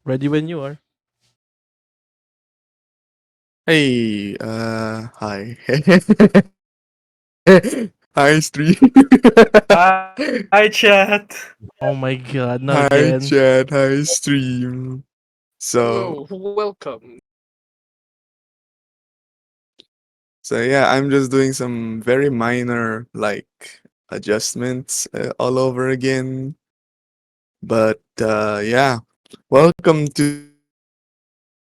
Ready when you are. Hey, hi. Hi, stream. Hi, chat. Oh my god, not Hi, again. chat. Hi, stream. So, Hello, welcome. so yeah, I'm just doing some very minor, adjustments all over again. But, yeah, welcome to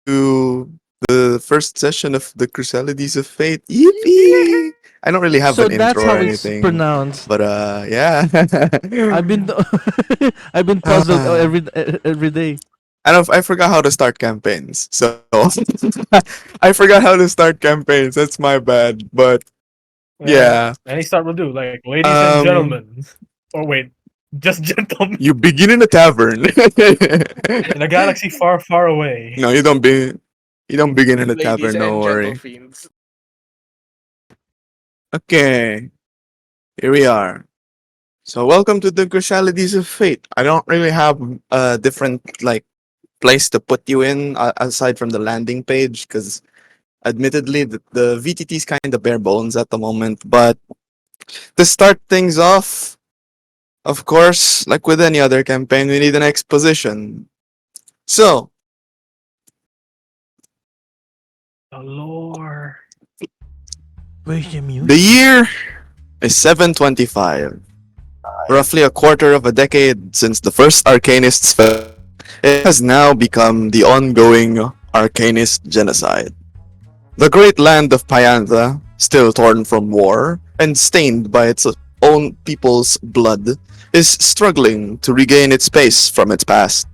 the first session of the Chrysalides of Fate. Yippee! I don't really have So an that's intro or how it's anything, pronounced. but, yeah. I've been I've been puzzled every day. I forgot how to start campaigns. So I forgot how to start campaigns. That's my bad. But yeah. Any start will do. Like, ladies and Um gentlemen. Or wait, just gentlemen. you begin in a tavern. In a galaxy far, far away. No, you don't begin in a Ladies tavern, and no gentle worry. fiends. Okay. Here we are. So welcome to the Crucialities of Fate. I don't really have a different place to put you in aside from the landing page because admittedly the VTT is kind of bare bones at the moment, but to start things off, of course, like with any other campaign, we need an exposition. So, The lore. Where's the the music? year is 725, roughly a quarter of a decade since the first arcanists fell. It has now become the ongoing arcanist genocide. The great land of Paeantha, still torn from war and stained by its own people's blood, is struggling to regain its space from its past.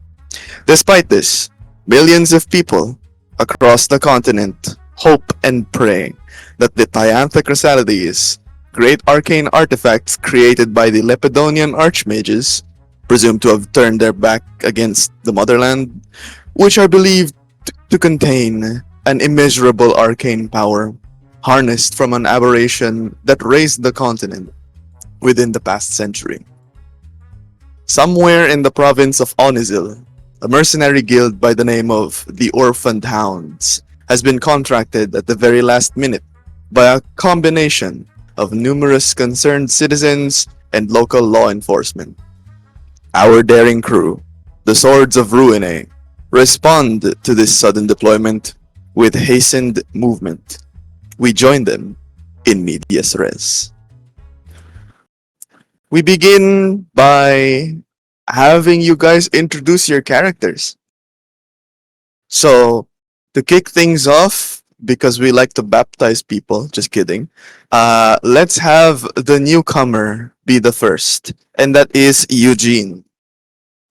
Despite this, millions of people across the continent hope and pray that the Paeantha Chrysalides, great arcane artifacts created by the Lepidonian Archmages, presumed to have turned their back against the motherland, which are believed to contain an immeasurable arcane power harnessed from an aberration that raised the continent within the past century. Somewhere in the province of Onizil, a mercenary guild by the name of the Orphaned Hounds has been contracted at the very last minute by a combination of numerous concerned citizens and local law enforcement. Our daring crew, the Swords of Ruinae, respond to this sudden deployment with hastened movement. We join them in medias res. We begin by having you guys introduce your characters. So, to kick things off, because we like to baptize people, just kidding, let's have the newcomer be the first, and that is Eugene.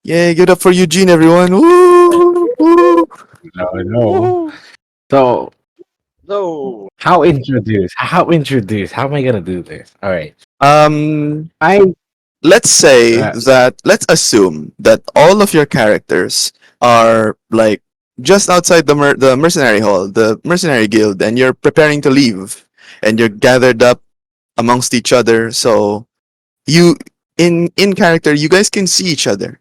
Yay, give it up for Eugene, everyone. Woo! Woo! No, no. Woo! So No. how introduce? How introduce? How am I gonna do this? All right. Um, I let's say uh, that, let's assume that all of your characters are just outside the mercenary hall, the mercenary guild, and you're preparing to leave, and you're gathered up amongst each other. So you in character, you guys can see each other,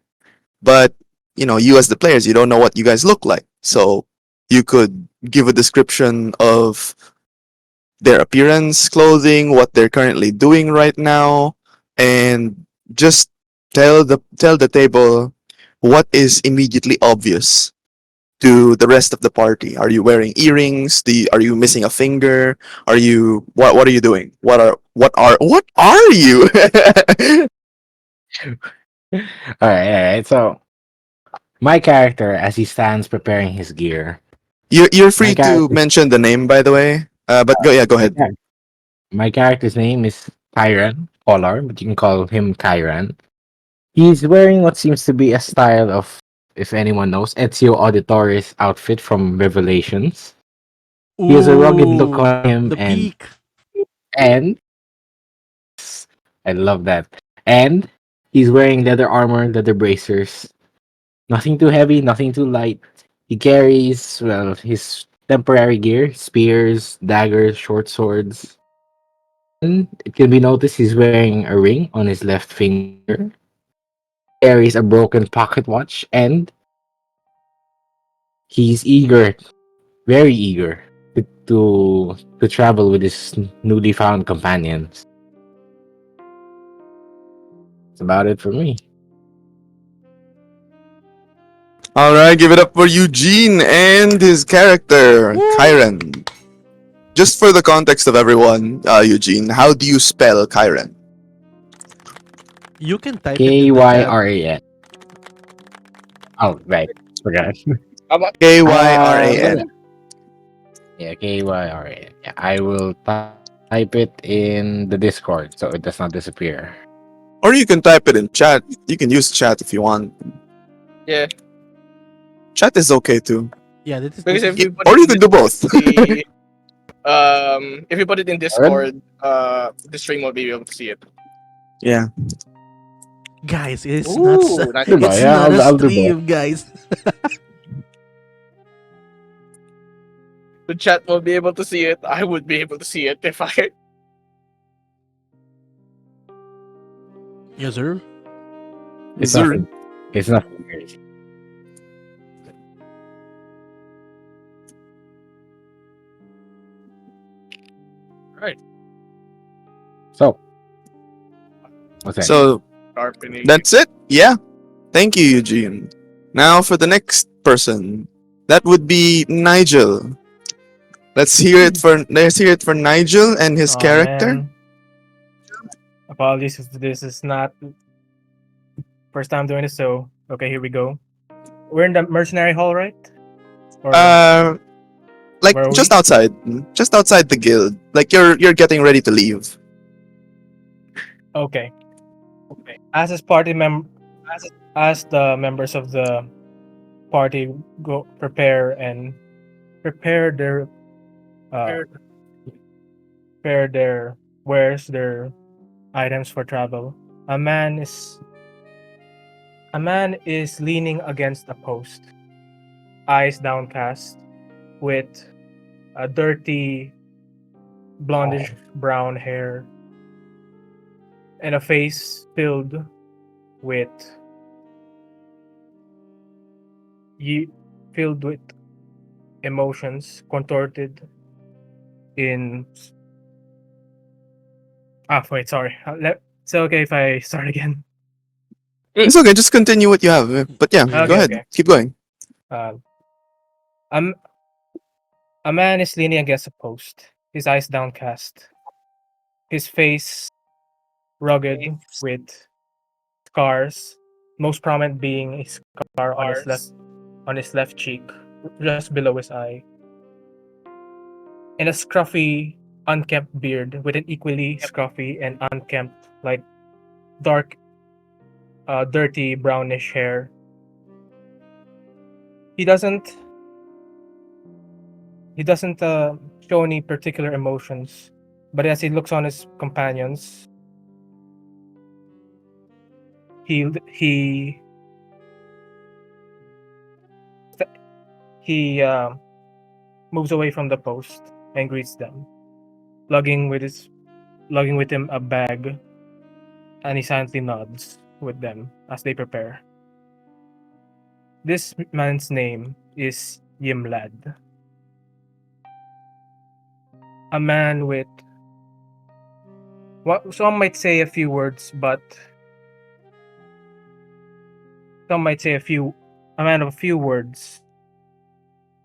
but you as the players, you don't know what you guys look like. So you could give a description of their appearance, clothing, what they're currently doing right now, and just tell the table what is immediately obvious to the rest of the party. Are you wearing earrings? Are you missing a finger? Are you what are you doing? What are you? all right. So my character, as he stands preparing his gear, You're my free to character, mention the name, by the way. But go my, ahead. char- my character's name is Kyran Polar, but you can call him Kyran. He's wearing what seems to be a style of, if anyone knows, Ezio Auditore's outfit from Revelations. He has a rugged look Ooh, on him, the peak. and I love that. And he's wearing leather armor, leather bracers. Nothing too heavy, nothing too light. He carries, well, his temporary gear, spears, daggers, short swords. And it can be noticed he's wearing a ring on his left finger. Carries a broken pocket watch, and He's eager, very eager, to travel with his newly found companions. That's about it for me. Alright, give it up for Eugene and his character, Kyren. Just for the context of everyone, Eugene, how do you spell Kyren? You can type it in the chat. Kyran. Oh, right. Forgot. Kyran. Yeah, Kyran. Yeah, I will type it in the Discord so it does not disappear. Or you can type it in chat. You can use chat if you want. Yeah. Chat is okay too. Yeah, this is, Because this if is you put Or it you in can do both. the, if you put it in Discord, the stream will be able to see it. Yeah. guys. It's Ooh, not. nice. It's Yeah, not a I'll do both. stream, guys. The chat will be able to see it. I would be able to see it if I. Yes, sir. It's Sir. nothing. It's nothing crazy. Right. So, what's that? So Sharpening. that's it. Yeah. Thank you, Eugene. Now for the next person. That would be Nigel. Let's hear it for Nigel and his Aw, character. man. Apologies if this is not first time doing this, so okay, here we go. We're in the mercenary hall, right? Or Like Where are just we? outside the guild. Like you're getting ready to leave. okay. As his party as the members of the party go prepare their prepare their wares, their items for travel. A man is leaning against a post, eyes downcast, with a dirty blondish brown hair and a face filled with emotions contorted in wait, sorry. It's okay if I start again. It's okay, just continue what you have. But yeah, go Okay, ahead. okay. Keep going. Um, a man is leaning against a post, his eyes downcast, his face rugged with scars, most prominent being a scar on his left cheek, just below his eye, and a scruffy, unkempt beard with an equally scruffy and unkempt, like dark, dirty brownish hair. He doesn't show any particular emotions, but as he looks on his companions, he moves away from the post and greets them, lugging with him a bag, and he silently nods with them as they prepare. This man's name is Yimlad. A man with what some might say a few words, but some might say a man of a few words,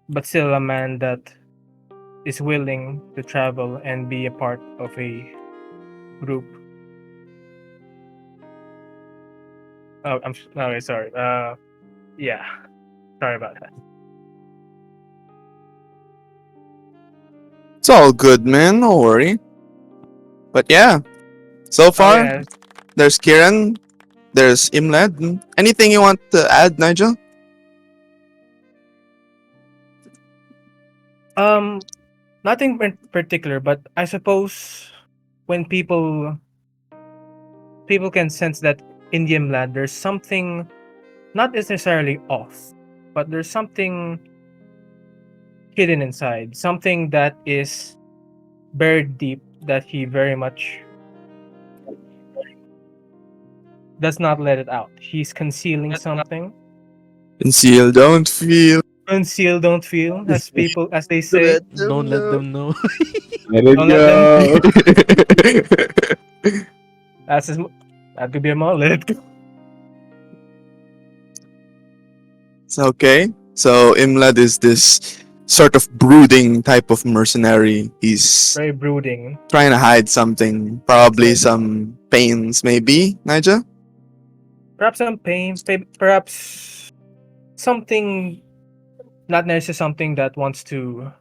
but still a man that is willing to travel and be a part of a group. Oh, okay, sorry. Yeah, sorry about that. It's all good, man. No worry. But yeah, so far yeah. there's Kieran, there's Imlad. Anything you want to add, Nigel? Nothing in particular, but I suppose when people can sense that in Yimlad there's something not necessarily off, but there's something hidden inside, something that is buried deep that he very much does not let it out. He's concealing something. Conceal, don't feel. Conceal, don't feel, as people as they say. Let them Don't let know. them know. Let it Don't let them go. That's his, that could be a mullet. It's okay. So Imlad is this sort of brooding type of mercenary. He's Very brooding. trying to hide something, probably some pains, maybe, Nigel? Perhaps some pain, perhaps something, not necessarily something that wants to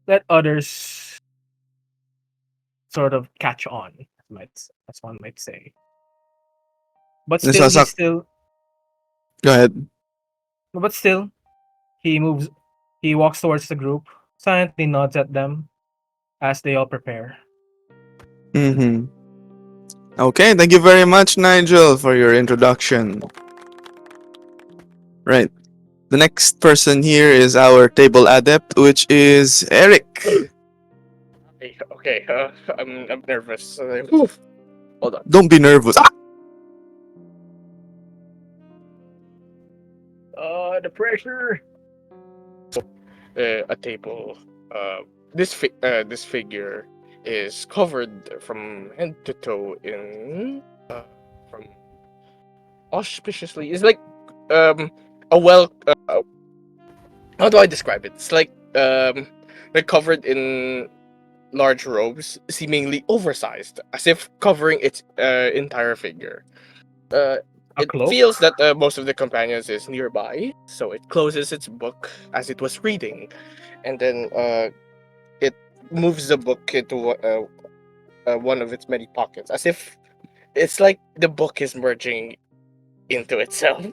let others sort of catch on, as one might say. But still, Nasasak. Go ahead. but still, he moves, he walks towards the group, silently nods at them as they all prepare. Mm-hmm. Okay, thank you very much, Nigel, for your introduction. Right. The next person here is our table adept, which is Eric. Okay, I'm nervous. Whew. Hold on. Don't be nervous. Ah! The pressure. A table. This figure is covered from head to toe in from auspiciously. It's like a well. How do I describe it? It's like they're covered in large robes, seemingly oversized, as if covering its entire figure. Uh, A it cloak? feels that most of the companions is nearby, so it closes its book as it was reading, and then it moves the book into one of its many pockets, as if it's like the book is merging into itself,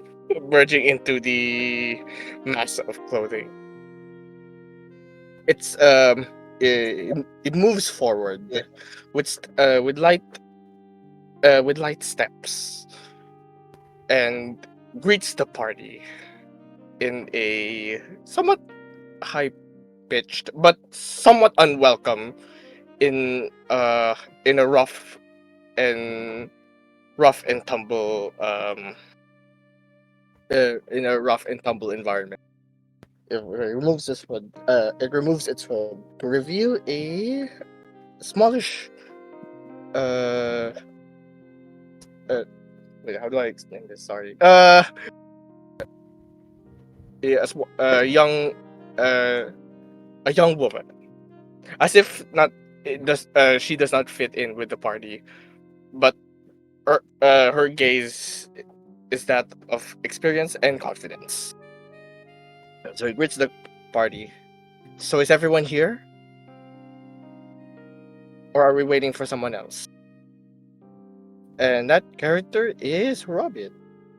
merging into the mass of clothing. It's it moves forward with light steps and greets the party in a somewhat high pitched but somewhat unwelcome in a and rough and tumble in a rough and tumble environment. It removes its hood to reveal a smallish uh, wait, how do I explain this? Sorry. A uh a young woman, as if not it does she does not fit in with the party, but her gaze is that of experience and confidence. So it greets the party. So is everyone here, or are we waiting for someone else? And that character is Robin.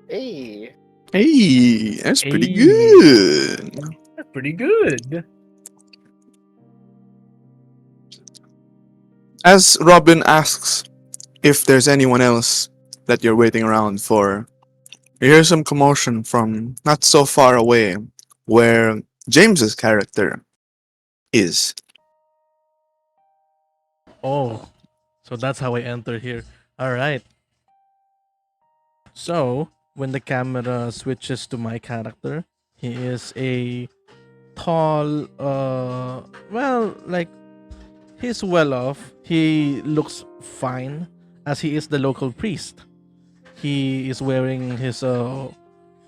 Hey. Hey, that's pretty Hey. good. That's pretty good. As Robin asks if there's anyone else that you're waiting around for, you hear some commotion from not so far away, where James's character is. Oh, so that's how I enter here. All right. So when the camera switches to my character, he is a tall. Well, like he's well off. He looks fine, as he is the local priest. He is wearing his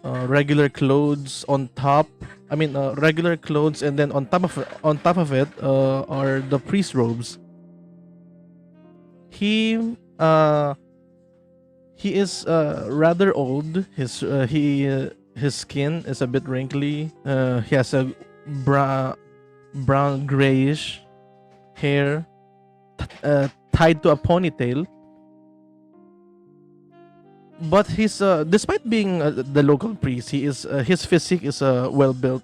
regular clothes on top. I mean, regular clothes, and then on top of it, are the priest robes. He uh he is rather old. His skin is a bit wrinkly. He has a brown grayish hair tied to a ponytail. But he's despite being the local priest, his physique is well built.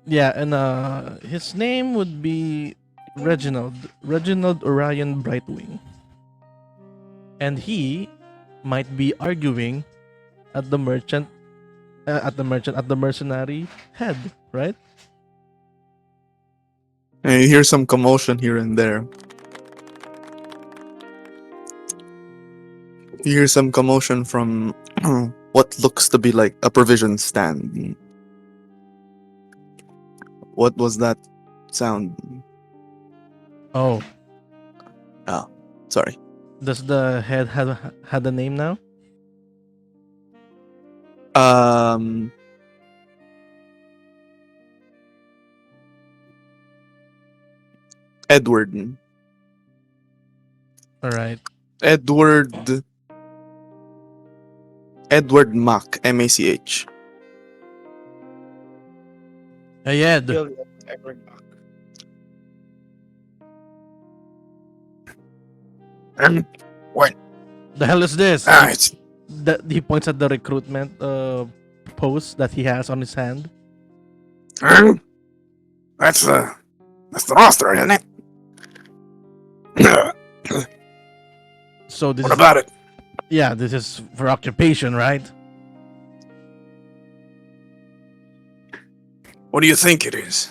Yeah, and his name would be Reginald Orion Brightwing, and he might be arguing at the merchant at the mercenary head, right? And you hear some commotion here and there. You hear some commotion from what looks to be like a provision stand. What was that sound? Oh, Sorry. does the head had a name now? Um, Edward. All right. Edward. Edward Mach. Mach. Hey Ed, Kill Edward Buck. What? the hell is this? It's He points at the recruitment post that he has on his hand. that's the roster, isn't it? So this What is, about it? yeah, this is for occupation, right? What do you think it is?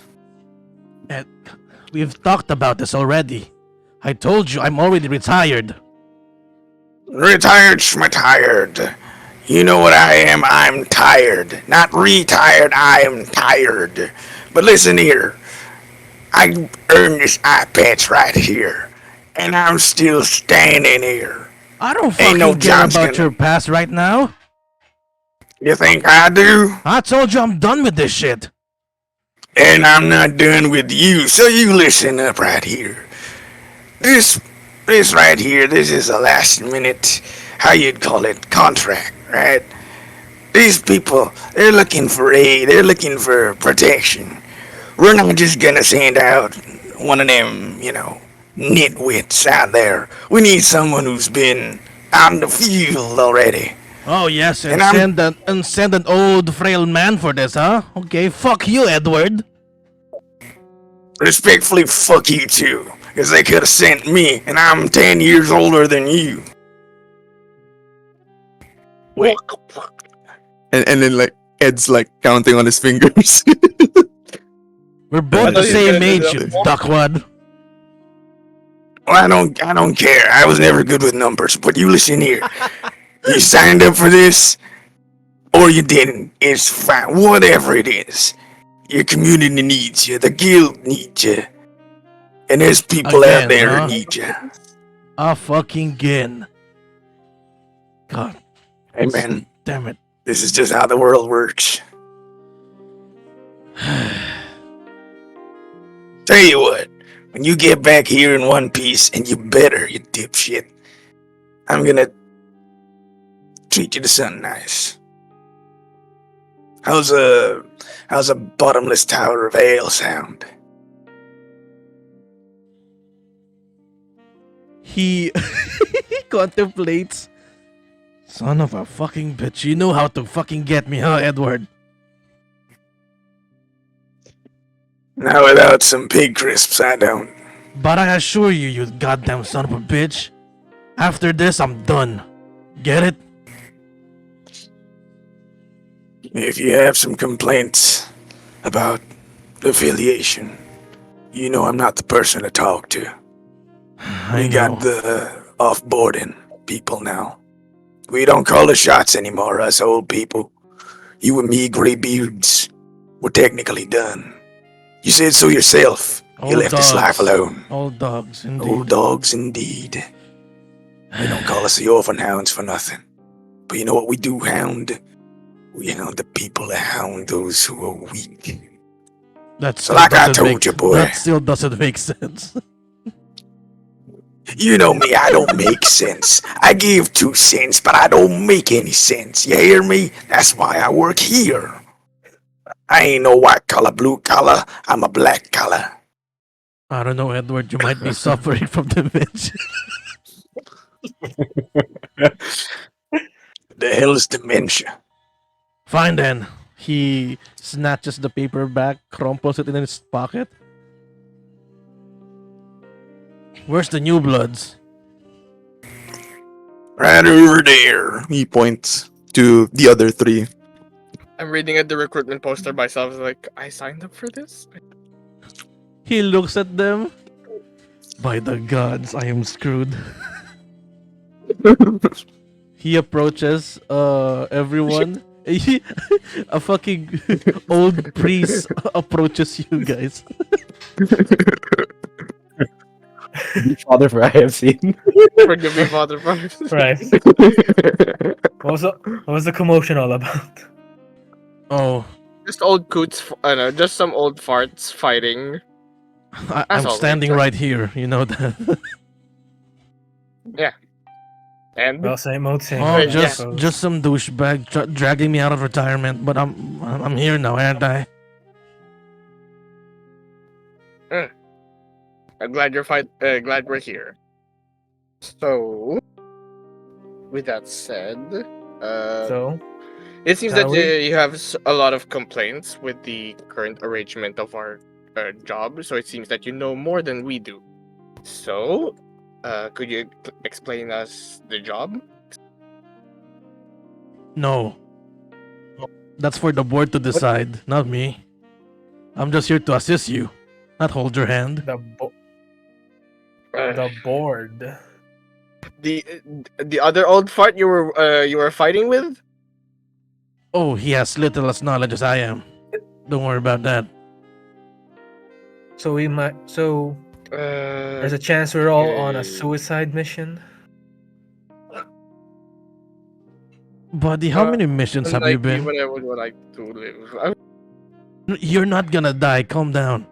Ed, we've talked about this already. I told you I'm already retired. Retired, schmatired. You know what I am? I'm tired. Not retired, I am tired. But listen here. I earned this eye patch right here. And I'm still standing here. I don't Ain't fucking no care jobs about gonna- your past right now. You think I do? I told you I'm done with this shit. And I'm not done with you, so you listen up right here. This right here, this is a last minute, how you'd call it, contract, right? These people, they're looking for aid, they're looking for protection. We're not just gonna send out one of them, nitwits out there. We need someone who's been out in the field already. Oh yes, and And send an old frail man for this, huh? Okay, fuck you, Edward. Respectfully, fuck you too. Because they could have sent me, and I'm 10 years older than you. Wait. And then, like, Ed's, like, counting on his fingers. We're I both thought the you same said age, that you before. duckwad. Well, I don't care. I was never good with numbers. But you listen here. You signed up for this, or you didn't. It's fine. Whatever it is. Your community needs you. The guild needs you. And there's people Again, out there huh? who need you. Fucking again. God Amen. damn it. This is just how the world works. Tell you what, when you get back here in one piece, and you better, you dipshit, I'm gonna treat you to something nice. How's a bottomless tower of ale sound? He contemplates. Son of a fucking bitch, you know how to fucking get me, huh, Edward? Now without some pig crisps, I don't. But I assure you, you goddamn son of a bitch. After this, I'm done. Get it? If you have some complaints about affiliation, you know I'm not the person to talk to. I We know. got the off-boarding people now. We don't call the shots anymore, us old people. You and me, graybeards, we're technically done. You said so yourself. You Old left this life dogs. alone. Old dogs, indeed. Old dogs, indeed. They don't call us the Orphaned Hounds for nothing. But you know what we do hound? We hound the people that hound those who are weak. That So still like I doesn't told make- you, boy. That still doesn't make sense. You know me, I don't make sense. I give 2 cents, but I don't make any sense. You hear me? That's why I work here. I ain't no white collar, blue collar. I'm a black collar. I don't know, Edward. You might be suffering from dementia. The hell is dementia? Fine then. He snatches the paper back, crumples it in his pocket. Where's the new bloods? Right over there. He points to the other 3. I'm reading at the recruitment poster myself. Like, I signed up for this. He looks at them. By the gods, I am screwed. he approaches everyone. A fucking old priest approaches you guys. Father, for I have seen. Forgive me, Father Brothers. Right. What was the commotion all about? Oh, Just old coots, no, just some old farts fighting. I'm As always. standing right here. You know that. And Well, same old, same Oh, old. I just suppose. some douchebag dragging me out of retirement. But I'm here now, aren't I? I'm glad glad we're here. So, with that said, So, it seems shall that we? you have a lot of complaints with the current arrangement of our job. So it seems that you know more than we do. So, could you explain us the job? No, that's for the board to decide, not me. I'm just here to assist you, not hold your hand. The board. The other old fart you were fighting with? Oh, he has little as knowledge as I am. Don't worry about that. So we might. So there's a chance we're all on a suicide mission. Buddy, how many missions have you been? What I would like to live. You're not gonna die. Calm down.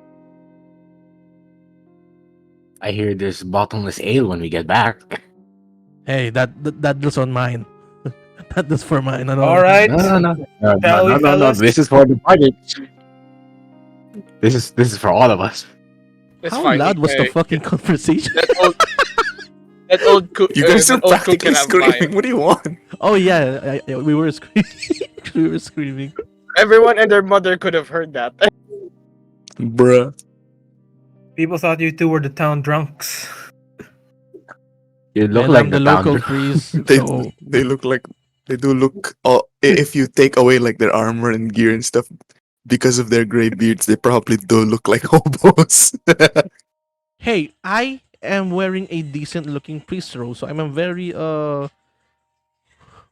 I hear there's bottomless ale when we get back. Hey, that was on mine. That was for mine. I don't- All right. Shall we, No. fellas? This is for the party. This is for all of us. It's How fine. loud was the fucking conversation? That old cook. You guys are that old cook practically can have mine. screaming. What do you want? Oh yeah, we were screaming. We were screaming. Everyone and their mother could have heard that. Bruh. People thought you two were the town drunks. You look And like I'm the the local founder. priest. They So they look like they do look. If you take away like their armor and gear and stuff, because of their gray beards, they probably do look like hobos. hey, I am wearing a decent looking priest robe, so I'm a very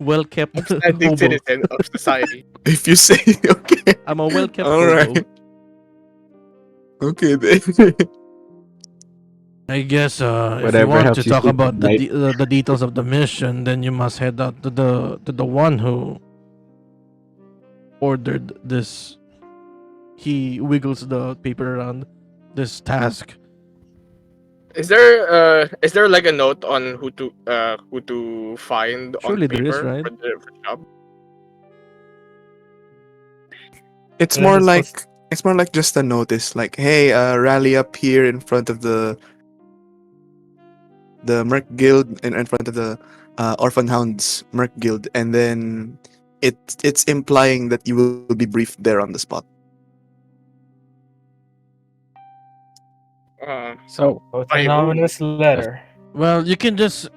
well kept Upstanding hobo. citizen of society. If you say okay, I'm a well kept all hobo. right, okay then. I guess if you Whatever want helps to you talk sleep about at night. the details of the mission, then you must head out to the one who ordered this. He wiggles the paper around this task. Is there like a note on who to find Surely on there is, paper right? for the job? It's Unless more it's like supposed- it's more like just a notice, like, hey, rally up here in front of the Merc Guild, in front of the Orphaned Hounds Merc Guild, and then it's implying that you will be briefed there on the spot. So Oh, it's By an who? ominous letter. Well, you can just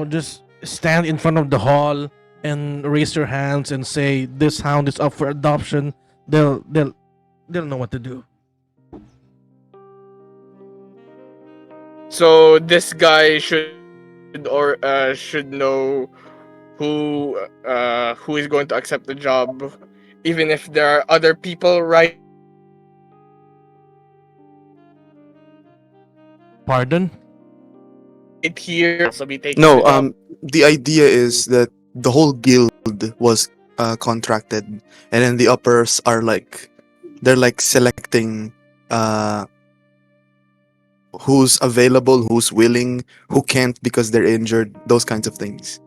just stand in front of the hall and raise your hands and say this hound is up for adoption. They'll know what to do. So this guy should know who is going to accept the job, even if there are other people right Pardon? here also be taking No, the job. the idea is that the whole guild was contracted, and then the uppers are like they're like selecting who's available, who's willing, who can't because they're injured, those kinds of things.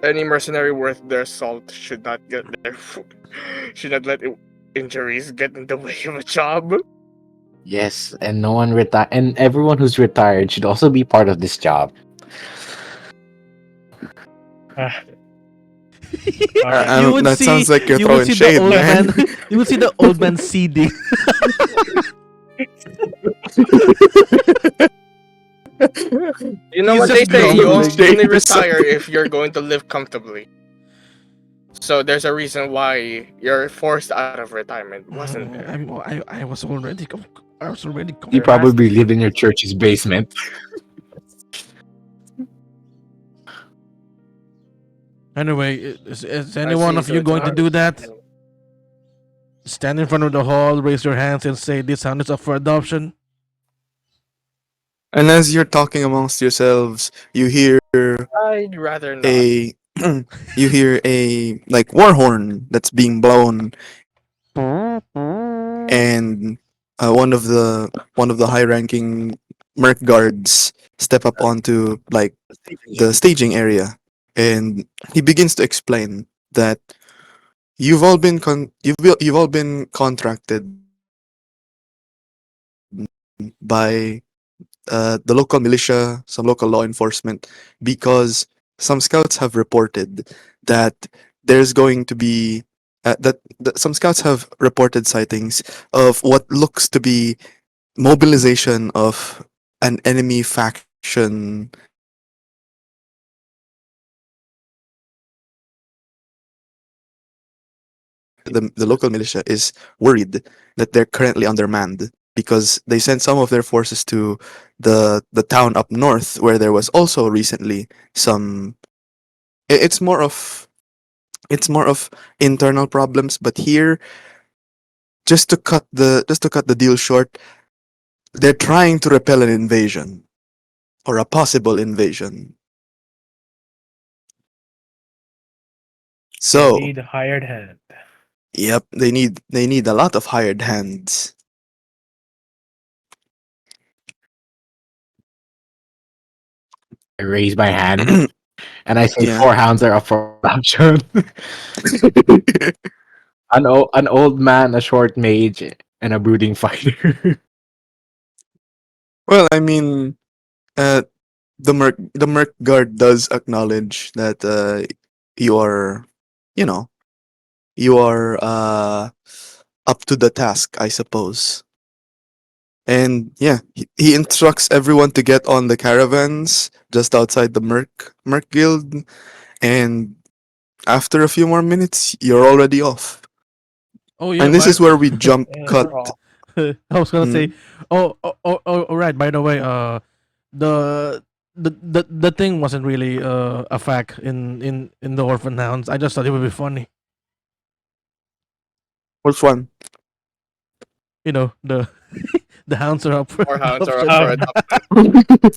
Any mercenary worth their salt should not should not let injuries get in the way of a job. yes, and no one retire, and everyone who's retired should also be part of this job. Ah. Alright. You would That see- sounds like you're you would throwing see the shade, old man. man. You would see the old man seeding. You know He's what they just say, you grumbling. only retire if you're going to live comfortably. So there's a reason why you're forced out of retirement, wasn't there? I was already You probably live in your church's basement. Anyway, is I any one see. of So you it's going to our. do that? Stand in front of the hall, raise your hands, and say this hound is up for adoption. And as you're talking amongst yourselves, you hear I'd rather not. a you hear a like war horn that's being blown, and one of the high-ranking merc guards step up onto like the staging area, and he begins to explain that you've all been contracted by the local militia, some local law enforcement, because some scouts have reported that there's going to be that some scouts have reported sightings of what looks to be mobilization of an enemy faction the local militia is worried that they're currently undermanned because they sent some of their forces to the town up north where there was also recently some i- it's more of it's more of internal problems, but here, just to cut the deal short, they're trying to repel an invasion or a possible invasion. They So need a hired hand. yep, they need a lot of hired hands. I raise my hand and I say Yeah. four hounds are up for adoption. An old man, a short mage, and a brooding fighter. Well, I mean, uh, the merc guard does acknowledge that you are, you know, you are up to the task, I suppose. And yeah, he instructs everyone to get on the caravans just outside the merc guild, and after a few more minutes, you're already off. Oh yeah, And this by is where we jump And cut. we're off. I was gonna say, Mm, all right. By the way, the the thing wasn't really a fact in the Orphan Hounds. I just thought it would be funny. which one? You know, the the hounds are up for More hounds are up adoption. for Um, adoption.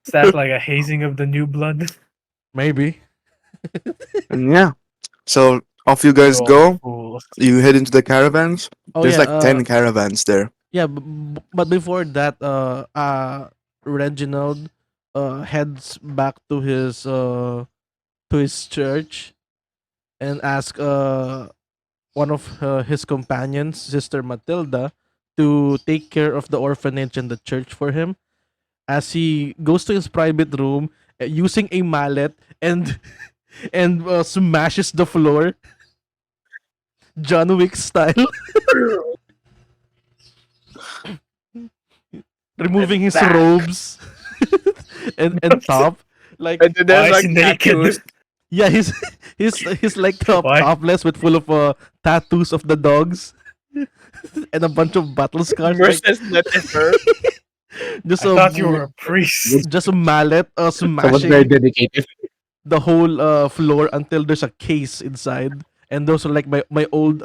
is that like a hazing of the new blood? Maybe. And yeah, so off you You guys all go. fools. You head into the caravans. Oh There's yeah. like 10 caravans there. Yeah. But before that, Reginald heads back to his church and asks one of his companions, Sister Matilda, to take care of the orphanage and the church for him. As he goes to his private room using a mallet and smashes the floor, John Wick style, removing I'm his back. robes and top. Like And then Why there's is like he naked? tattoos. yeah, he's like Why? topless with full of tattoos of the dogs and a bunch of battle scars. Like Mercenary. just I a thought you were a priest. just a mallet Someone's very smashing dedicated. the whole floor until there's a case inside, and those are like my old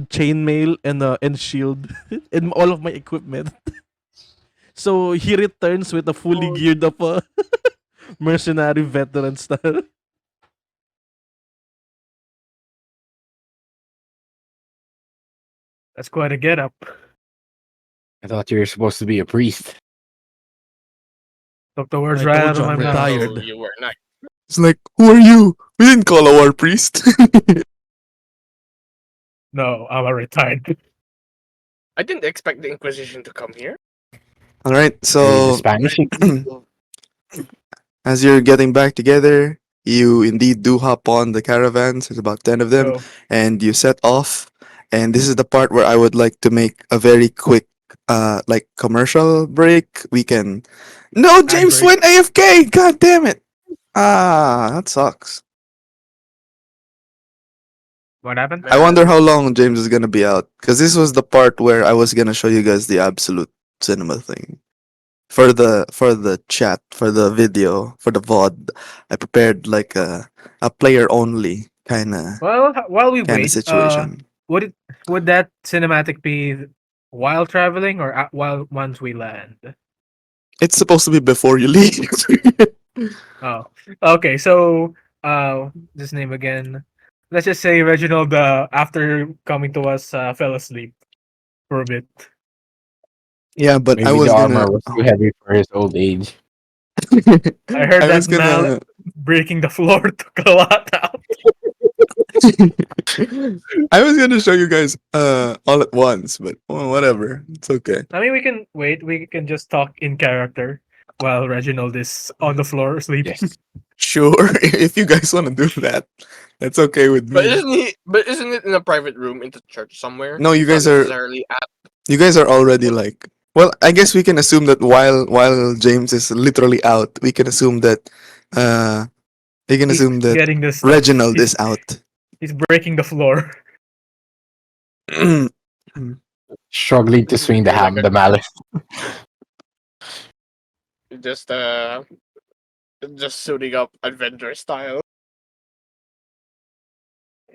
chainmail and shield and all of my equipment. So he returns with a fully geared up mercenary veteran style. That's quite a get up. I thought you were supposed to be a priest. Took the words I right told out you of my I'm mouth. No, retired. you were not. It's like, who are you? We didn't call a war priest. No, I'm a retired. I didn't expect the Inquisition to come here. All right, Are you the so Spanish? as you're getting back together, you indeed do hop on the caravans. There's about 10 of them, Go. and you set off. And this is the part where I would like to make a very quick, like commercial break. We can. No, Ad James break. went AFK. God damn it! Ah, that sucks. What happened? I wonder how long James is gonna be out, because this was the part where I was gonna show you guys the absolute cinema thing. for the chat, for the video, for the VOD, I prepared like a player only Well, while we kind of wait, situation. would it would that cinematic be while traveling or while once we land? It's supposed to be before you leave. Oh, okay. So, this name again. Let's just say Reginald, after coming to us, fell asleep for a bit. Yeah, but I Maybe the was gonna. armor was too heavy for his old age. I heard I was that Mal gonna. breaking the floor took a lot out. I was gonna show you guys all at once, but well, whatever. It's okay. I mean, we can wait. We can just talk in character while Reginald is on the floor sleeping. Yes. Sure, if you guys want to do that, that's okay with But me. isn't he? But isn't it in a private room in the church somewhere? No, Not necessarily at. you guys are already like. Well, I guess we can assume that while James is literally out, we can assume that uh we can He's assume that getting the stuff. Reginald is out. He's breaking the floor. Struggling to swing the You're like the mallet. just uh just suiting up adventure style.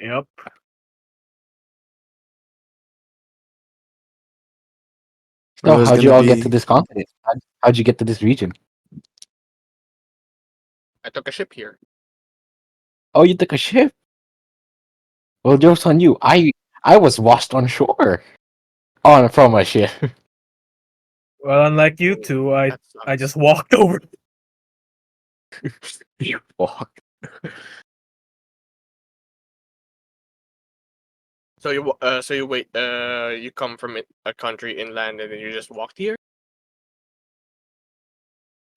Yep. I So, was how'd you gonna all get to be. this continent? How'd you get to this region? I took a ship here. Oh, you took a ship. Well, joke's on you. I was washed on shore on from a ship. Well, unlike you two, That I sucks. just walked over. You walk. So you wait. You come from a country inland, and then you just walked here.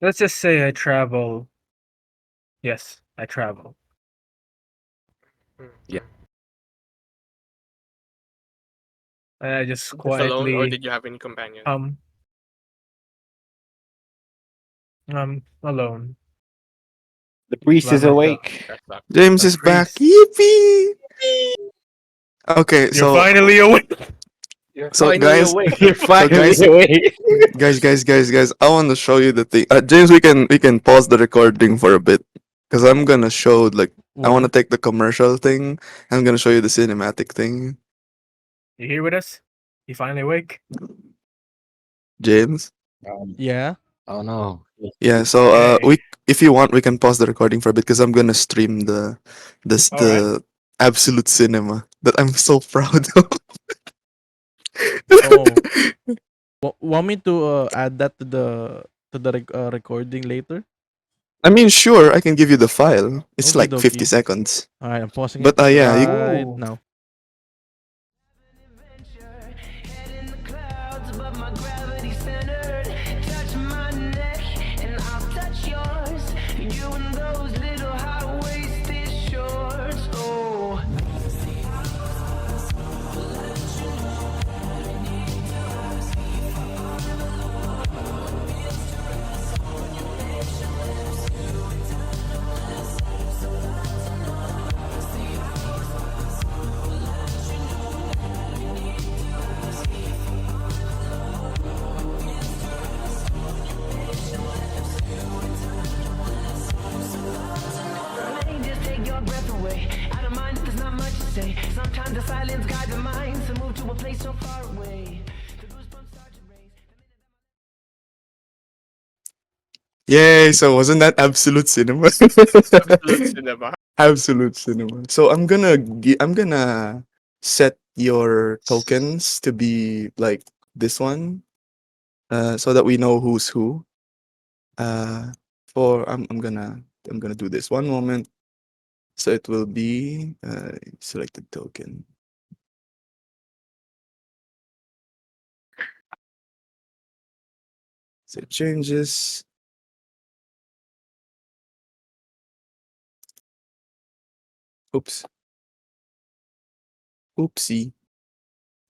Let's just say I travel. Yes, I travel. Yeah. Mhm. And I just Just alone, or quietly did you have any companion? um alone The priest by is myself. awake. That sucks. James The is back. priest. Yippee! Okay, You're finally awake. You're so finally guys, awake. You're so finally guys, awake. guys, I want to show you the thing. James, we can pause the recording for a bit because I'm gonna show like I want to What? take the commercial thing. I'm gonna show you the cinematic thing, You here with us? You finally awake? James. Yeah. Oh no. Yeah. So Okay. we if you want, we can pause the recording for a bit because I'm gonna stream All right. the absolute cinema that I'm so proud of. Oh, want me to add that to the recording later? I mean, sure, I can give you the file. It's Okie like 50 dokie. seconds. All right, I'm pausing it But yeah, right Ooh. now. Head in the clouds, but my gravity centered. Touch my neck, and I'll touch yours. You and those little high-waisted shorts. Oh. May just take your breath away. Out of mind, there's not much to say. Sometimes the silence guides the mind to move to a place so far away. The goosebumps start to raise. yay! So wasn't that absolute cinema? Absolute cinema. Absolute cinema. So I'm gonna set your tokens to be like this one, so that we know who's who. Uh, for I'm gonna do this one moment. So it will be selected token. So it changes. Oops. Oopsie.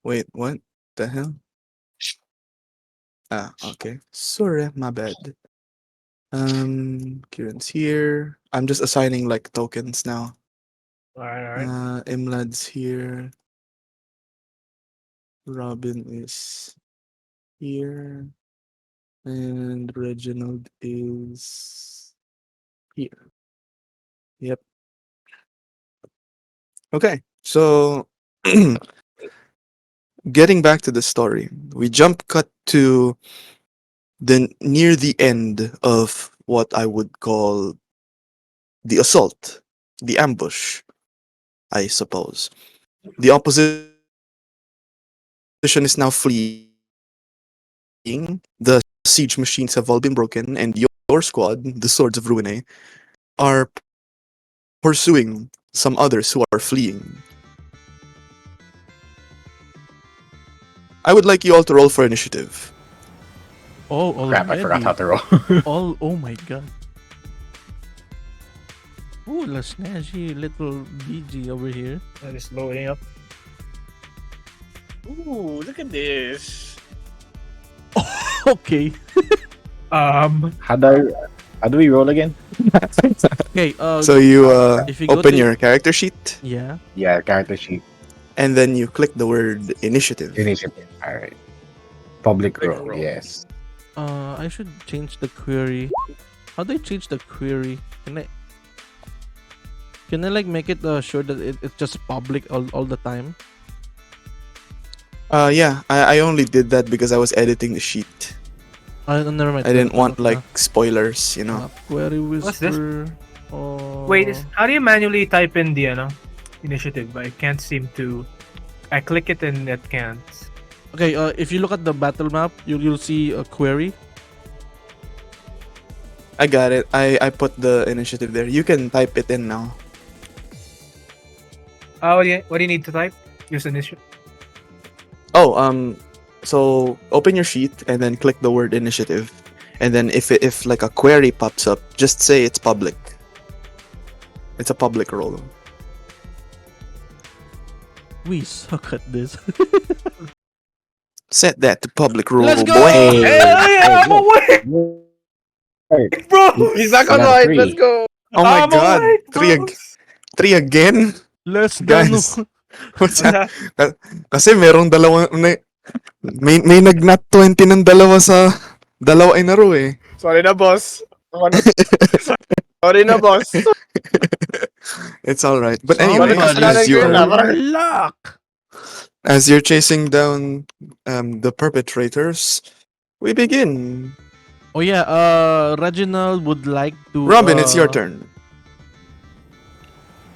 Wait, what the hell? Ah, okay. Sorry, my bad. Kieran's here. I'm just assigning like tokens now. All right. All right. Imlad's here. Robin is here. And Reginald is here. Yep. Okay, so getting back to the story, we jump cut to near the end of what I would call the assault, the ambush, I suppose. The opposition is now fleeing. The siege machines have all been broken, and your squad, the Swords of Ruinae, are pursuing some others who are fleeing. I would like you all to roll for initiative. Oh, Crap, I forgot how already. to roll. Oh my god. Ooh, la snazzy little BG over here. That is loading up. Ooh, look at this. Okay. How do we roll again? Okay, So you if you go open to- your character sheet, yeah. Yeah, character sheet. and then you click the word initiative. Initiative. Alright. Public Public roll, roll. yes. I should change the query. How do I change the query? Can I like make it sure that it's just public all the time? Yeah, I only did that because I was editing the sheet. Never mind. I didn't want like spoilers, you know. Query What's this? whisper. Oh. Wait, how do you manually type in the initiative? I can't seem to. I click it and it can't. Okay. If you look at the battle map, you'll see a query. I got it. I put the initiative there. You can type it in now. What do you need to type? Use initiative. Oh, so open your sheet and then click the word initiative, and then if like a query pops up, just say it's public. It's a public role. We suck at this. Set that to public role, Let's go! boy. Hey, I'm awake, Hey, bro. He's back I on got a white. three. Let's go. Oh my I'm god, awake, three, bro. three again? Let's Guys. go. What's that? Kasi merong dalawa, may nag-nat 20 ng dalawa in a row eh. Sorry na, boss. Sorry na, boss. It's alright. But Oh anyway, my God, as it's you're, so luck. as you're chasing down the perpetrators, we begin. Oh yeah. Reginald would like to. Robin, it's your turn.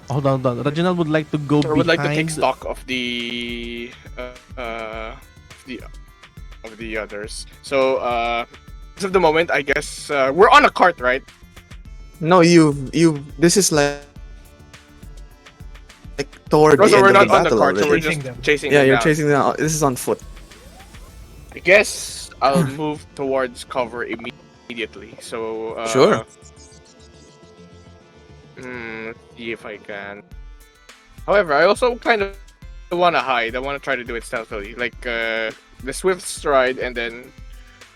Hold on. Reginald would like to go I would like to behind. take stock of the others. So as of the moment, I guess we're on a cart, right? No, this is like toward the So end we're of the not on the battle cart, so already. we're Chasing just them. chasing. Yeah, them you're down. chasing them. This is on foot. I guess I'll move towards cover immediately. So Sure. Let's see if I can. However, I also kind of want to hide. I want to try to do it stealthily, like the swift stride, and then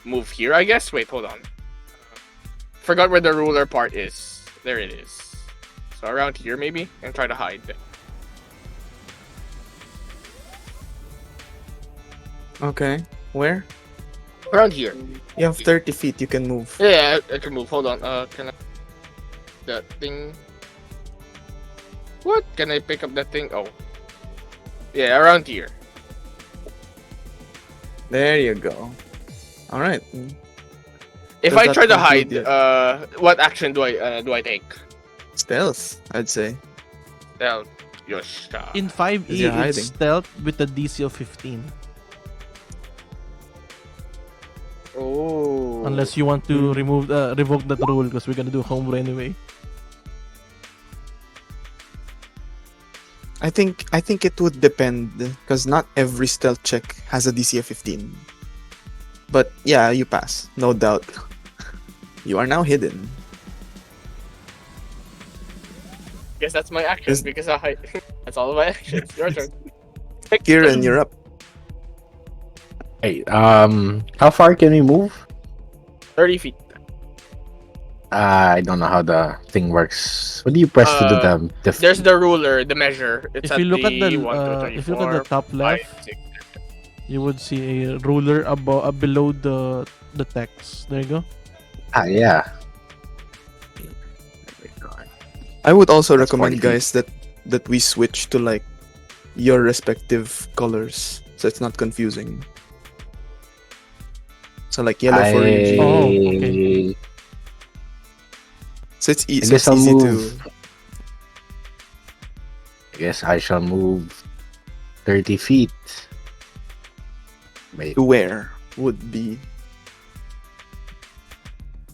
move here. I guess. Wait, hold on. Forgot where the ruler part is. There it is. So around here maybe, and try to hide. Okay. Where? Around here. You have 30 feet. You can move. Yeah, I can move. Hold on. Can I? That thing. What? Can I pick up that thing? Oh. Yeah, around here. There you go. All right. If Does I that try to conclude hide, what action do I take? Stealth, I'd say. Well, yosh. In 5e, You're it's hiding. stealth with a DC of 15. Oh. Unless you want to revoke that rule, because we're gonna do homebrew anyway. I think it would depend because not every stealth check has a DC of 15. But yeah, you pass, no doubt. You are now hidden. Guess that's my action Is- because I hide. That's all of my actions. Your turn. Kieran, you're up. Hey, how far can we move? 30 feet. I don't know how the thing works. What do you press to do the There's the ruler, the measure. It's If you look at the one, two, three, if you look at the four, top left, five, six. You would see a ruler above, below the text. There you go. Ah, yeah. I would also That's 40 recommend, feet. guys, that we switch to like your respective colors, so it's not confusing. So like yellow for Eugene. Oh, okay. So it's, I so guess it's I'll easy move. to. I guess I shall move 30 feet. Wait, To where would be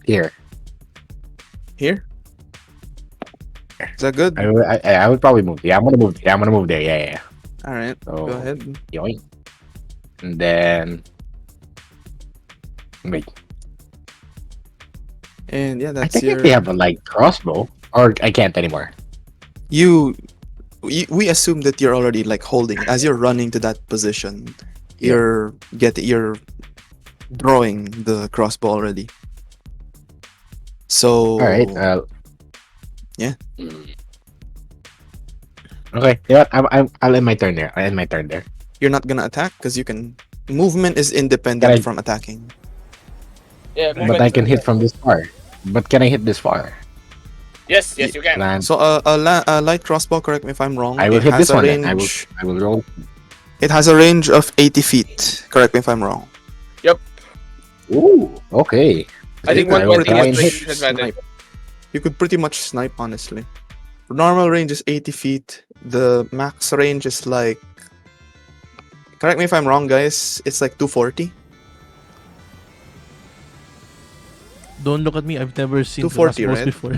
here. here. Is that good? I would probably move. Yeah, I'm gonna move. Yeah, I'm gonna move there. Yeah. All right, So, go ahead. yoink. And then wait. And yeah, I that's technically your. have a light crossbow, or I can't anymore. We assume that you're already like holding it as you're running to that position. You're drawing the crossbow already. So All right. Yeah. Okay. Yeah. I'll end my turn there. I'll end my turn there. you're not gonna attack because you can. Movement is independent Can I- from attacking. Yeah, But I can hit from this far. But can I hit this far? Yes, you can. Land. So a light crossbow. Correct me if I'm wrong. I will it hit has this a one. Then. range. I will roll. It has a range of 80 feet. Correct me if I'm wrong. Ooh. Okay. I think I will 120 try is and the hit. advantage. You could pretty much snipe, honestly. Normal range is 80 feet. The max range is like. Correct me if I'm wrong, guys. It's like 240. Don't look at me. I've never seen 240, crossbows right? before.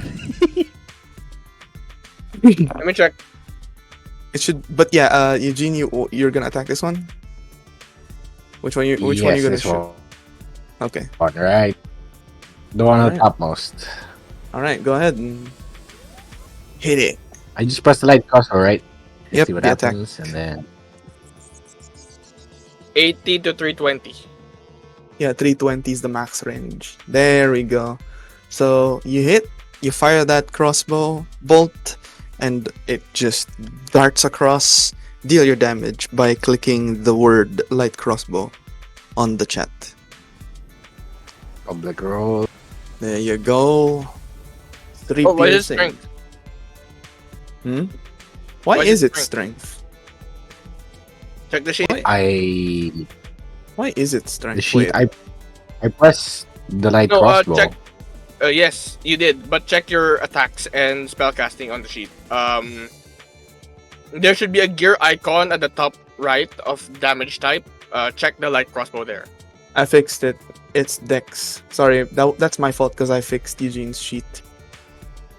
Let me check. It should, but yeah, Eugene, you're gonna attack this one. Which one Yes, one you gonna this shoot? one. Okay, All right. The one on Alright. the topmost. all right, go ahead and hit it. I just press the light crossbow, right? Let's Yep, see what the attack. happens, and then 80 to 320. Yeah, 320 is the max range. There we go. So you hit, you fire that crossbow bolt, and it just darts across. Deal your damage by clicking the word light crossbow on the chat. public roll. There you go. 3 Oh, what is piercing. strength? Hmm? Why What is is it strength? Check the sheet. Why is it strength? The sheet. Wait. I press the light No, crossbow. check. Yes, you did, but check your attacks and spellcasting on the sheet. There should be a gear icon at the top right of damage type. Check the light crossbow there. I fixed it. It's Dex. Sorry, that's my fault because I fixed Eugene's sheet.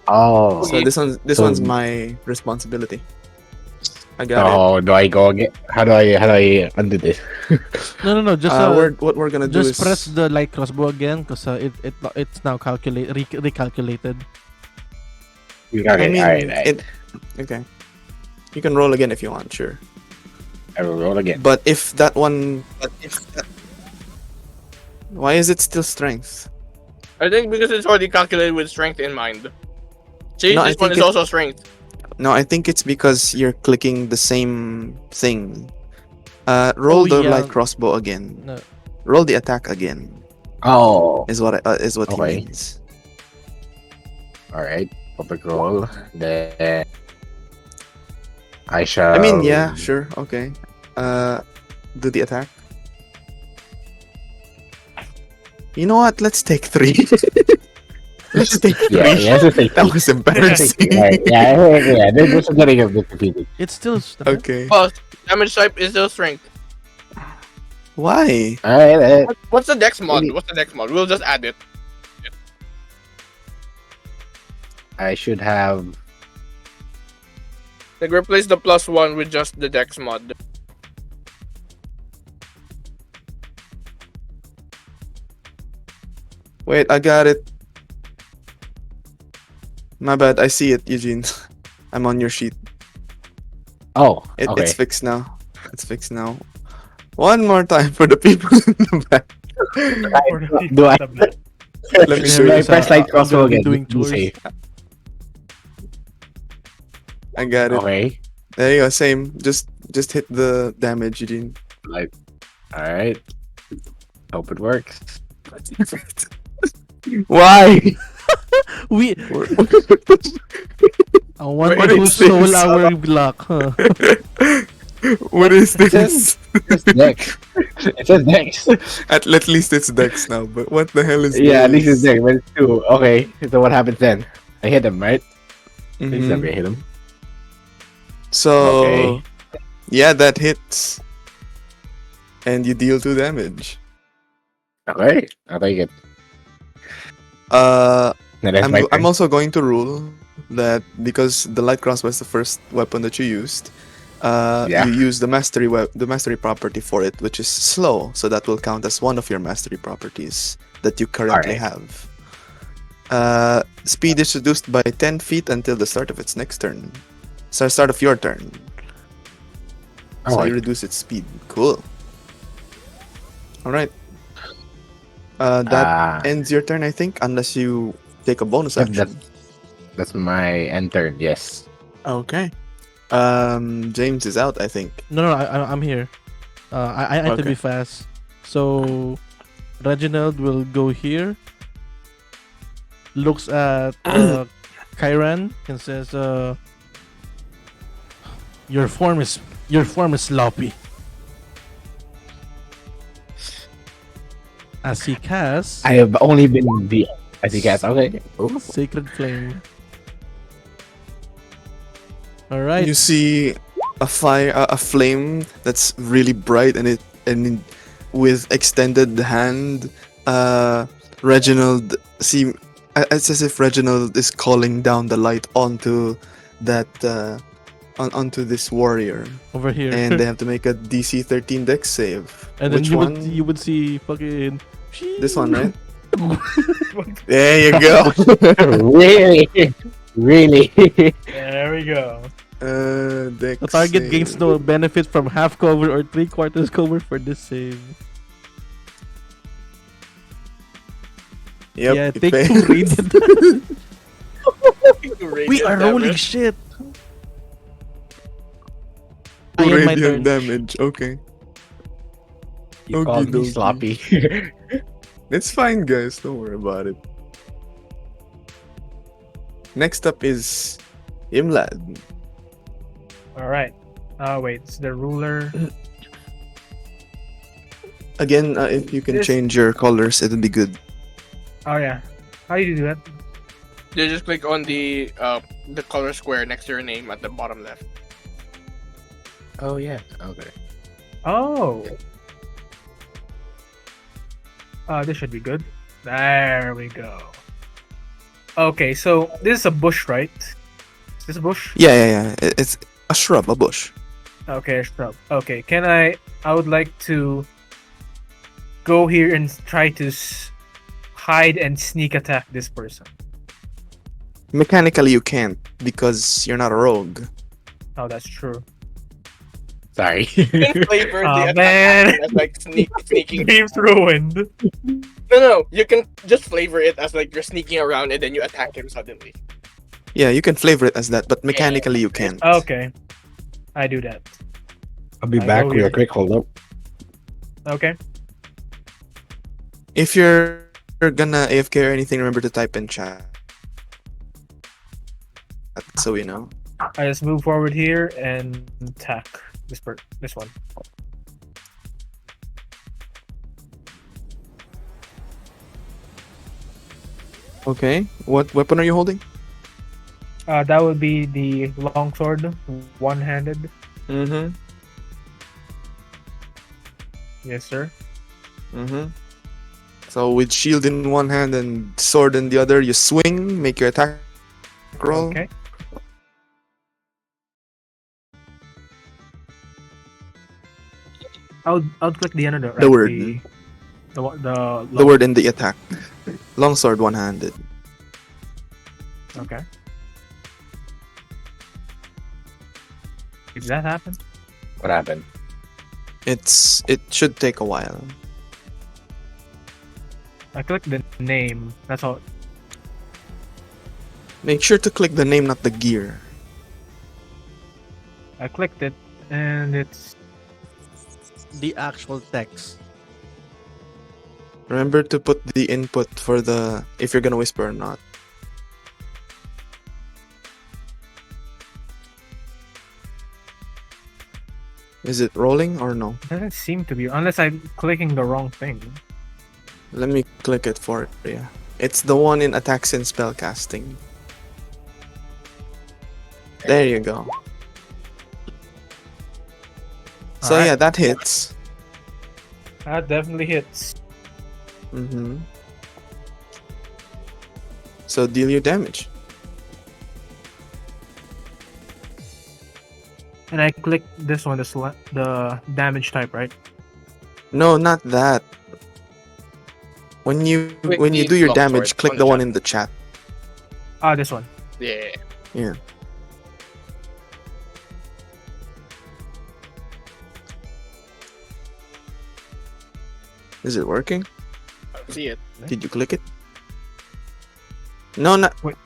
Oh. So this So- one's my responsibility. I got Oh, do I go again? How do I undo this? No. it. Just What we're gonna do just is press the light crossbow again, because it's now recalculated. Okay, I mean, alright. okay. You can roll again if you want, sure. I will roll again. But if that one, why is it still strength? I think because it's already calculated with strength in mind. See, No, I this one think is also strength. No, I think it's because you're clicking the same thing. Roll the yeah. light crossbow again. No. Roll the attack again. Oh. Is what he Okay. means. Alright. Public roll. Then I shall. I mean, yeah, sure, okay. Do the attack. You know what? Let's take 3. Let's take 3. Yeah, yeah, let's take That three. was embarrassing. yeah. There's getting a bit confusing. It's still strength. Okay. Well, damage type is still strength. Why? Alright. What's the dex mod? Maybe- What's the dex mod? We'll just add it. I should have. Like replace the +1 with just the dex mod. Wait, I got it. My bad, I see it, Eugene. I'm on your sheet. Oh, It's okay. fixed now. It's fixed now. One more time for the people in the back. For the people Do I- at the back. Let me Yeah, show I you. because, press light I'm crossbow gonna be again. doing Be chores. safe. I got it. Okay. There you go. Same. Just hit the damage, Eugene. Like All right. Hope it works. Why? We I want What to is soul this? our luck, huh? What is It this? says Dex. It says Dex. At least it's Dex now, but what the hell is Yeah, at least it's this? Dex, but it's 2. Okay, so what happens then? I hit him, right? At least Mhm. I hit him. So, Okay. yeah, that hits. And you deal 2 damage. Okay, I'll take it. Uh, Now that's my I'm turn. also going to rule that because the light crossbow is the first weapon that you used, Yeah. you use the mastery property for it, which is slow, so that will count as one of your mastery properties that you currently Alright. have. Speed is reduced by 10 feet until the start of its next turn. So start of your turn. So Alright. you reduce its speed. Cool. Alright. That ends your turn, I think, unless you take a bonus Yep, action. That's my end turn, yes. Okay. James is out, I think. No, I'm here. I had to Okay. be fast. So Reginald will go here. Looks at Kyran and says, your form is sloppy." As he casts I have only been the as you guys. Okay. Ooh. Sacred Flame. All right. You see a flame that's really bright, and with extended hand, Reginald it's as if Reginald is calling down the light onto that onto this warrior, Over here. and they have to make a DC 13 Dex save. And then Which you one? would see fucking This one, right? There you go. really, really. There we go. Dex The target gains save. no benefit from half cover or 3/4 cover for this save. Yep, Yeah, it take failed. 2 radiant. We are rolling shit. I Two end my radiant turn. damage. Okay. You called me Okey-dokey. sloppy. It's fine, guys. Don't worry about it. Next up is Imlad. All right. Wait, it's the ruler. Again, if you can This- change your colors, it'll be good. Oh yeah. How do you do that? You just click on the color square next to your name at the bottom left. Oh yeah. Okay. Oh. This should be good. There we go. Okay, so this is a bush, right? Is this a bush? Yeah. It's a shrub, a bush. Okay, a shrub. Okay, I would like to go here and try to hide and sneak attack this person. Mechanically, you can't because you're not a rogue. Oh, that's true. Sorry. You can flavor Aw, the attack man. action as like sneaking. Game's ruined. No. You can just flavor it as like you're sneaking around and then you attack him suddenly. Yeah, you can flavor it as that, but mechanically you can't. Okay, I do that. I'll be I back go real here. quick. Hold up. Okay. If you're gonna AFK or anything, remember to type in chat. So we know. I just move forward here and attack this one. Okay. What weapon are you holding? That would be the longsword, one-handed. Mm-hmm. Yes, sir. Mm-hmm. So with shield in one hand and sword in the other, you swing, make your attack roll. Okay. I'll click the another. The word. The word in the attack. Longsword one-handed. Okay. Did that happen? What happened? It should take a while. I clicked the name. That's all. Make sure to click the name, not the gear. I clicked it, and it's the actual text. Remember to put the input for the if you're gonna whisper or not. Is it rolling or no? Doesn't seem to be, unless I'm clicking the wrong thing. Let me click it for you. It's the one in attacks and spellcasting. There you go. So Alright. yeah, that hits. That definitely hits. Mm-hmm. So deal your damage. And I click this one, the damage type, right? No, not that. When you Click when you the do your long damage, sword click on the the one chat. in the chat. Ah, this one. Yeah. Yeah. Is it working? I don't see it. Did you click it? No, not. Wait,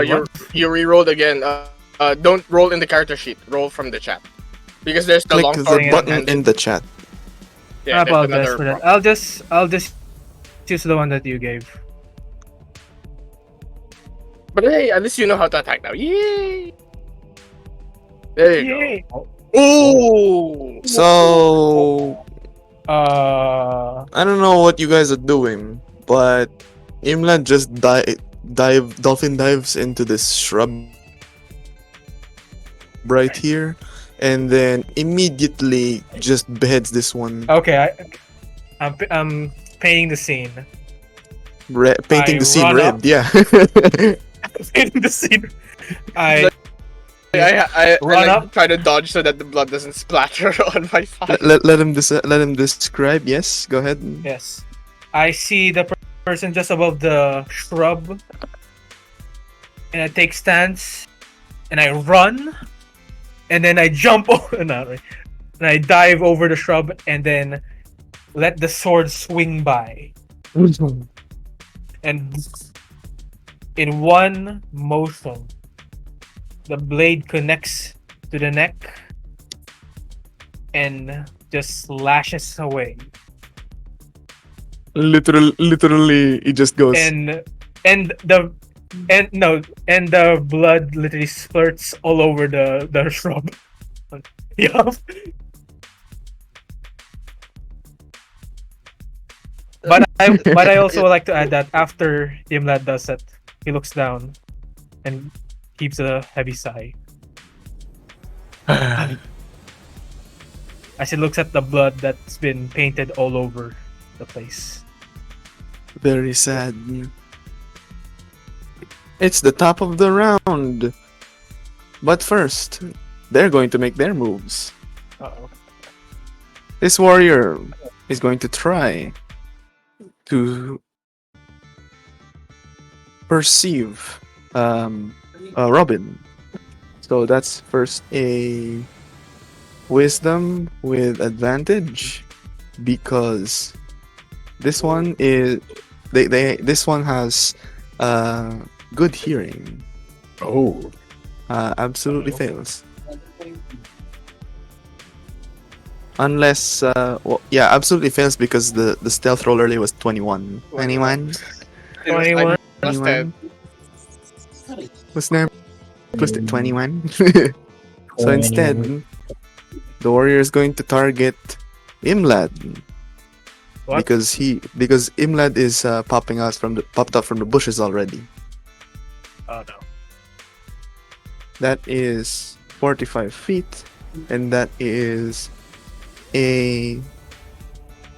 you what? you re-rolled again. Don't roll in the character sheet. Roll from the chat. Because there's the Click long the sword button one-handed. in the chat. Yeah, I there's apologize another for that. pro- I'll just use the one that you gave. But hey, at least you know how to attack now. Yay! There you Yay! go. Ooh! So Uh, I don't know what you guys are doing, but Imlad just dolphin dives into this shrub right here, and then immediately just beheads this one, okay, I'm painting the scene. painting I the scene run red. up. Yeah. Painting the scene. I I Run like up. try to dodge so that the blood doesn't splatter on my side. let him describe. Yes, go ahead. yes, I see the person just above the shrub, and I take stance, and I run, and then I jump over. No, right. And I dive over the shrub, and then let the sword swing by. And in one motion, the blade connects to the neck and just slashes away. Literally, it just goes. And the blood literally spurts all over the shrub. Yeah. But I also would like to add that after Imlad does that, he looks down and keeps a heavy sigh. As he looks at the blood that's been painted all over the place. Very sad. It's the top of the round. But first, they're going to make their moves. Uh-oh. This warrior is going to try to perceive Robin. So that's first a wisdom with advantage, because this one is this one has good hearing. Oh. Absolutely fails. Unless absolutely fails because the stealth roll earlier was 21. 21? 21. 21. Was there plus 21? So instead, the warrior is going to target Imlad. What? Because Imlad is popped up from the bushes already. Oh no. That is 45 feet, and that is a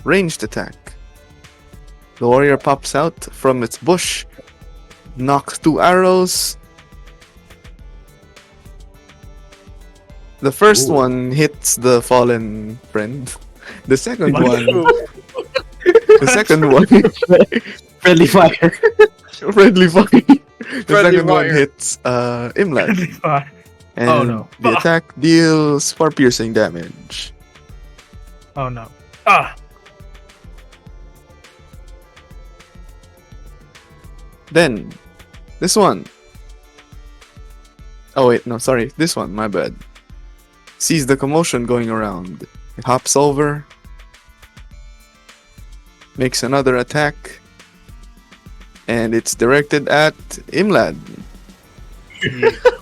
ranged attack. The warrior pops out from its bush, knocks 2 arrows. The first Ooh. one hits the fallen friend. The second What? one, Friendly fire. friendly fire. The Friendly second one fire. hits Imlad, and Oh, no. the attack deals 4 piercing damage. Oh no. Ah! Then, this one. Oh wait, no, sorry, this one, my bad. Sees the commotion going around. It hops over makes another attack, and it's directed at Imlad.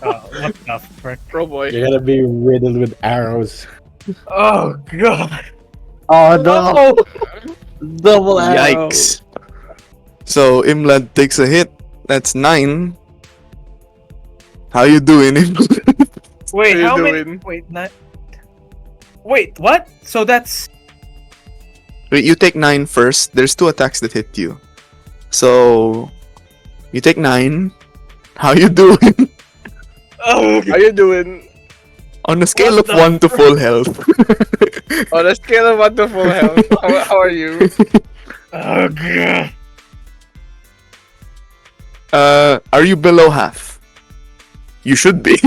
What the frick? Oh boy. You're gonna be riddled with arrows. Oh god! Oh no! Double arrow. Yikes! So Imlad takes a hit. That's 9. How you doing, Imlad? Wait, How you how many? doing? Wait, what? So that's Wait, you take 9 first. There's 2 attacks that hit you. So you take 9. How you doing? oh How you doing? On a scale What of the 1 to full health. On a scale of 1 to full health, how are you? god! Are you below half? You should be.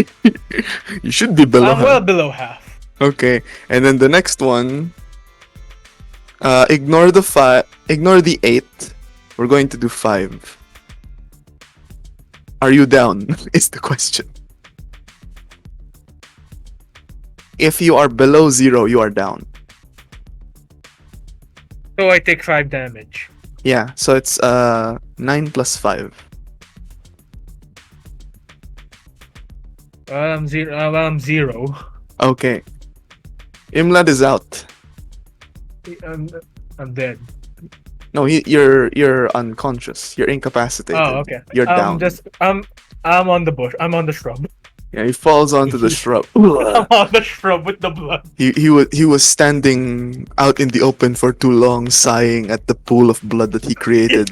You should be below I'm half. well below half. Okay, and then the next one. Ignore the 8. We're going to do 5. Are you down? Is the question. If you are below 0, you are down. So I take 5 damage. Yeah, so it's 9 plus 5. I'm 0. I'm 0. Okay. Imlad is out. I'm dead. No, you're unconscious. You're incapacitated. Oh, okay. You're down. I'm on the bush. I'm on the shrub. Yeah, he falls onto the shrub. I'm on the shrub with the blood. He was standing out in the open for too long, sighing at the pool of blood that he created,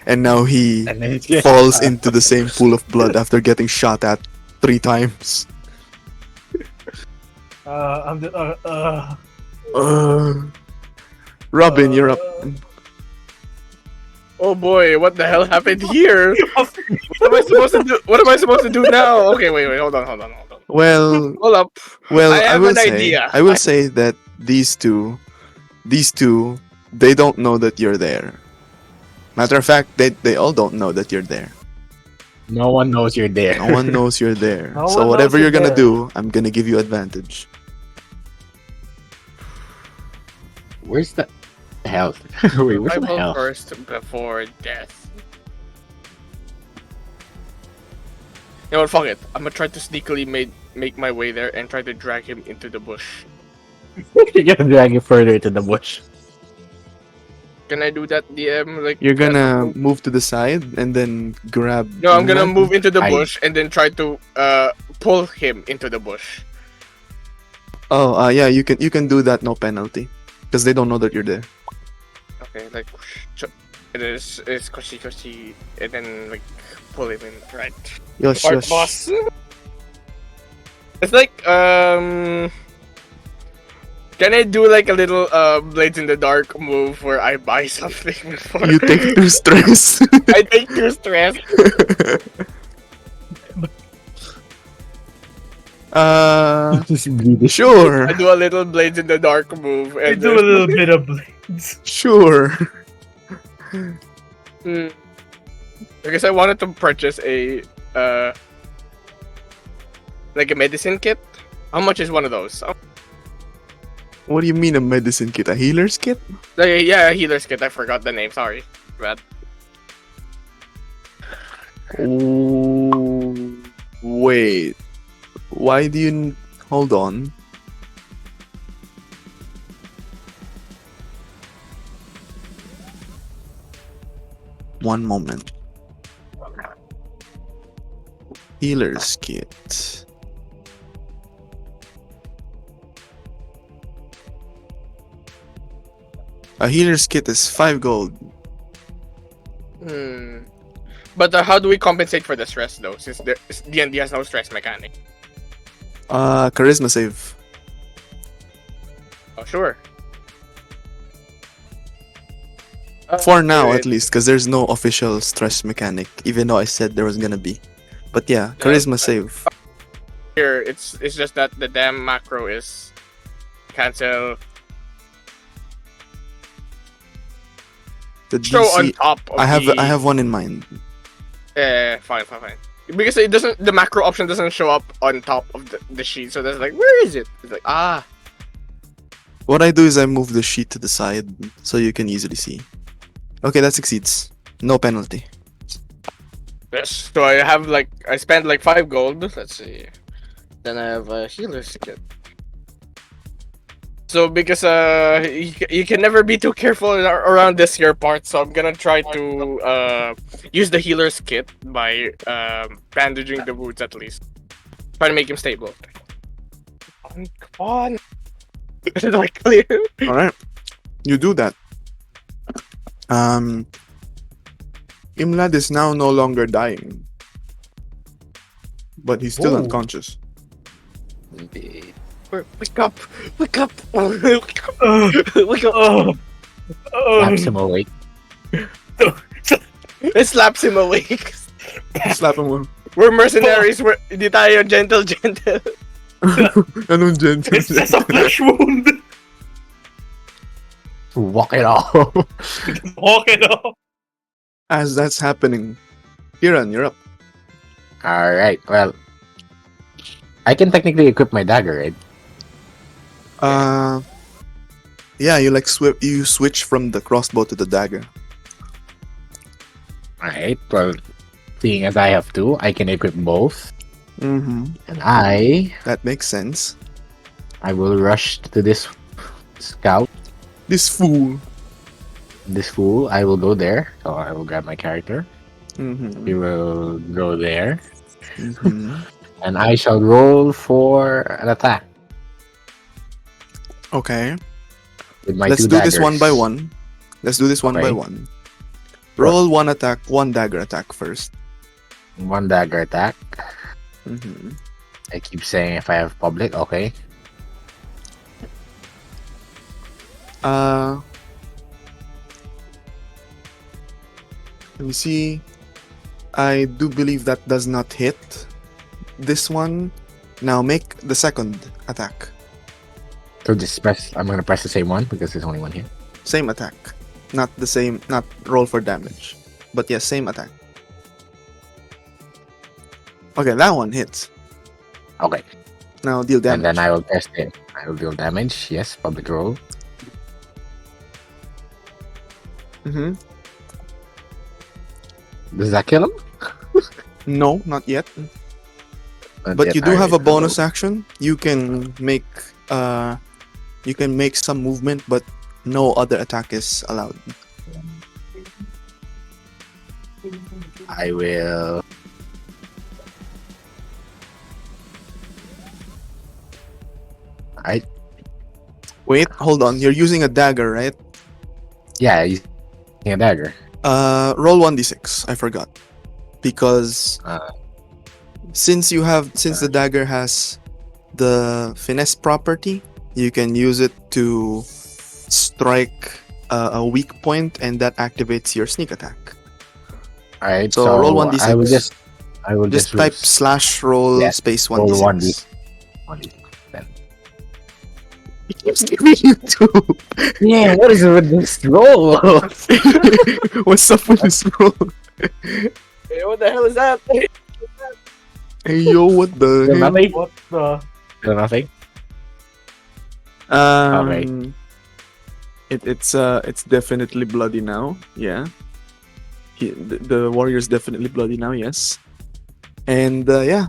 and now he And then it's just- falls into the same pool of blood after getting shot at 3 times. I'm the Robin, you're up. Oh boy, what the hell happened here? What am I supposed to do? What am I supposed to do now? Okay, wait, hold on. Well, Hold up. I have will an say, idea. I will say that these two, they don't know that you're there. Matter of fact, they all don't know that you're there. No one knows you're there. No one knows you're there. No So one whatever knows you're you're gonna there. do, I'm gonna give you advantage. Where's the health? Wait, where's the Survival health? first before death. You know what, fuck it. I'm gonna try to sneakily make my way there and try to drag him into the bush. You're gonna drag it further to the bush. Can I do that, DM? Like You're gonna move to the side and then grab. No, I'm gonna Imlad? move into the I- bush and then try to pull him into the bush. Oh, yeah, you can do that, no penalty, because they don't know that you're there. Okay, like it's cushy, and then like pull him in. Right. Yosh, Part yosh. boss. It's like Can I do like a little Blades in the Dark move where I buy something before You take 2 stress. I take 2 stress? Just bleed. Sure, I do a little Blades in the Dark move I and do a little bit of blades. sure. I guess I wanted to purchase a like a medicine kit. How much is one of those? What do you mean a medicine kit? A healer's kit? Yeah, a healer's kit. I forgot the name. Sorry. Bad. Oh, wait. Why do you... Hold on. One moment. Healer's kit. A healer's kit is 5 gold. But how do we compensate for the stress though? Since D&D has no stress mechanic. Charisma save. Oh sure. For now, wait. at least, because there's no official stress mechanic, even though I said there was gonna be. But yeah, charisma save. Here, it's just that the damn macro is cancel. The Show on DC. top of I the... have one in mind. Fine. Because it doesn't, the macro option doesn't show up on top of the sheet, so that's like, where is it? It's like, What I do is I move the sheet to the side so you can easily see. Okay, that succeeds. No penalty. Yes. So I spent like 5 gold. Let's see. Then I have a healer's kit. So because you can never be too careful around this here part, so I'm gonna try to use the healer's kit by bandaging the wounds at least. Try to make him stable. Come on. Like clear. All right, you do that. Imlad is now no longer dying, but he's still Ooh. unconscious. Wake up! Wake up! Wake up! Wake up! Slaps him awake. It slaps him awake. Slap him. We're mercenaries. Di tayo gentle. Anong gentle? It's just a flesh wound. Walk it off. Walk it off. As that's happening, Kiran, you're up. Alright, well. I can technically equip my dagger, right? Yeah, you like you switch from the crossbow to the dagger. Alright, well. Seeing as I have two, I can equip both. Mm-hmm. And That makes sense. I will rush to this scout. This fool. This fool, I will go there. So I will grab my character. Mm-hmm. We will go there. Mm-hmm. And I shall roll for an attack Okay. with my Let's two do this one by daggers. one. Let's do this one by Okay. one. Roll one attack, one dagger attack first. One dagger attack. Mm-hmm. I keep saying if I have public, okay. Let me see. I do believe that does not hit. This one. Now make the second attack. So just press, I'm gonna press the same one because there's only one here. Same attack. Not the same, not roll for damage. But yes, same attack. Okay, that one hits. Okay. Now deal damage. And then I will test it. I will deal damage. Yes, public roll. Mm-hmm. Does that kill him? No, not yet. Not But yet. you do have a Alright, bonus action. You can make some movement, but no other attack is allowed. I will. I Wait, hold on. You're using a dagger, right? yeah, he's using a dagger. Roll 1d6. I forgot. Because Uh. since the dagger has the finesse property, you can use it to strike a weak point, and that activates your sneak attack. All right, So so roll 1d6. I will Just just type slash roll Yeah, space roll 1d6. 1d6 then. It keeps giving you 2. Yeah, what is it with this roll? What's up with this roll? Hey, what the hell is that? Hey yo, what the Still hell? nothing? What the? Still nothing? Um, it's definitely bloody now. Yeah, the warrior's definitely bloody now. Yes, and yeah,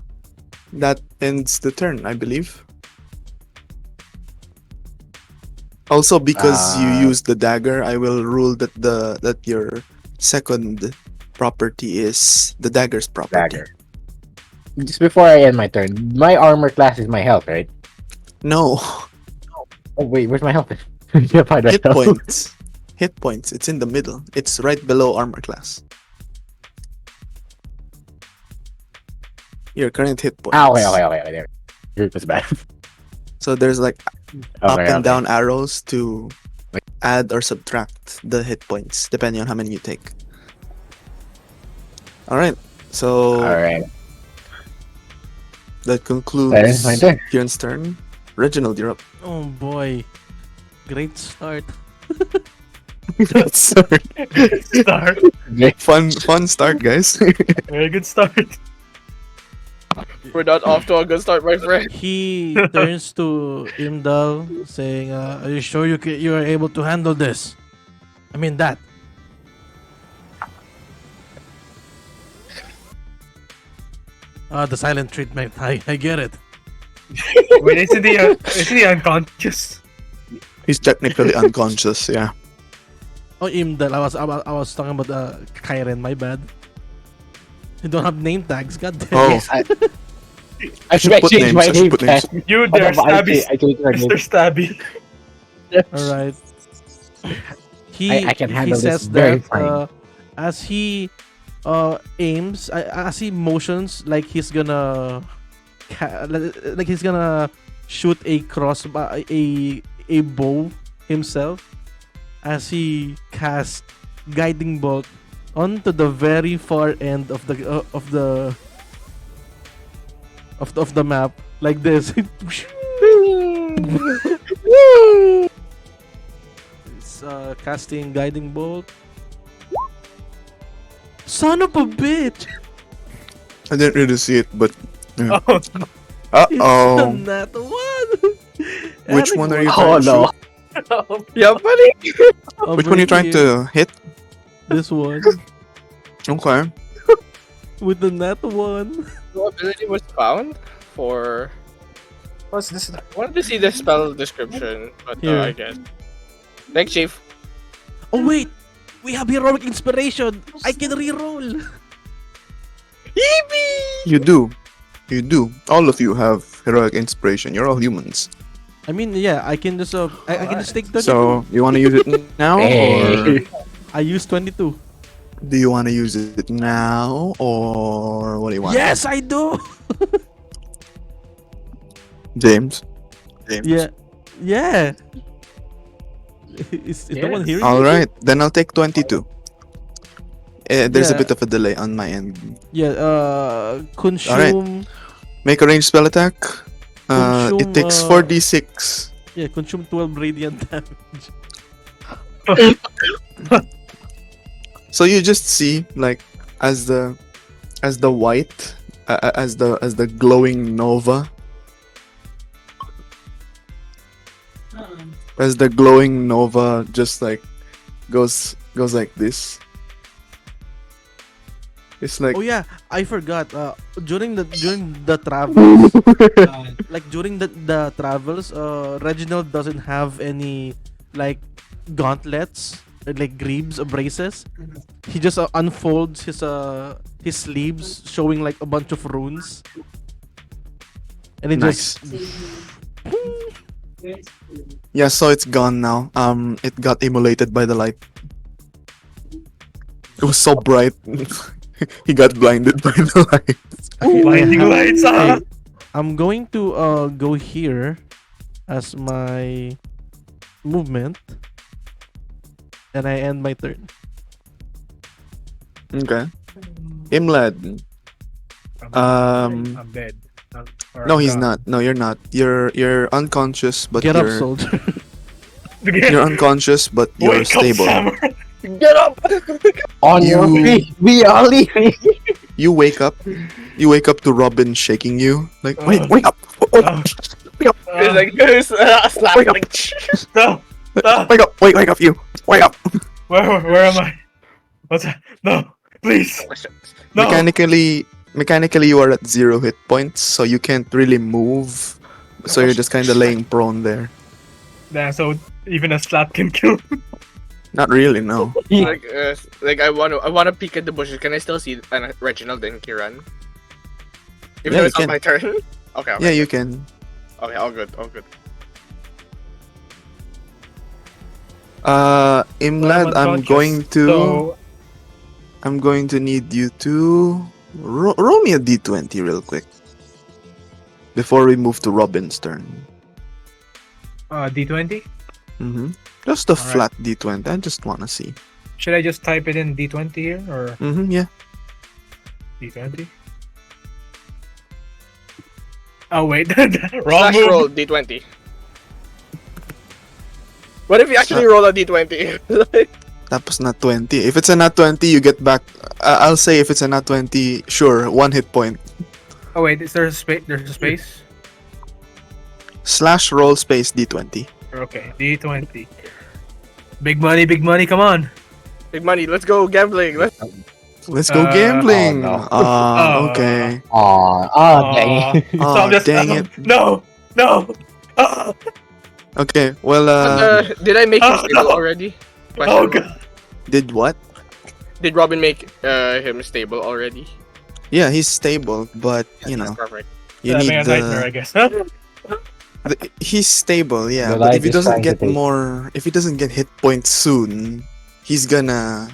that ends the turn, I believe. Also, because you used the dagger, I will rule that that your second property is the dagger's property. Dagger. Just before I end my turn, my armor class is my health, right? No, Oh wait, where's my health? Yeah, fine, hit right. points. Hit points. It's in the middle. It's right below armor class. Your current hit points. Ah, okay, there. It was bad. So there's like up Okay, and okay. down arrows to add or subtract the hit points depending on how many you take. All right. So All right. that concludes That is my turn. Kieran's turn. Reginald, you're up. Oh boy. Great start. Sorry. Start. Fun start, guys. Very good start. We're not off to a good start, my friend. He turns to Imdal saying, are you sure you are able to handle this? I mean that. The silent treatment. I get it. Wait, isn't he unconscious? He's technically unconscious. Yeah. Oh, Imdal. I was talking about Kairen. My bad. You don't have name tags. God damn. Oh. Yes, I should put change names, my I should name. put names. Ken. You there, Stabby. I changed my name. Mr. Stabby. All right. I can handle he this says very that fine. as he aims, as he motions like he's gonna like he's gonna shoot a a bow himself, as he casts guiding bolt onto the very far end of the map, like this. It's casting guiding bolt. Son of a bitch! I didn't really see it, but Oh, no. uh-oh. It's not the one. Which one are you Oh trying to no. shoot? Yeah, buddy. Which one are you trying to hit? This one Okay. with the nat one. No ability was found for. What's this? I wanted to see the spell description, but Here. I guess. Thanks, Chief. Oh wait, we have heroic inspiration. I can reroll. You do. You do. All of you have heroic inspiration. You're all humans. I mean, yeah, I can just I can just take 22. So, you want to use it now? Or Hey. I use 22. do you want to use it now? Or what do you want? Yes, I do. James? James? Yeah, yeah. Is no one hearing? All me? right. Then I'll take 22. There's a Yeah. bit of a delay on my end. Yeah. Consume. Make a ranged spell attack. Consume, It takes 4d6. Yeah, consume 12 radiant damage. So you just see like as the white as the glowing nova, as the glowing nova just like goes like this. It's like Oh yeah, I forgot. During the travels, like during the travels, Reginald doesn't have any like gauntlets, like greaves or braces. He just unfolds his sleeves, showing like a bunch of runes, and it nice. just Yeah, so it's gone now. It got immolated by the light. It was so bright. He got blinded by the light. Blinding lights. Hey, I'm going to go here as my movement, and I end my turn. Okay. Imlad. I'm dead. No, he's not. No, you're not. You're unconscious, but Get up, you're soldier. you're unconscious, but you're Wake up, stable. samurai. Get up! On your You- feet, we are leaving. You wake up. You wake up to Robin shaking you. Like, wake up! It's like slap. Wake up. No, no. Wake up! Wake up! You! Wake up! Where am I? What's that? No, please. No. Mechanically, you are at 0 hit points, so you can't really move. So you're just kind of laying prone there. Nah, so even a slap can kill. Not really, no. Like I wanna peek at the bushes. Can I still see Reginald and Kiran? Even Yeah, though you it's not can. my turn. Okay. Yeah, you can. Okay, all good. Imlad, I'm unconscious, going to need you to roll me a d20 real quick before we move to Robin's turn. D20. Mm-hmm. Just a Alright. flat d20. I just wanna see. Should I just type it in D20 here or Mm-hmm. Yeah. D20? Oh wait, wrong Slash move. roll d20. What if you actually roll a d20? Tapos nat 20. If it's a nat 20, you get back. I'll say if it's a nat 20, sure, 1 hit point. Oh wait, is there a space? There's a space. Slash roll space d20. Okay, D20. Big money, come on. Big money. Let's go gambling. Let's go Uh, gambling. oh, no. Okay. Dang. So Oh, I'm just dang it. no. Ah, Okay. Well, Did I make him Oh, stable no. already? oh Question mark. god. did what? Did Robin make him stable already? Yeah, he's stable, but you That's know, perfect. you Having need a nightmare, I the. guess. He's stable, yeah. The But if light he is doesn't trying to get take- more, if he doesn't get hit points soon, he's gonna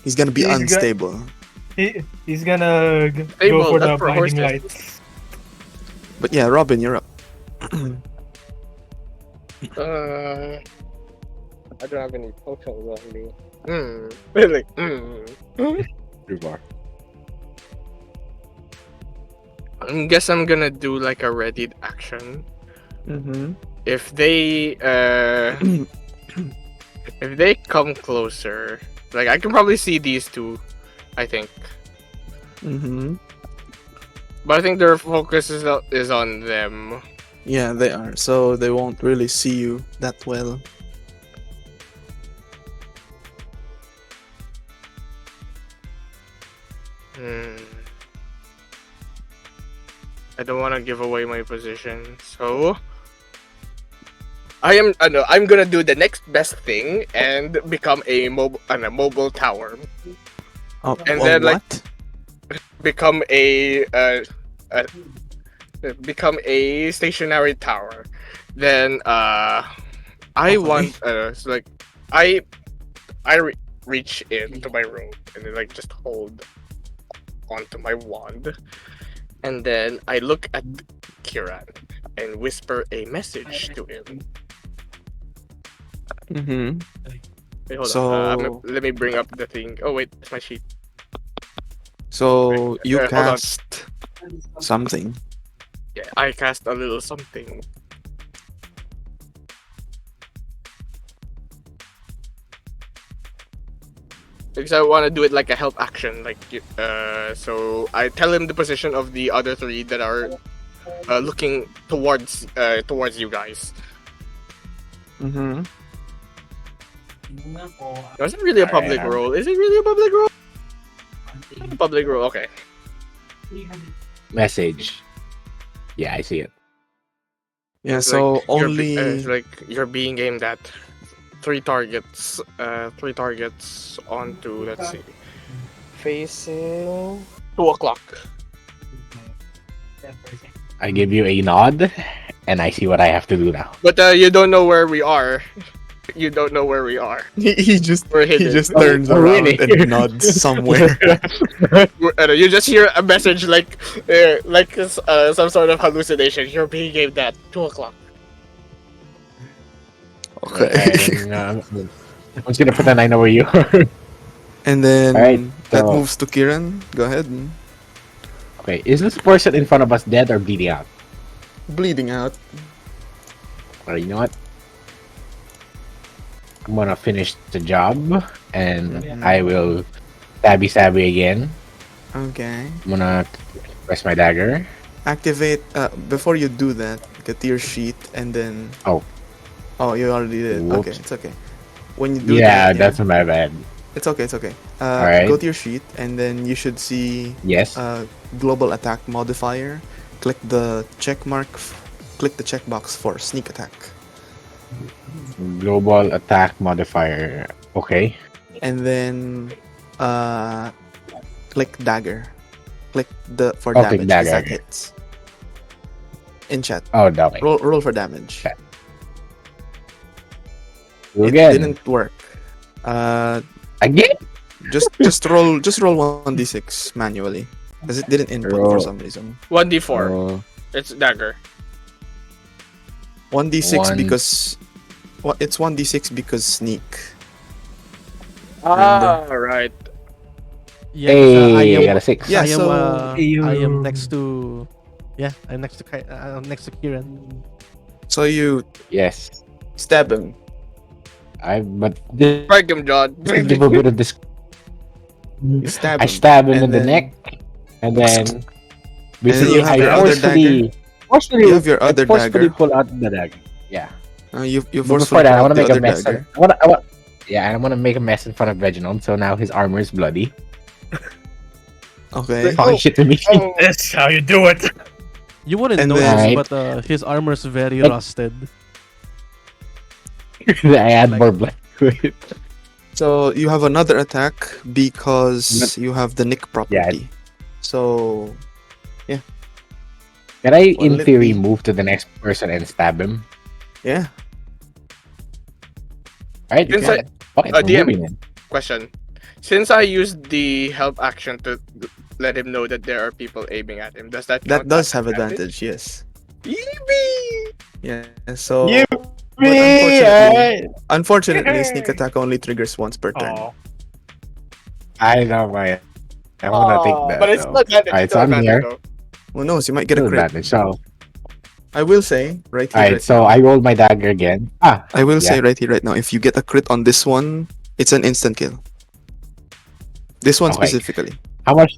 be He's go- unstable. He's gonna go Stable, for that's the for blinding horses. lights. But yeah, Robin, you're up. I don't have any potions on me. Really? Too far. I guess I'm gonna do like a readied action. Mm-hmm. If they if they come closer, like I can probably see these two, I think. Mm-hmm. But I think their focus is on them. Yeah, they are. So they won't really see you that well. I don't want to give away my position, so I'm gonna do the next best thing and become a mobile tower. Oh, And oh, then, like, what? Become a stationary tower. Then I Okay. want so, like reach into my room and then like just hold onto my wand, and then I look at Kiran and whisper a message to him. Mm-hmm. Wait, hold So- on. Let me bring up the thing. Oh wait, it's my sheet. So you Hold on. cast something. Yeah, I cast a little something. Because I want to do it like a help action, like so I tell him the position of the other three that are looking towards you guys. Mm-hmm. No, is it really a public Alright. role? Is it really a public role? Not a public role. Okay. Message. Yeah, I see it. Yeah. It's So like only. it's like you're being aimed at. Three targets onto, let's see, facing 2:00. I give you a nod, and I see what I have to do now. But you don't know where we are. You don't know where we are. He just We're hidden. turns Oh, around really? and nods somewhere. You just hear a message like some sort of hallucination. You're being aimed at 2:00. Okay. And, I'm just gonna pretend I know where you are. And then Alright, that so- moves to Kiran. Go ahead. Okay, is this person in front of us dead or bleeding out? Bleeding out. Well, you know what? I'm gonna finish the job, and I will stabby again. Okay. I'm gonna press my dagger. Activate. Before you do that, get to your sheet and then. Oh. Oh, you already did. Whoops. Okay, it's okay. When you do Yeah, that, that's my bad. it's okay. It's okay. Alright. Go to your sheet and then you should see Yes. global attack modifier. Click the check mark. Click the checkbox for sneak attack, Global attack modifier. Okay. and then click dagger. Click the for Oh, damage. click 'cause dagger, that okay. hits. In chat. Oh, damn it. Roll for damage. Okay. It Again. didn't work. Again? Just roll 1d6 manually because it didn't input for Roll. some reason. 1d4. Oh, It's dagger. 1d6 One. because it's 1d6 because sneak. Right. Yeah, hey, I got a 6. Yeah, I am, so- I am next to. Yeah, I'm next to next to Kiran. So you Yes. stab him. But this Strike him, John. give a bit of this. You stab I him. stab him and in the then- neck, and then you basically have I your other forcefully You have your other forcefully dagger. pull out the dagger. Yeah. You But forcefully before that, I pull want out to make the a other mess. dagger. I want. Yeah, and I want to make a mess in front of Reginald. So now his armor is bloody. Okay. Talking shit to me. Oh, That's how you do it. You wouldn't And notice, then- but his armor's very Like- rusted. I add Like- more black to it. So you have another attack because you have the nick property. So Can I, Well, in let theory, me- move to the next person and stab him? yeah. Alright, you Since can. Okay, so DM. moving then. question. Since I used the help action to let him know that there are people aiming at him, does that That count does as have advantage, yes. Yippee! Yeah. So You- but unfortunately, sneak attack only triggers once per turn. Oh, I know my. I wanna take that. But it's though. still advantage. Alright, still so I'm advantage, here. though. Who knows? You might get a Still crit. advantage. So, I will say right here. alright, right so now, I rolled my dagger again. I will yeah. say right here, right now, if you get a crit on this one, it's an instant kill. This one Okay. specifically. How much?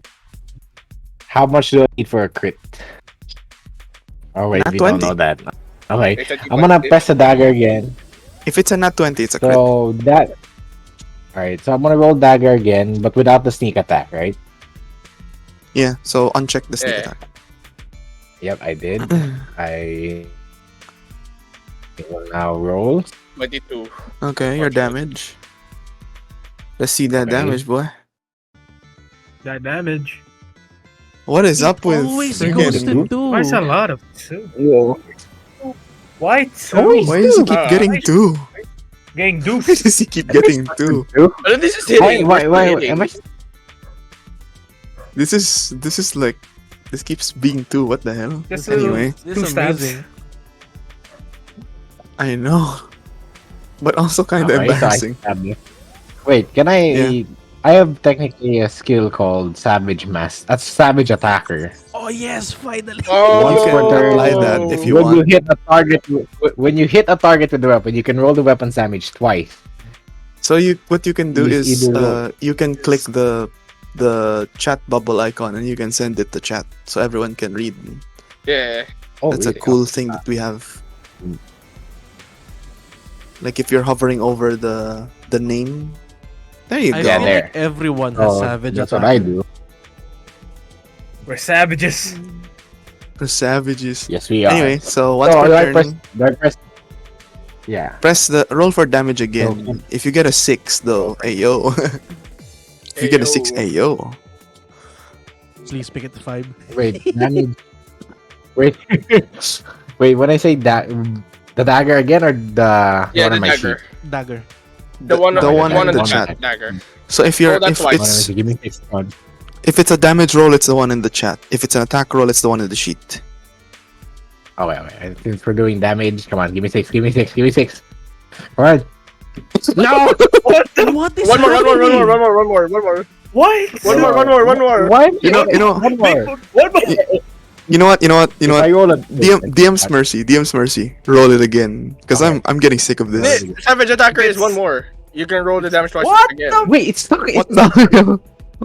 How much do I need for a crit? Oh wait, Nat we don't 20. know that. Okay, They said you I'm gonna wanted it. press the dagger again. If it's a nat 20, it's a crit. So that. Alright, so I'm gonna roll dagger again, but without the sneak attack, right? Yeah, so uncheck the sneak Yeah. attack. Yep, I did. I will now roll. 22. Okay, your damage. Let's see that Okay. damage, boy. that damage. What is up with Always freaking- goes freaking... to two. Why is a lot of two? Whoa. Why two? Always Why does he keep Ah, getting nice. two? Getting Why duped. does he keep getting two? But this is hitting. Why, hitting. am I? This is like this keeps being two. What the hell? Just Anyway, This Two is stabs. amazing. I know, but also kind of Okay, so I embarrassing. stabbed you. Wait, can I? Yeah. I have technically a skill called Savage Mass. That's Savage Attacker. Oh yes, finally. Oh, You can quarter- apply that if you when want. you hit a target, when you hit a target with the weapon, you can roll the weapon's damage twice. So what you can do You is either you can click the chat bubble icon and you can send it to chat so everyone can read. Yeah. Oh, That's a really? cool thing that we have. Like if you're hovering over the name, there you I go. Yeah, feel there. like everyone has Oh, savage that's attack. what I do. We're savages. For savages. Yes, we are. Anyway, so once So, per do I turn, press? Do I press? Yeah. press the roll for damage again. Okay. If you get a 6 though, ayo. If you get a 6, Ayo. ayo. Please pick it to 5. Wait, damage. Wait. Wait. When I say that, the dagger again or the Yeah, one the on my dagger. Dagger. The one, the one on in the the chat. chat. Dagger. So if you're Oh, that's if why. it's sheet? Give me 6 points. if it's a damage roll, it's the one in the chat. If it's an attack roll, it's the one in the sheet. Oh wait. Since we're doing damage, come on, give me 6. Give me 6. Give me 6. All right. No. What the? What is One more, happening? What? one more. What? You know, One more. What? you know what, If I roll a DM's mercy. Roll it again, because Okay. I'm getting sick of this. Savage attacker is one more. You can roll the damage twice What again. the- Wait, it's not. What It's not. the?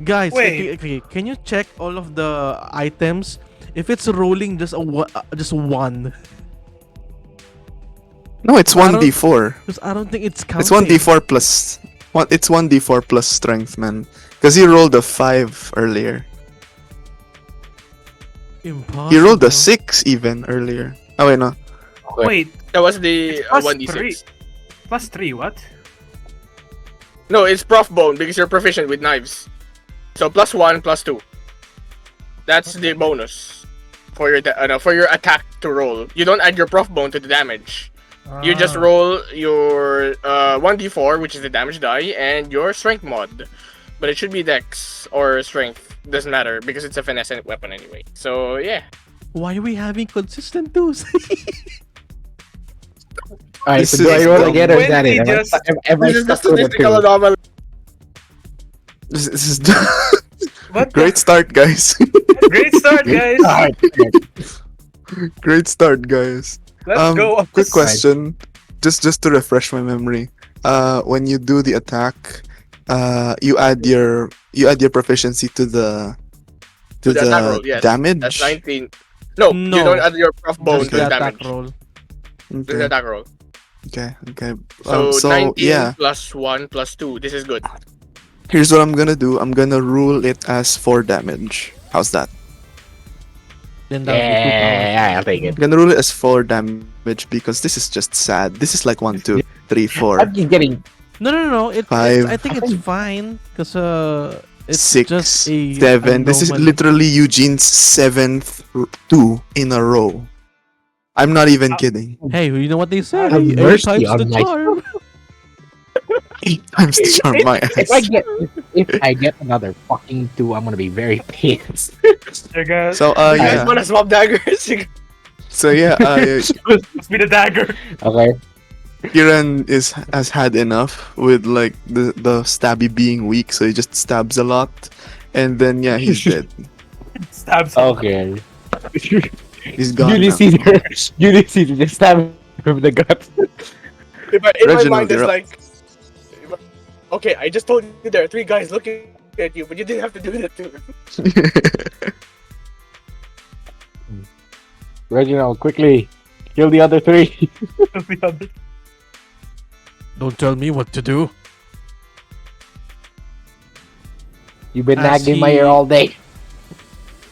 Guys, Wait. okay, can you check all of the items? If it's rolling just just one, No, it's I don't- 1d4. because I don't think it's counting. It's 1d4 plus. It's 1d4 plus strength, man. Because he rolled a 5 earlier. Impossible. He rolled a 6 even earlier. Oh wait, no. Wait, That was the Plus 1d6. plus 3, what? No, it's prof bone because you're proficient with knives. So +1, +2. That's the bonus for your for your attack to roll. You don't add your prof bone to the damage. You just Ah. roll your 1d4, which is the damage die, and your strength mod. But it should be dex or strength. Doesn't matter because it's a finesse weapon anyway. So yeah. Why are we having consistent twos? Alright, so This do I is roll dumb. again or is that When it? he Am I just- stu- am I This is the stuck with a statistical two? anomaly. This is What? great start, guys. Great start, guys. Alright, Great start, guys. Let's go. Quick question, just to refresh my memory. When you do the attack, you add your proficiency to the To the attack roll, yes. damage. That's 19. No, No. you don't add your prof bone Just to the the attack damage. roll. To the Okay, attack roll. okay. So, 19 yeah, plus 1 plus 2. This is good. Here's what I'm gonna do. I'm gonna rule it as 4 damage. How's that? Then that would be 2 power. Yeah, I'll take it. I'm gonna rule it as 4 damage because this is just sad. This is like 1, 2, 3, 4, I'm just getting No. Five. I think it's fine because it's 6, just a 7. This is anomaly. literally Eugene's 7th 2 in a row. I'm not even kidding. Hey, you know what they say? Have Eight mercy times on the my charm. 8 times the charm my ass. if I get another fucking 2, I'm gonna be very pissed. There goes. So You guys yeah. wanna swap daggers? So yeah, Must be the dagger. Okay. Kiran has had enough with like the stabby being weak, so he just stabs a lot, and then yeah, he's dead. Stabs him. Okay. He's gone. Julius Now. Caesar. Julius Caesar just stab him in the gut. In my Reginald, mind, it's you're up. like, okay, I just told you there are 3 guys looking at you, but you didn't have to do that too. Reginald, quickly kill the other 3. The other- Don't tell me what to do. You've been As nagging my he- ear all day.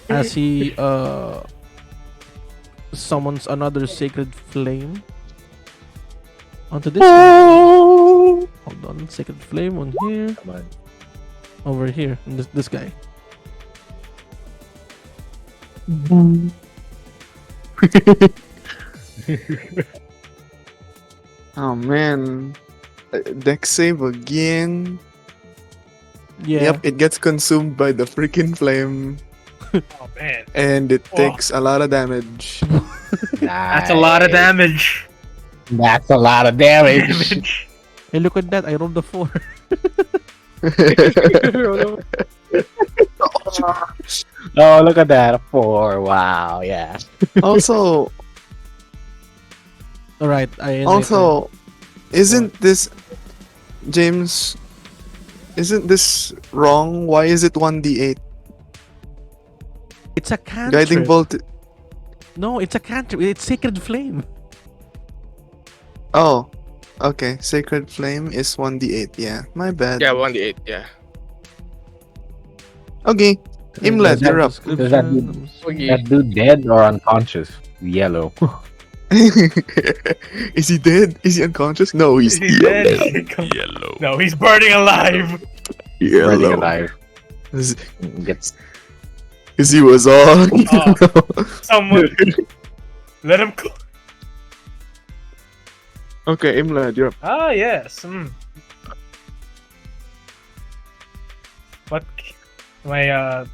As he summons another sacred flame onto this guy. Hold on, sacred flame on here. Come on. Over here, this guy. Oh man, deck save again. Yeah. Yep, it gets consumed by the freaking flame, Oh man, and it Oh. takes a lot of damage. that's a lot of damage. That's a lot of damage. Hey, look at that! I rolled a 4. Oh, look at that. 4. Wow. Yeah. Also, All right, I also, isn't this James? Isn't this wrong? Why is it 1d8? it's a cantrip. Guiding bolt. No, it's a cantrip. It's sacred flame. Oh, okay. Sacred flame is 1d8. Yeah, my bad. Yeah, 1d8, yeah. Okay, Imled, Does that- you're up. does that mean- Descriptions. Okay. That dude dead or unconscious? Yellow. Is he dead? Is he unconscious? No, he's He's dead. Yellow. No, he's burning alive. Burning yellow. alive. Cause Gets he was on. Oh. Someone let him go. Okay, Imled, you're up. Ah yes. What? My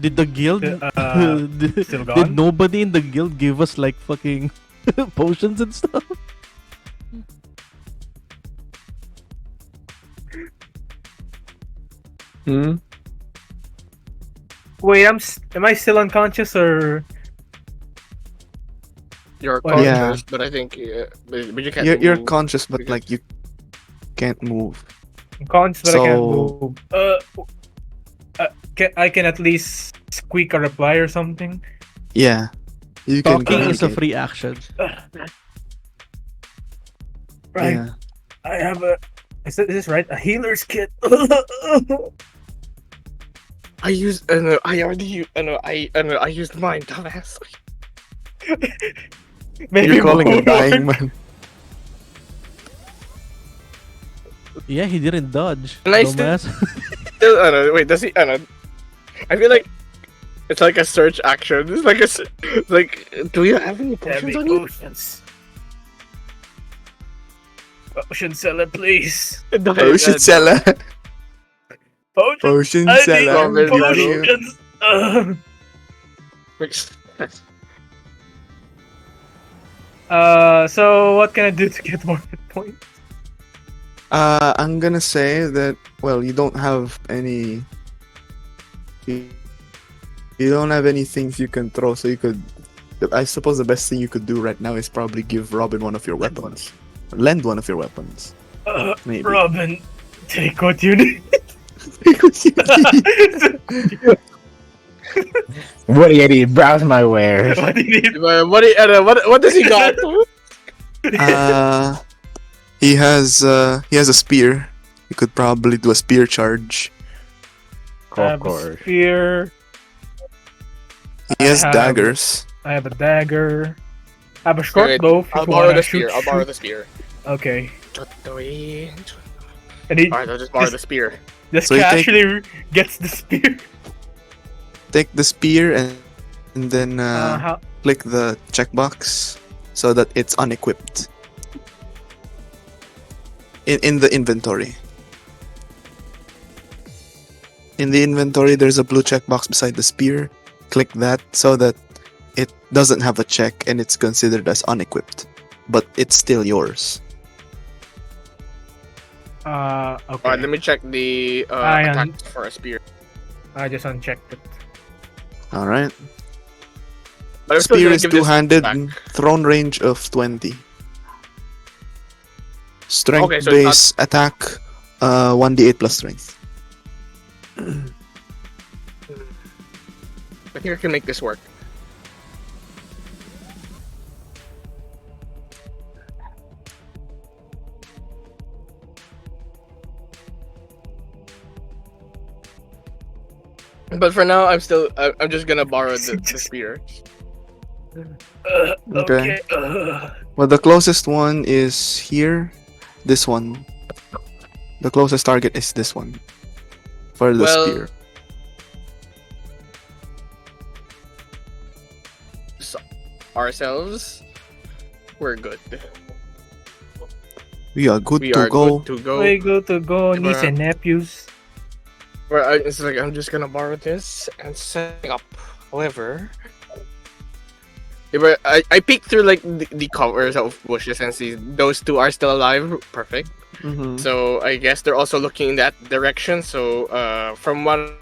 Did the guild? did, still did gone? nobody in the guild give us like fucking potions and stuff? Hmm? Wait, am I still unconscious or? You're Well, conscious, but I think, but you can't You're move. conscious, but Because- like you can't move. I'm conscious, but I can't So- move. I can at least squeak a reply or something. Yeah, you can. Talking is a communicate. free action. Right. Yeah. I have a. Is this right? A healer's kit. I used, I already used, I used mine, dumbass. Maybe You're calling more. a dying man. Yeah, he didn't dodge. And I dumbass. Wait, does he, I feel like it's like a search action. It's like like, do you have any Heavy potions on you? potions. Potion seller, please. Potion seller. Potion. Potion I seller. need Give you- potions. So what can I do to get more hit points? I'm gonna say that. Well, you don't have any. You don't have any things you can throw, so you could. I suppose the best thing you could do right now is probably give Robin one of your weapons. Lend one of your weapons. Maybe. Robin, take what you need. what do you need? Browse my wares. What do you need? What does he got? He has a spear. You could probably do a spear charge. I Of have a course. spear. He has have- daggers. I have a dagger. I have a short Wait, bow. If I'll you borrow wanna the spear. I'll borrow the spear. Okay. Alright, And he I'll just borrow the spear. just So you take- casually gets the spear. Take the spear and then How? click the checkbox so that it's unequipped. In the inventory. In the inventory, there's a blue checkbox beside the spear. Click that so that it doesn't have a check and it's considered as unequipped, but it's still yours. Okay. Alright, let me check the Ayan. attack for a spear. I just unchecked it. All right. But I'm still Spear gonna is give this two-handed, back. thrown range of 20. Strength Okay, so it's base attack, 1d8 plus strength. I think I can make this work. But for now, I'm just gonna borrow the spear. Okay. Well, the closest one is here. This one. The closest target is this one. For the Well, spear. Ourselves, we're good. We are good We to are go. good to go. We go to go, Diba? niece and nephews. It's like I'm just gonna borrow this and set it up. However, I peeked through like the covers of bushes and see those two are still alive. Perfect. Mhm. So I guess they're also looking in that direction. So from what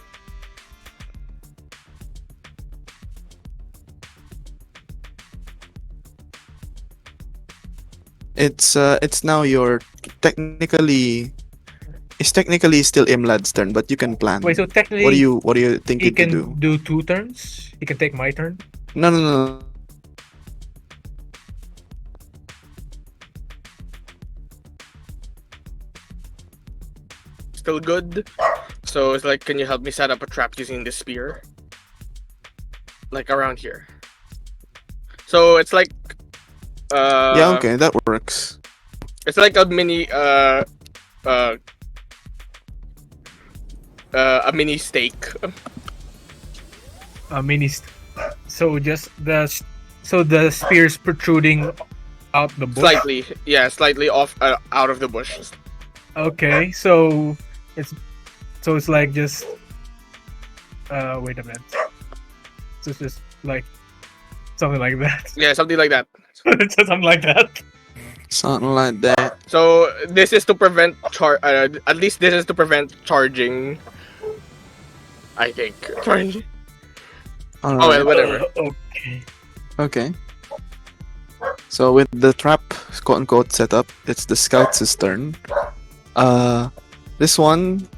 It's now your it's technically still Imlad's turn, but you can plan. Wait, so technically What do you think he you could can do? do 2 turns? He can take my turn? No. still good. So it's like, can you help me set up a trap using this spear? Like around here. So it's like Yeah, okay, that works. It's like a mini a mini stake. A mini. So just the spear's protruding out the bush. Slightly, yeah, slightly off out of the bush. Okay, so it's like just wait a minute. So it's just like something like that. Yeah, something like that. It's just something like that. Something like that. So this is to prevent at least this is to prevent charging. I think. Alright. Oh well, whatever. Okay. Okay. So with the trap, quote unquote, set up, it's the scouts' turn. This one,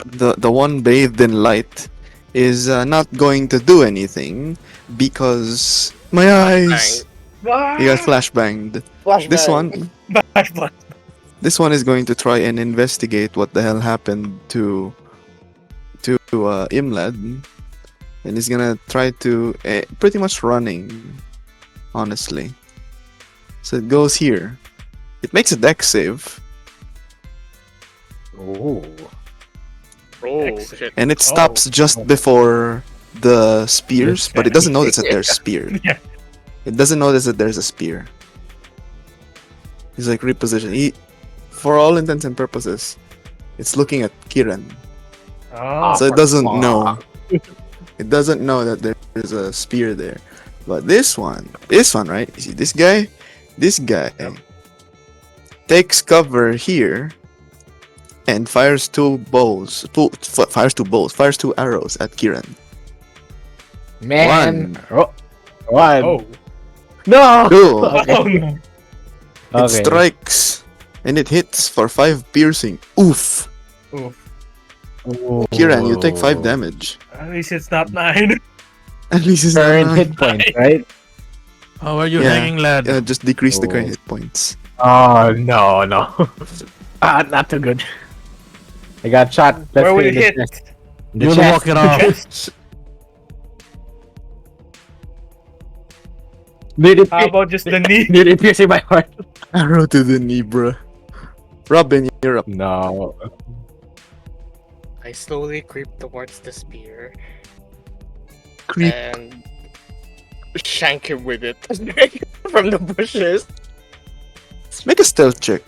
the one bathed in light, is not going to do anything because my eyes. Ah! He got flashbanged. This one, this one is going to try and investigate what the hell happened to Imlad, and he's gonna try to pretty much running, honestly. So it goes here. It makes a dex save, Oh. Oh Excellent. shit. and it stops just before the spears, but it doesn't notice that there's spear. Yeah. It doesn't notice that there's a spear. He's like repositioned. For all intents and purposes, it's looking at Kiran. Oh, So it doesn't fuck. know. It doesn't know that there's a spear there. But this one, right? You see this guy? This guy takes cover here and fires two arrows at Kiran. Man. One. oh. No. Two. Okay. Oh no. It Okay. strikes and it hits for 5 piercing. Oof. Oof. Oh. Kiran, you take 5 damage. At least it's not 9. At least it's Current not. hit points, right? How are you Yeah. hanging, lad? Just decrease the Oh. current hit points. Oh no. Not too good. I got shot. Let's Where will say you in the hit? chest. In the You'll chest. walk it off. Chest? Did it, How about just the knee? did it pierce my heart? Arrow to the knee, bro. Robin, you're up. No. I slowly creep towards the spear Creep. and shank him with it from the bushes. Make a stealth check.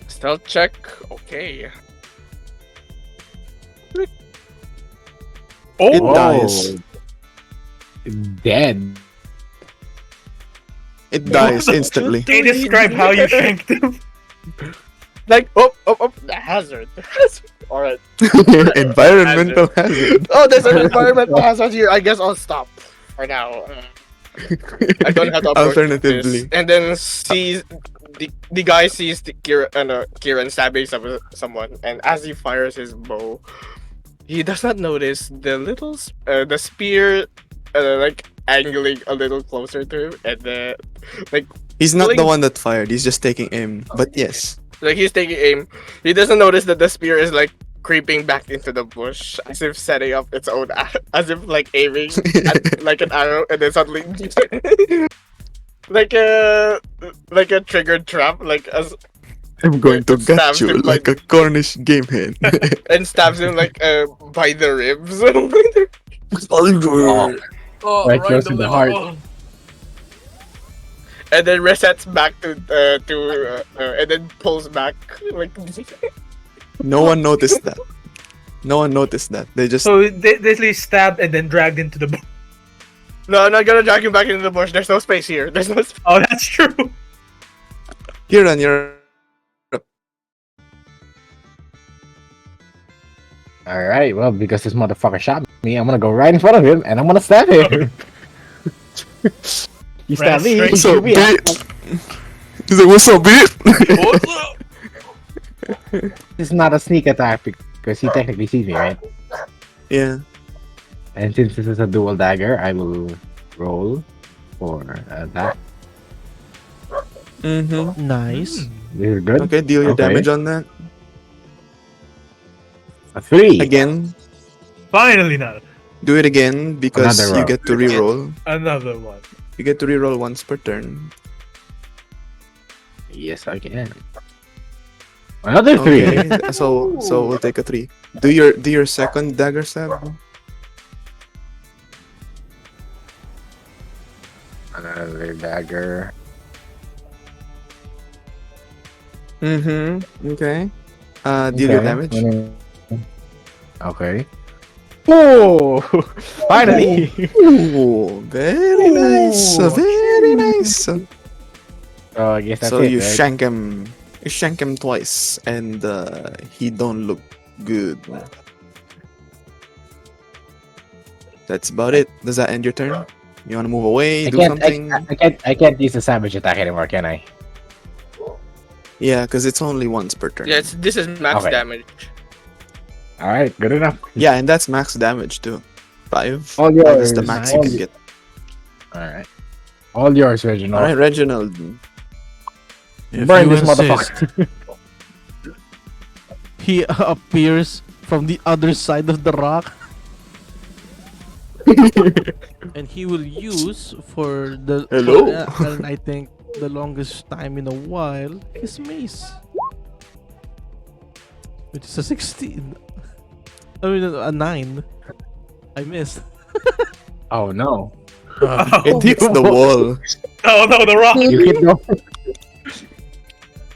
Stealth check. Okay. It Oh, dies. Dead. It dies instantly. can you describe how you shanked him? Like, the hazard. Alright. Environmental hazard. Oh, there's an environmental hazard here. I guess I'll stop for now. I don't have to approach Alternatively. this. And then sees the guy sees the Kieran stabbing someone, and as he fires his bow, he does not notice the the spear like angling a little closer to him, and He's not the Like- one that fired. He's just taking aim. But yes. like he's taking aim. He doesn't notice that the spear is like creeping back into the bush, as if setting up its own, as if like aiming at, like an arrow, and then suddenly like a triggered trap, like as I'm going to Stabs gut you him by- like a Cornish game hen. and stabs him like by the ribs. Oh, right close to the heart. And then resets back to and then pulls back like. No one noticed that. No one noticed that. They just So they basically stabbed and then dragged into the. No, I'm not gonna drag him back into the bush. There's no space here. There's no. Oh, that's true. Kieran, you're Alright, well, because this motherfucker shot me, I'm gonna go right in front of him and I'm gonna stab him. You stab me, Right you straight. shoot me. He's like, what's up, bitch? This is not a sneak attack because he technically sees me, right? Yeah. And since this is a dual dagger, I will roll for that. Mm-hmm. Nice. This is good. Okay, deal your Okay. damage on that. A 3. Again. Finally, not Do it again because Another you roll. get to reroll. another one. You get to reroll once per turn. Yes, I can. Another 3. Okay, so we'll take a 3. Do your second dagger stab. Another dagger. Mm-hmm. Okay. Deal your damage. Okay. Oh! Finally! Ooh, very nice. Very nice. So I guess that's So it, you right? shank him. You shank him twice, and he don't look good. That's about it. Does that end your turn? You wanna move away? Do something? I can't use a savage attack anymore, can I? Yeah, because it's only once per turn. Yeah, this is max Okay. damage. Alright, good enough. Yeah, and that's max damage too. 5. All 5 is the yours. max All you can get. Alright. All yours, Reginald. Alright, Reginald. If Burn you this insist. motherfucker. He appears from the other side of the rock. And he will use for the Hello? and I think the longest time in a while his mace, which is a 16. I mean a 9. I missed. Oh no. It hits the wall. Oh no, the rock. You hit no.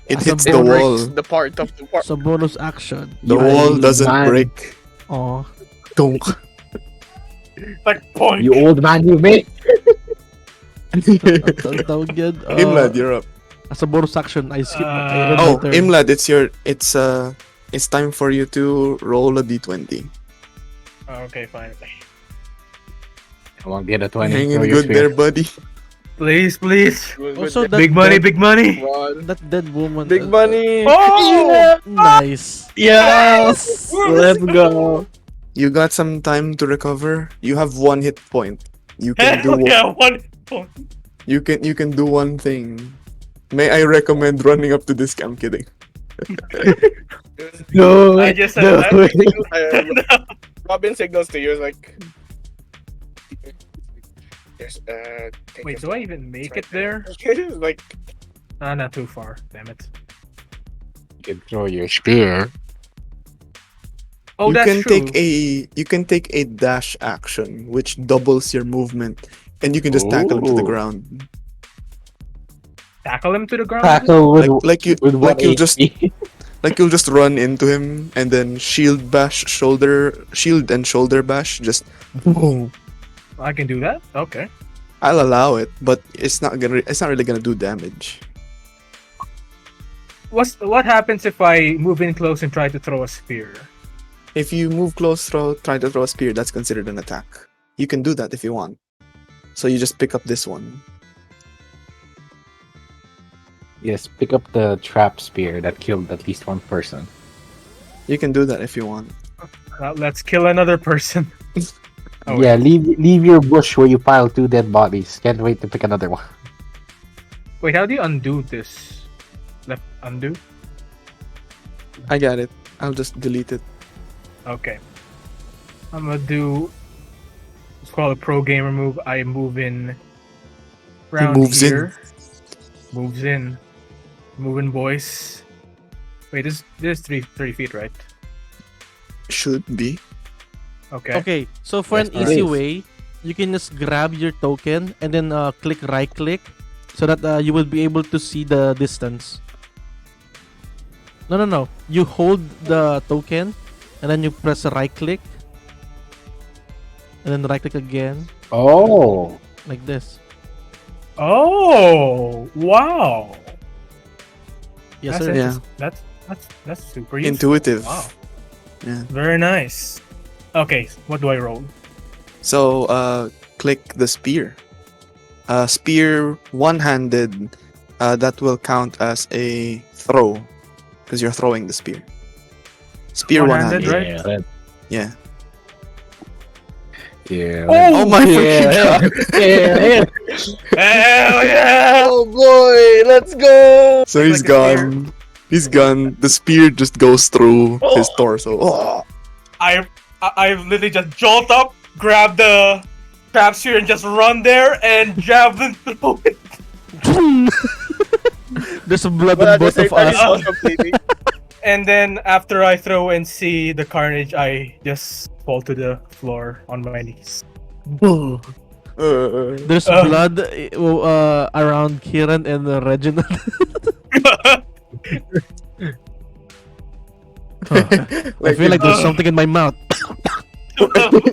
It As a hits the bonus. wall. The part of the part. So bonus action. The You wall old doesn't man. break. Oh, Don't. Like point. You old man, you mate. ang tawag yan, Imlad, you're up. as a bonus action, I skip. I Oh, Oh, turn. Imlad, it's time for you to roll a d20. Okay, fine. I won't get a 20. Hanging Throw your good there, spear. buddy. Please, please. Also, that Big money, that, big money. that dead woman. Big money. Oh! Nice. Yes! Let's go. You got some time to recover. You have 1 hit point. You can do Hell yeah, one point. you can do one thing. May I recommend running up to this guy? I'm kidding. No, I just said no. that. Robin signals to you like. There's take Wait, this do I one. even It's make right it there? like Not too far. Damn it. You can throw your spear. Oh, you that's can true. take a dash action, which doubles your movement, and you can just tackle him to the Ooh. ground. Tackle him to the ground. Tackle with Like what you'll just HP? like you'll just run into him and then shield and shoulder bash. Just boom. I can do that. Okay. I'll allow it, but it's not really gonna do damage. What happens if I move in close and try to throw a spear? If you move close, try to throw a spear, that's considered an attack. You can do that if you want. So you just pick up this one. Yes, pick up the trap spear that killed at least one person. You can do that if you want. Let's kill another person. Oh, Yeah, leave your bush where you pile 2 dead bodies. Can't wait to pick another one. Wait, how do you undo this? Left undo? I got it. I'll just delete it. Okay. I'm gonna do. It's called a pro gamer move. I move in. Round moves in. here. Moves in. Moving, boys. Wait, this is 3 feet, right? Should be. Okay. Okay, so for Yes, an it easy is. way, you can just grab your token and then click right click so that you will be able to see the distance. No. You hold the token and then you press right click and then right click again Oh, like this. Oh wow! Yes, That's sir. Yeah. That's super useful. Intuitive. Wow. Yeah. Very nice. Okay, what do I roll? So click the spear. Spear one-handed. That will count as a throw because you're throwing the spear. Spear One-handed, one-handed. right? Red. Yeah. Yeah. Oh my freaking god! Yeah. Hell yeah! oh boy, let's go. So he's Like a spear. gone. He's gone. The spear just goes through his torso. Oh. I literally just jolt up, grab the trap spear, and just run there and javelin through it. There's a blood But on at the both same of time, us. he's also bleeding. And then after I throw and see the carnage, I just fall to the floor on my knees. There's blood around Kieran and Reginald. I feel like there's something in my mouth.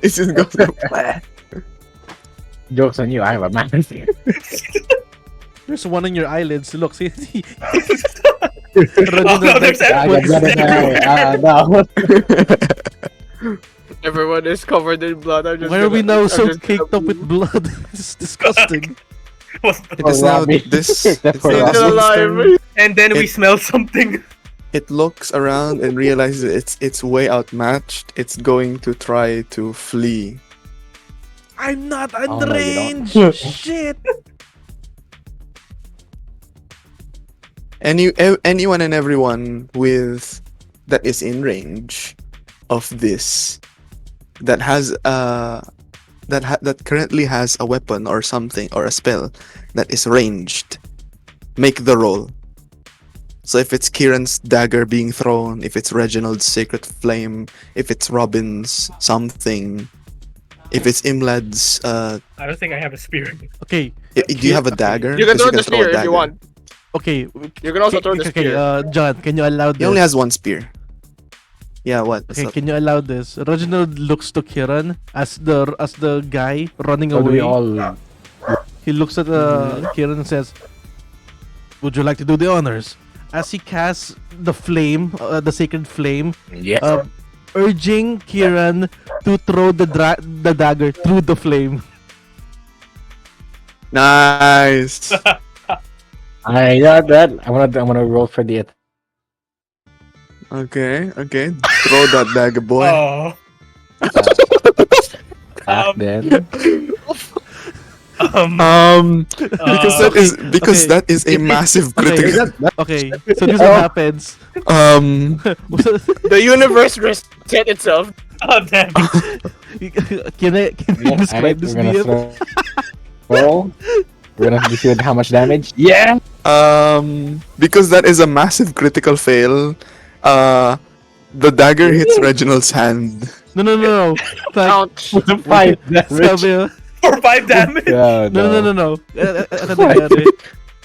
It just goes up. Joke's on you, I have a man. There's one in your eyelids. Look, see. Oh, no, there's I got blood in my eye. No. Everyone is covered in blood. Why are we now so caked up with blood? It's disgusting. It is now Robbie. this. That's It's for now Robbie. this Still one's alive. turn. And then we It- smell something. It looks around and realizes it's way outmatched. It's going to try to flee. I'm not Oh, under no, you range. don't. Shit. Anyone and everyone with that is in range of this that has that currently has a weapon or something or a spell that is ranged, make the roll. So if it's Kieran's dagger being thrown, if it's Reginald's sacred flame, if it's Robin's something, if it's Imlad's I don't think I have a spear. Okay. do you have a dagger? You can 'Cause throw the spear if you want. Okay. You can also throw the Okay. spear. John, can you allow He only this? has one spear. Yeah, what? What's Okay, up? can you allow this? Reginald looks to Kieran as the guy running So do away. we all He looks at Kieran and says, "Would you like to do the honors?" As he casts the flame, the sacred flame, Yes. urging Kieran to throw the dagger through the flame. Nice. I got that. I'm gonna roll for the Okay. Throw that dagger, boy. Oh. attack then. Because okay. that is a massive Okay. critical. Okay, so this is what happens. The universe reset itself. Oh damn! can I describe Alright, this we're gonna DM? roll. We're gonna see how much damage. Yeah. Because that is a massive critical fail. The dagger hits Reginald's hand. No. Like, Ouch. With the 5 damage. sabi, For 5 damage. Yeah, no. Ano nangyari?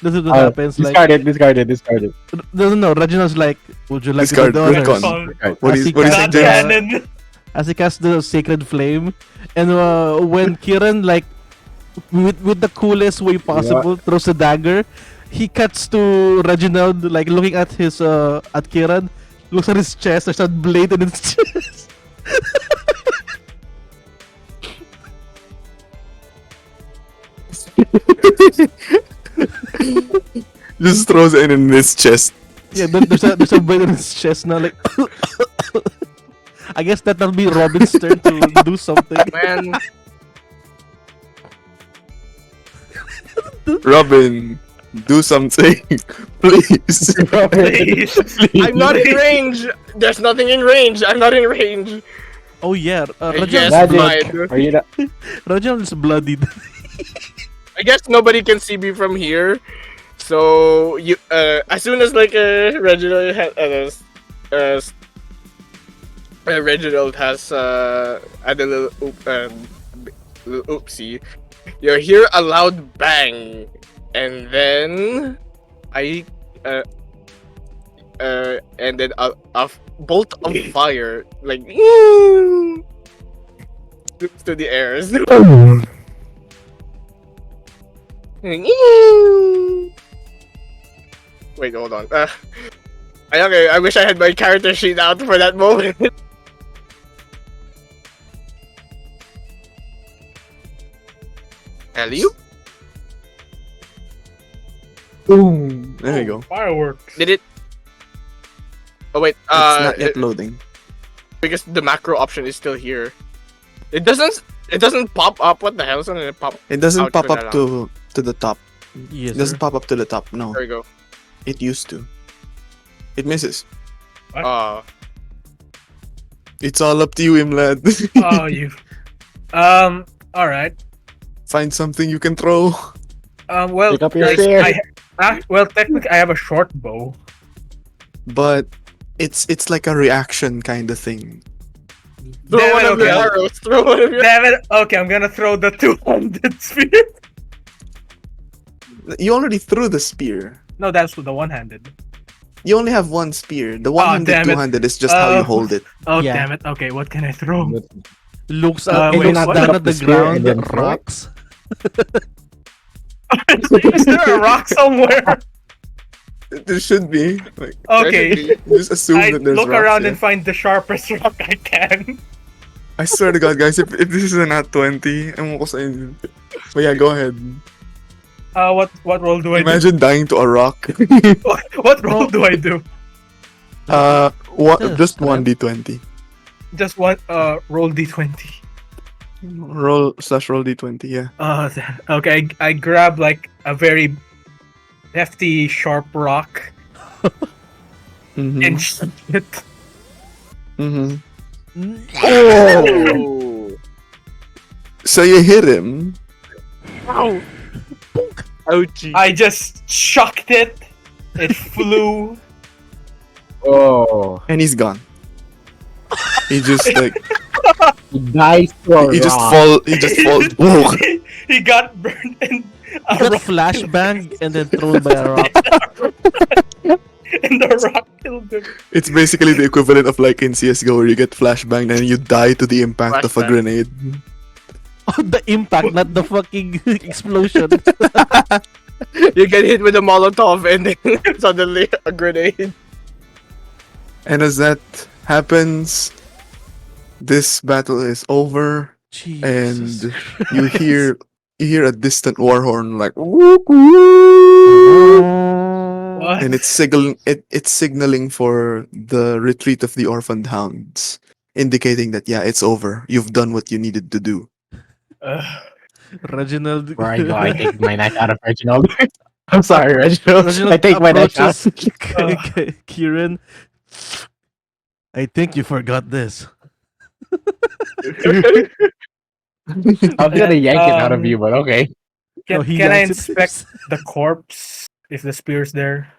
This is what happens. Like, discarded. no. Reginald's like, would you like to Discard, do the honors? retcon. What is As he what is cast it, Not James? canon. As he casts the sacred flame, and when Kieran like with the coolest way possible throws the dagger, he cuts to Reginald like looking at his at Kieran, looks at his chest, there's a blade in his chest. Just throws it in his chest. Yeah, there's a blade in his chest now. Like, I guess that'll be Robin's turn to do something. Man, Robin, do something, please. Please. I'm not in range. There's nothing in range. I'm not in range. Oh yeah, Yes, Magic. mine. Are you not? Reginald is bloodied. I guess nobody can see me from here. So you, as soon as like Reginald Reginald has had a little oopsie, you hear a loud bang, and then and then a bolt of fire like shoots to the air. Wait, hold on. Okay, I wish I had my character sheet out for that moment. Hello? Boom. There you go. Fireworks. Did it? Oh wait, It's not yet loading. because the macro option is still here. It doesn't pop up. What the hell? Doesn't it pop? It doesn't Out pop ko up na to the top. Yes, It doesn't pop up to the top. No, There we go. it used to. It misses. It's all up to you, Imlad. Oh, you. All right. Find something you can throw. Well, Pick up your like, spear. well, technically, I have a short bow. But it's like a reaction kind of thing. Throw Damn one it, of your okay. arrows. Throw one of your. Damn it. Okay, I'm gonna throw the two-handed spear. You already threw the spear. No, that's the one-handed. You only have one spear. The one-handed, damn it. two-handed is just how you hold it. Oh, Yeah. damn it. Okay, what can I throw? looks Uh, up, wait, looks what? down Pick at up the the spear ground, and then throw it? rocks. Is there a rock somewhere? There should be. Like, Okay. just assume I that there's look rocks, around yeah. and find the sharpest rock I can. I swear to God, guys, if this is a nat 20, ewan ko sa inyo. But yeah, go ahead. What roll do I Imagine dying to a rock. do? What roll do I do? Just one d20. Just one. Roll d20. Roll d20, yeah. Okay. I grab like a very hefty, sharp rock Mm-hmm. and shoot it. Mm-hmm. Oh. So you hit him. Ouchie. I just chucked it. It flew. Oh, And he's gone. He just like he dies to a he just rock. falls. Whoa. He got burned and a Got rock, flashbang and then thrown by a rock. and the rock killed him. It's basically the equivalent of like in CS:GO where you get flashbang and you die to the impact of a Flashbang. grenade. Oh, the impact, not the fucking explosion. You get hit with a Molotov and then suddenly a grenade. And as that happens, this battle is over, Jesus. and you hear a distant war horn like whoop, whoop, What? and it's signaling for the retreat of the Orphaned Hounds, indicating that yeah, it's over. You've done what you needed to do. Uh, Reginald. Before I go, I take my knife out of Reginald. I'm sorry, Reginald. I Reginald take my knife out. approaches Kieran. I think you forgot this. I'm gonna And yank it out of you, but okay. No, can he can I yanks it inspect first. the corpse if the spear's there?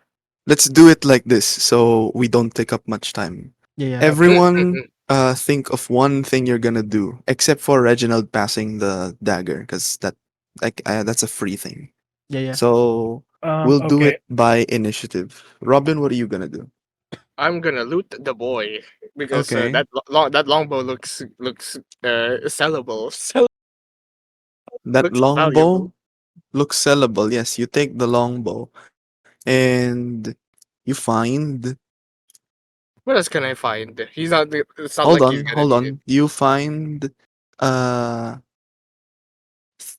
Let's do it like this so we don't take up much time. Yeah, yeah. Okay. Everyone think of one thing you're gonna do, except for Reginald passing the dagger, because that's a free thing. Yeah, yeah. So we'll do Okay. it by initiative. Robin, what are you gonna do? I'm gonna loot the boy because Okay. that longbow looks sellable. That Looks valuable. longbow looks sellable. Yes, you take the longbow and you find. What else can I find? He's not. It's not Hold like he's on, gonna hold need it. on. Uh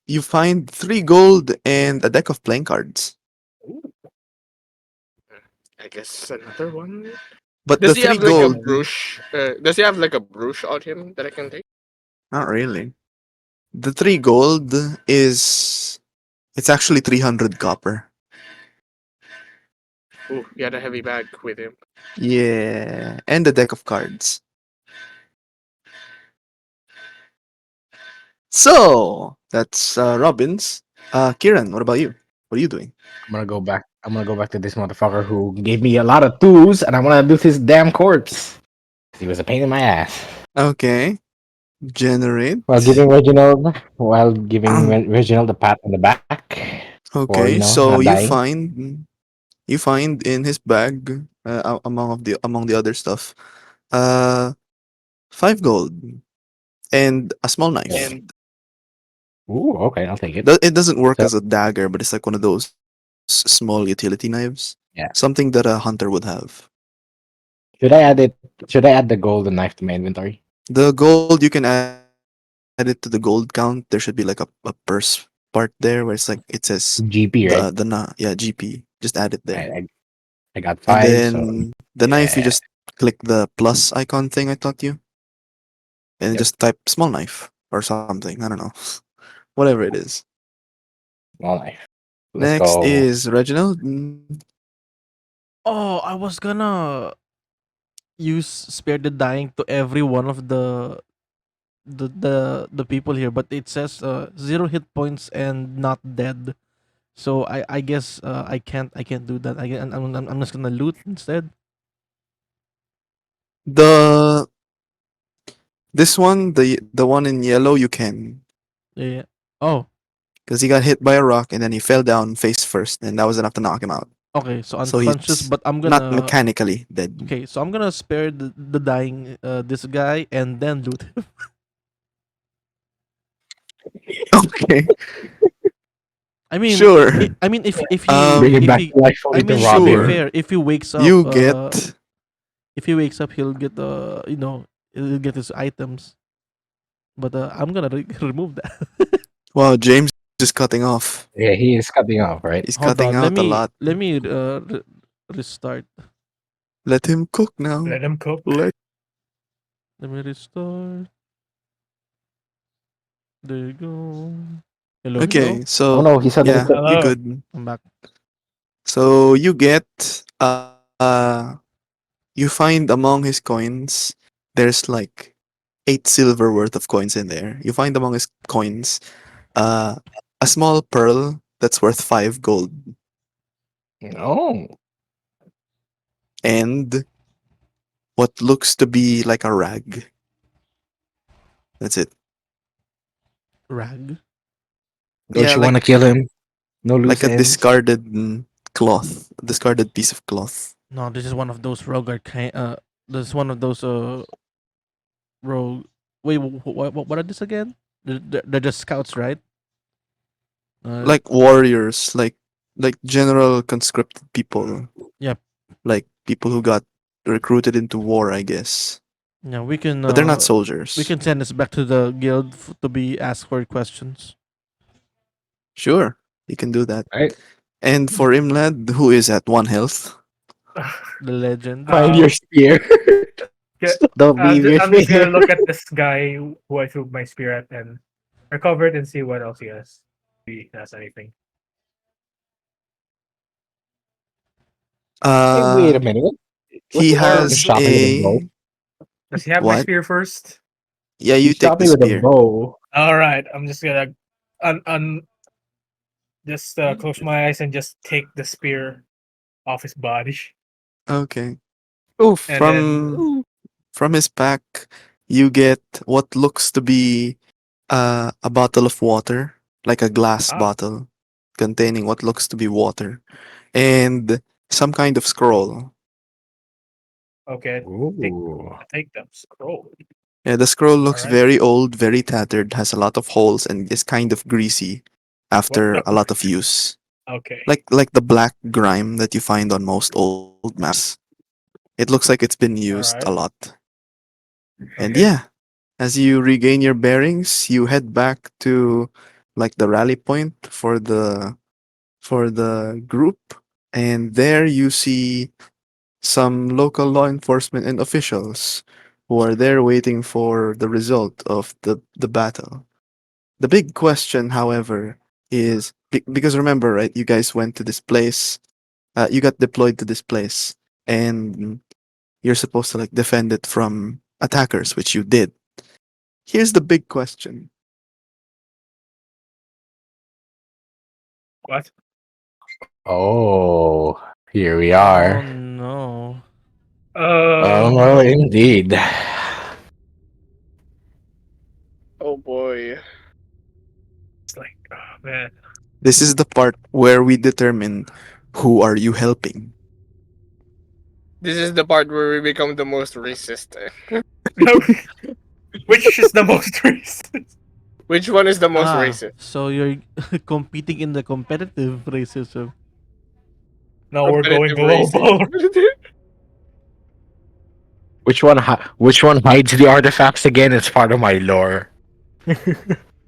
you find 3 gold and a deck of playing cards. Ooh, I guess another one. But the Does he three have like a gold, brush? Does he have like a brush on him that I can take? not really. The 3 gold is it's actually 300 copper. Ooh, he had a heavy bag with him. Yeah, and a deck of cards. So that's Robin's. Kieran, what about you? What are you doing? I'm gonna go back. I'm gonna go back to this motherfucker who gave me a lot of tools, and I want to do his damn corpse. He was a pain in my ass. Okay, generate. While giving Reginald a pat on the back for Okay, not so dying. you find in his bag among the other stuff, uh, 5 gold and a small knife. Ooh, okay, I'll take it. It doesn't work So as a dagger, but it's like one of those small utility knives. yeah, Something that a hunter would have. should I add it? Should I add the golden knife to my inventory? The gold, you can add it to the gold count. There should be like a purse part there where it's like it says GP, right? GP. Just add it there. I I, I got And 5, so then the knife, you yeah, just click the plus icon thing I taught you, and yep, just type small knife or something. I don't know, whatever it is. small knife. Let's Next go. is Reginald. Oh, I was gonna use spare the dying to every one of the people here, but it says 0 hit points and not dead. So I guess I can't do that. I'm just gonna loot instead. The this one, the one in yellow, you can, Yeah. Yeah. Oh, because he got hit by a rock and then he fell down face first, and that was enough to knock him out. okay. So So unconscious, he's but I'm not gonna mechanically dead. okay. So I'm gonna spare the dying this guy and then loot him. Okay, I mean, sure. I mean, if Bring him if back he to life I only to mean, to rob be Sure. him. fair, if he wakes up, You get if he wakes up, he'll get he'll get his items. But I'm gonna remove that. wow. James is cutting off. Yeah, he is cutting off, right? He's Hold cutting on, let out a me lot. restart. Let him cook now. Let him cook. Let me restart. There you go. Hello, hello. Okay, Oh so no, he suddenly yeah, quit. you Hello. good. I'm back. So you get you find among his coins there's like 8 silver worth of coins in there. You find among his coins uh a small pearl that's worth 5 gold Oh, and what looks to be like a rag. That's it. Rag. don't Yeah, you want to kill him? No like loose a ends. discarded cloth, a discarded piece of cloth. No, this is one of those rogue arcane. This is one of those rogue. Wait, what are this again? They're just scouts, right? Like warriors, like general conscripted people, Yep. like people who got recruited into war, I guess. Yeah, we can But they're not we soldiers. can send this back to the guild to be asked for questions. Sure, you can do that. Right? And for Imlad, who is at 1 health, The legend. Find your spear. Yeah, Don't leave your I'm just gonna spear. look at this guy who I threw my spear at, and Recover it and see what else he has. If he has anything. Hey, wait a Uh, minute. Was he the guy has shot me with a bow? Does he have my what? spear first? Yeah, He you take shot the me with a spear. bow. All right, I'm just gonna just close my eyes and just take the spear off his body, Okay. Oh, and then from his pack, you get what looks to be a bottle of water, like a glass ah, bottle containing what looks to be water, and some kind of scroll. okay, take Ooh. take the scroll. Yeah, the scroll All looks right, very old, very tattered, has a lot of holes, and is kind of greasy what after the? a lot of use. Okay, Like the black grime that you find on most old maps. It looks like it's been all used a right, lot. And okay. yeah, as you regain your bearings, you head back to like the rally point for the group, and there you see some local law enforcement and officials who are there waiting for the result of the battle. The big question, however, is because remember, right? You guys went to this place. You got deployed to this place, and you're supposed to like defend it from attackers, which you did. Here's the big question: What? Oh, here we Oh are. no. Oh, indeed. Oh boy. it's like, oh man. This is the part where we determine who are you helping. This is the part where we become the most racist. Which is the most racist? Which one is the most Ah, racist? so you're competing in the competitive racism. No, we're going Competitive global. racism. Which one hides the artifacts again? It's part of my lore.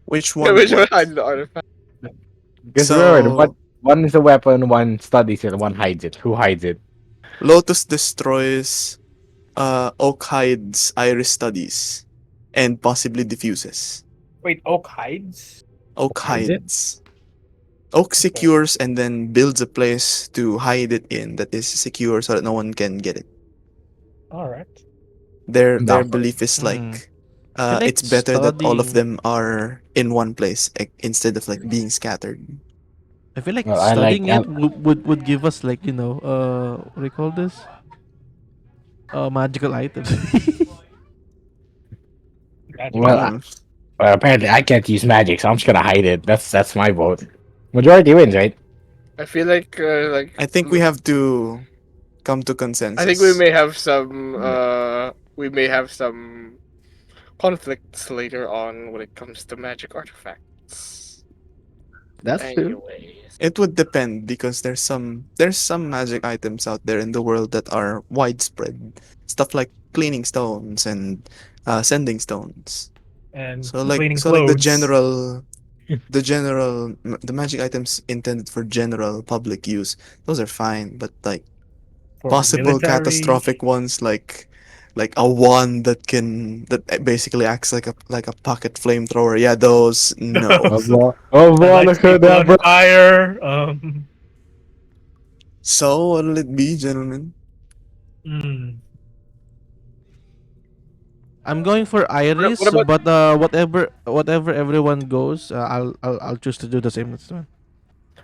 Which one Which one what? hides the artifact? Because remember, So one is a weapon, one studies it, one hides it. Who hides it? Lotus destroys Oak hides Iris studies and possibly diffuses. Wait, oak hides? Oak Hides it? hides. Oak Okay, secures and then builds a place to hide it in that is secure so that no one can get it. all right. Their Not belief is Hmm. like I feel like it's better that all of studying. them are in one place instead of like being scattered. I feel like well, I like. studying it would give us like what do you call this? Magical items. Magical Well, Mm. items. apparently I can't use magic, so I'm just gonna hide it. That's my vote. Majority wins, right? I feel like I think we have to come to I think we consensus. may have some conflicts later on when it comes to magic artifacts. That's true. Anyways. It would depend because there's some magic items out there in the world that are widespread. Stuff like cleaning stones and sending stones. And So like cleaning so like clothes the magic items intended for general public use, those are fine, but like for possible military. catastrophic ones like a wand that basically acts like a pocket flamethrower. Yeah, those no. That lights people on Abracadabra. fire. So what'll it be, gentlemen? Hmm. I'm going for What Iris, about but whatever everyone goes, I'll choose to do the same this time.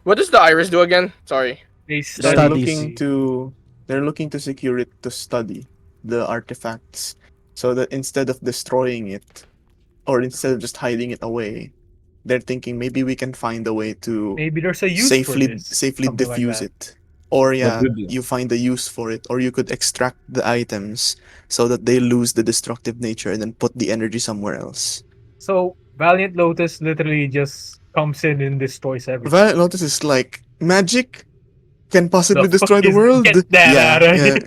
what does the iris do again? Sorry. They They're Studies. looking study. to they're looking to secure it to study the artifacts so that instead of destroying it or instead of just hiding it away, they're thinking maybe we can find a way to Maybe there's a use for safely this. safely Something like diffuse that. it. Or But yeah, dude, you find a use for it, or you could extract the items so that they lose the destructive nature and then put the energy somewhere else. So Valiant Lotus literally just comes in and destroys everything. Violet Lotus is like magic can The possibly fuck destroy the is world. get that out Yeah, of yeah, here?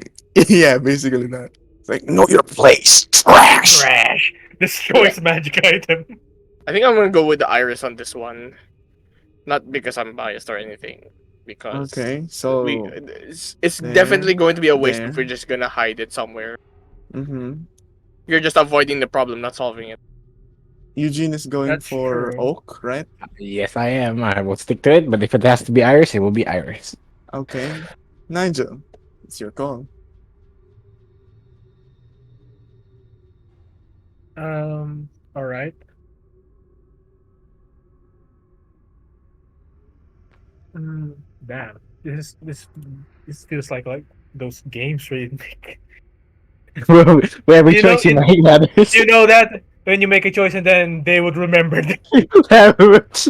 yeah, basically that. It's like know your place, trash. Trash. Destroys magic item. I think I'm gonna go with the iris on this one. Not because I'm biased or anything. Because Okay, we so it's there, definitely going to be a waste if we're there. just gonna hide it somewhere. Mm-hmm. You're just avoiding the problem, not solving it. Eugene is going That's for true. oak, right? Yes, I am. I will stick to it. But if it has to be Iris, it will be Iris. Okay. Nigel, it's your call. All right. Damn. This feels like those games where you make. Whatever You know, choice you you, make matters. you know that when you make a choice and then they would remember that.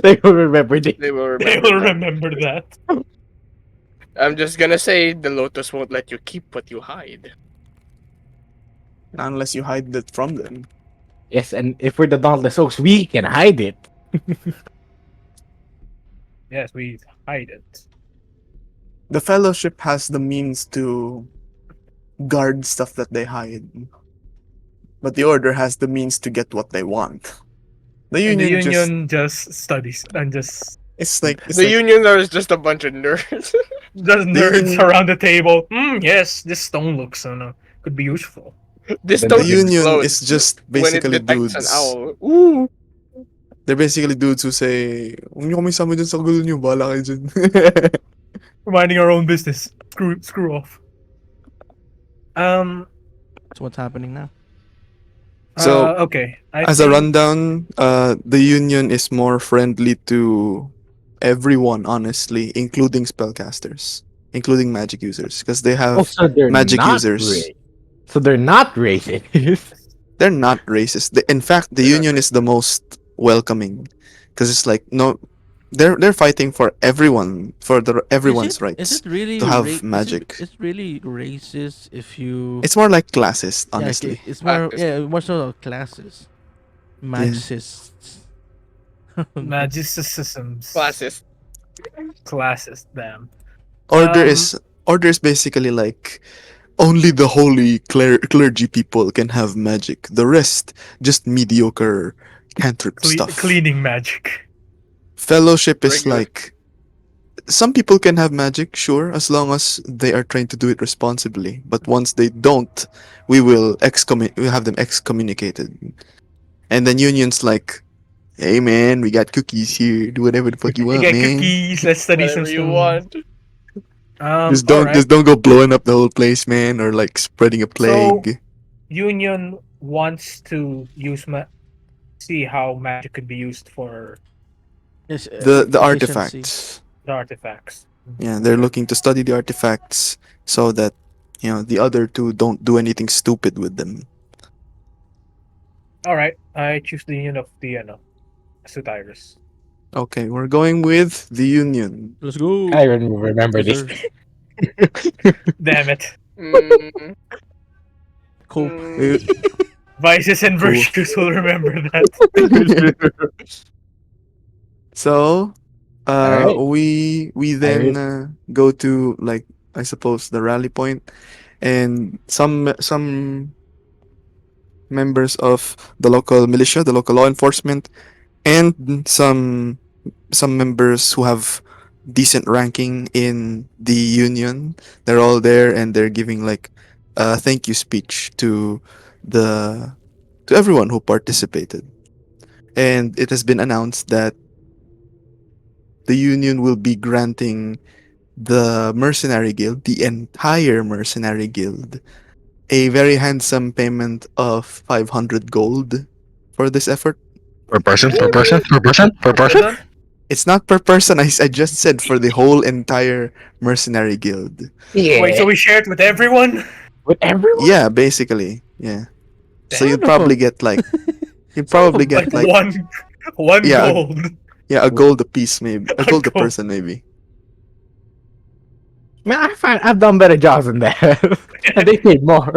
They will remember this. They will They remember will that. remember that. I'm just gonna say the Lotus won't let you keep what you hide. Unless you hide it from them. Yes, and if we're the Dauntless Oaks, we can hide it. Yes, we hide it. The Fellowship has the means to guard stuff that they hide. But the Order has the means to get what they want. The And the Union just Union just studies and just it's like The Union are just a bunch of nerds. nerds Union- around the table. Yes, this stone looks could be useful. This The the don't Union explodes is just when it basically detects an dudes. owl. Ooh. They're basically dudes who say, huwag niyo kami sama dyan sa gulo niyo, bahala kayo dyan. Minding our own business. Screw off. That's what's happening now. So, Okay. As a rundown, the Union is more friendly to everyone, honestly, including spellcasters, including magic users, because they Oh, have so they're magic not users. So they're not racist. They're not racist. In fact, the They're not Union is the most welcoming, because it's like no, they're fighting for everyone, for everyone's rights Is it really to have magic. It's really racist if you. It's more like classist, Yeah, honestly. it's more Classist. more sort of classes, magicists. Magicisms. Classes, damn. Order Um, is order is basically like only the holy clergy people can have magic. The rest just mediocre cantrip stuff. Cleaning magic. Fellowship is Regular. like some people can have magic, sure, as long as they are trained to do it responsibly. But once they don't, we will have them excommunicated. And then Union's like, hey man, we got cookies here. Do whatever the fuck you You want, get man. cookies. Let's study some Whatever you stone. want. Just All don't right. just don't go blowing up the whole place, man, or like spreading a plague. Union wants to see how magic could be used for Yes, The efficiency. artifacts. the artifacts. Yeah, they're looking to study the artifacts so that the other two don't do anything stupid with them. All right, I choose the Union of the Sutiris. Okay, we're going with the Union. Let's go. I remember Yes, this. sir. Damn it! Mm, Cope. mm, Vices and Cool. virtues will remember that. So, Alright. we then go to, like, I suppose the rally point, and some members of the local militia, the local law enforcement, and some members who have decent ranking in the union. They're all there and they're giving like a thank you speech the to everyone who participated. And it has been announced that the union will be granting the mercenary guild, the entire mercenary guild, a very handsome payment of 500 gold for this effort. Per person. It's not per person. I just said for the whole entire mercenary guild. Yeah. Wait, so we share it with everyone? with everyone. Yeah, basically. Yeah. So you'd Damn. probably get like you'd probably get like one Yeah. gold. a gold a piece, maybe a A gold a gold. person, maybe. Man, I find I've done better jobs than that, and they paid more.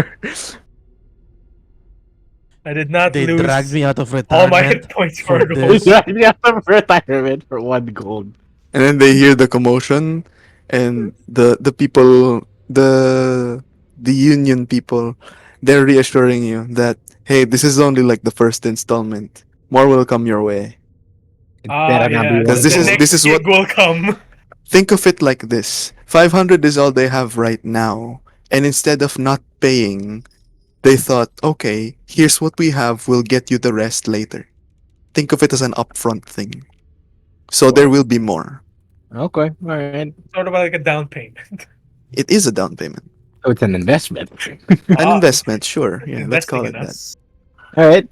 I did not They lose dragged me out of all my retirement. hit points for for this. gold. You have to retirement for 1 gold. And then they hear the commotion, and the people, the union people, they're reassuring you that hey, this is only like the first installment. More will come your way. It better not be Yeah. 'Cause one The this gold. next is what- gig will come. Think of it like this: 500 is all they have right now, and instead of not paying, they thought, okay, here's what we have. We'll get you the rest later. think of it as an upfront thing. So there will be more. Okay, all right. Sort of like a down payment. It is a down payment. So it's an investment. An Ah, investment, sure. it's Yeah, let's investing call in it that. us. All right,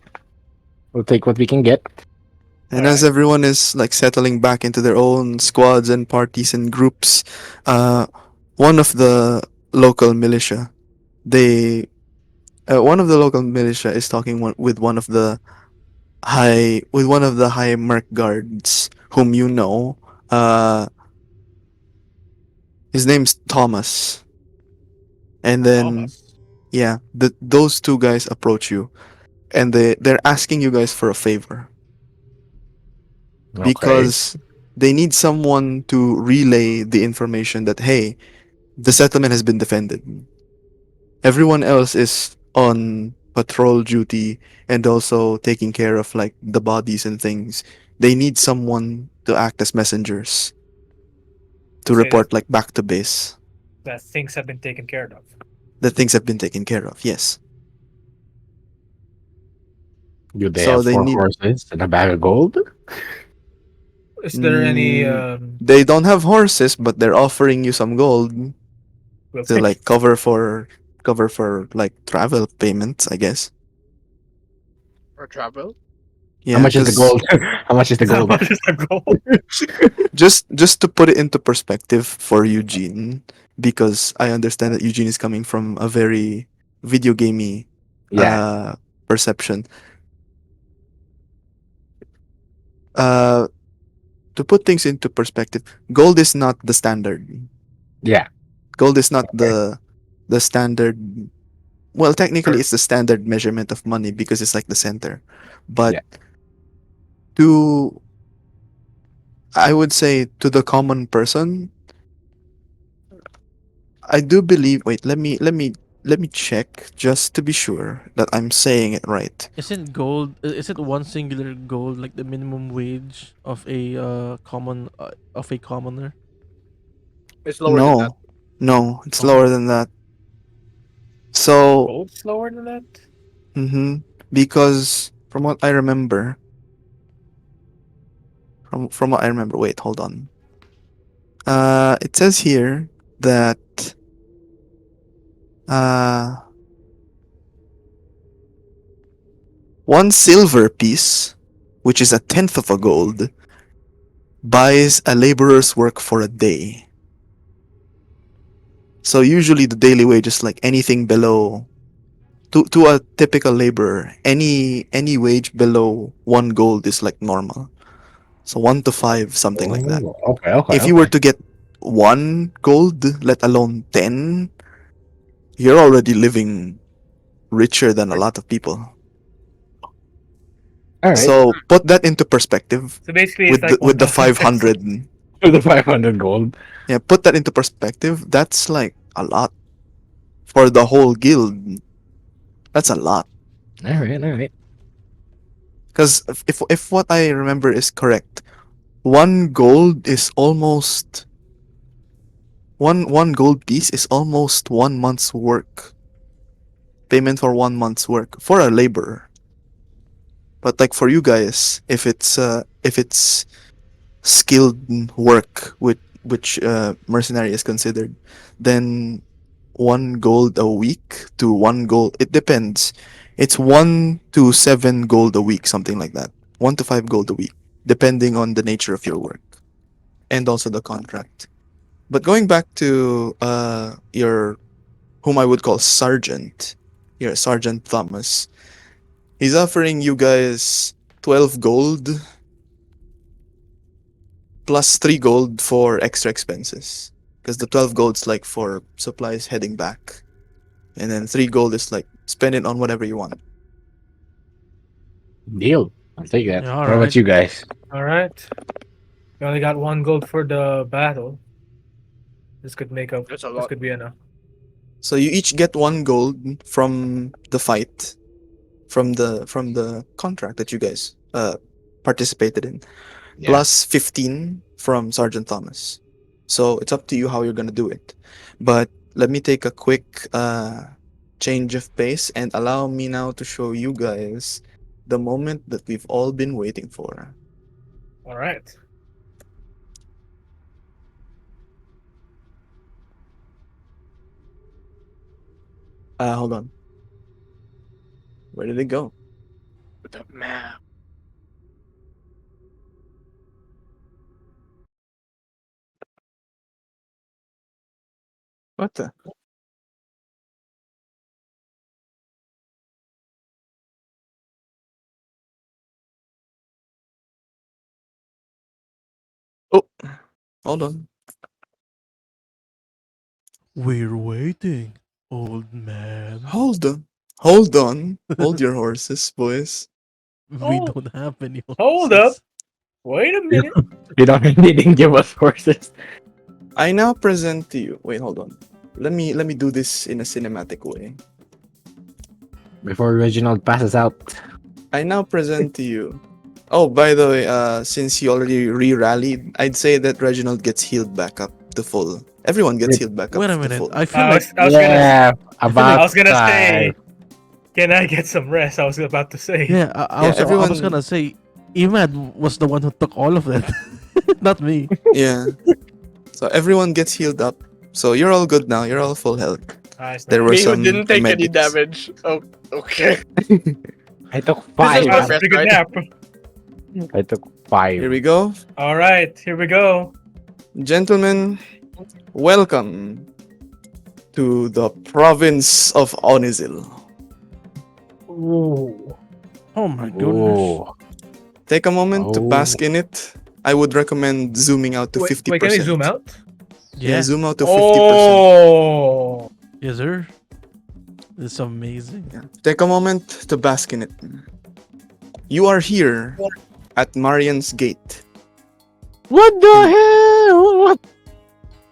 we'll take what we can get. And as everyone is like settling back into their own squads and parties and groups, uh, one of the local militia, they, one of the local militia is talking with one of the high merc guards whom you know. His name's Thomas. And then Thomas. yeah, those two guys approach you, and they're asking you guys for a favor Okay. because they need someone to relay the information that hey, the settlement has been defended. Everyone else is on patrol duty and also taking care of like the bodies and things. They need someone to act as messengers to Say report like back to base that things have been taken care of. that things have been taken care of. Yes. Do they So have they 4 need. horses and a bag of gold? Is there any They don't have horses, but they're offering you some gold we'll to take like it. cover for like travel payments, I guess. Or travel? Yeah, How much is the 'cause gold? How much is the How gold? much is the gold? just to put it into perspective for Eugene, because I understand that Eugene is coming from a very video gamey Yeah, perception. Uh, to put things into perspective, gold is not the standard. yeah. Gold is not the standard. Well, technically, Sure. it's the standard measurement of money because it's like the center. But Yeah. to, I would say, to the common person, I do believe. Wait, let me check just to be sure that I'm saying it right. Isn't gold? Is it one singular gold like the minimum wage of a commoner? It's lower than that. No, it's Oh. lower than that. So, Gold slower than that? because from what I remember, from what I remember, wait, hold on. It says here that uh, one silver piece, which is a tenth of a gold, buys a laborer's work for a day. So usually the daily wage is like anything below to a typical laborer, any wage below 1 gold is like normal. So 1 to 5, something like that. Oh, okay. If you were to get 1 gold, let alone 10, you're already living richer than a lot of people. All right. So put that into perspective So basically, with it's like with the 1,000 pesos. 500. For the 500 gold. Yeah, put that into perspective. That's like a lot for the whole guild. That's a lot. All right. Because if what I remember is correct, 1 gold is almost one gold piece is almost 1 month's work. Payment for 1 month's work for a laborer. But like for you guys, if it's skilled work which mercenary is considered, then 1 gold a week to 1 gold. It depends. It's 1 to 7 gold a week, something like that. 1 to 5 gold a week, depending on the nature of your work and also the contract. But going back to your whom I would call Sergeant, your Sergeant Thomas, he's offering you guys 12 gold plus 3 gold for extra expenses. Because the 12 gold's like for supplies heading back. And then 3 gold is like spend it on whatever you want. Deal. I'll take that. Yeah, What alright. about you guys? All right. We only got 1 gold for the battle. This could make up. That's a This lot. could be enough. So you each get 1 gold from the fight, from the contract that you guys participated in, Yeah. plus 15 from Sergeant Thomas. So it's up to you how you're gonna do it. But let me take a quick change of pace and allow me now to show you guys the moment that we've all been waiting for. All right. Hold on. Where did it go? The map. What the? Oh, hold on. We're waiting, old man. Hold on. Hold on. Hold your horses, boys. We Oh, don't have any hold up. horses. Wait a minute. They didn't give us horses. I now present to you. Wait, hold on. Let me do this in a cinematic way. Before Reginald passes out. I now present to you. Oh, by the way, since you already re-rallied, I'd say that Reginald gets healed back up to full. Everyone gets healed back up Wait a to minute. full. I feel I like was, I was gonna, Yeah, I about I was gonna time. say, can I get some rest? I was about to say. yeah. I Yeah, was everyone- gonna say, Imad was the one who took all of it, not me. Yeah. So everyone gets healed up. So you're all good now. You're all full health. Nice, There nice. were Me who some didn't take any medics. damage. Oh, okay. I took This five. is my a best, pretty good right? nap. I took five. Here we go. All right, here we go. Gentlemen, welcome to the province of Onizil. Ooh. Oh my goodness. Oh, Take a moment to Oh. bask in it. I would recommend zooming out to 50%. Wait, can we zoom out? Yeah, Yeah. zoom out to 50%. Oh. Yes, sir. It's amazing. Yeah. Take a moment to bask in it. You are here at Marian's Gate. what the hell? What?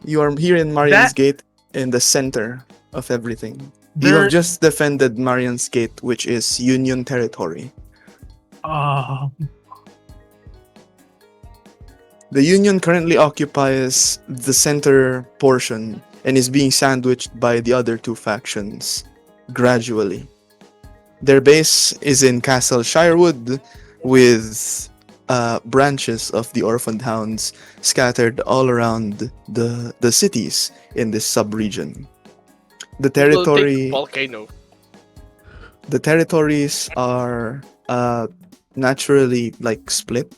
You are here in Marian's That- Gate in the center of everything. You There. have just defended Marian's Gate, which is Union territory. Oh. The Union currently occupies the center portion and is being sandwiched by the other two factions gradually. Their base is in Castle Shirewood, with branches of the Orphaned Hounds scattered all around the cities in this sub-region. The We'll take territory, volcano. the territories are naturally like split.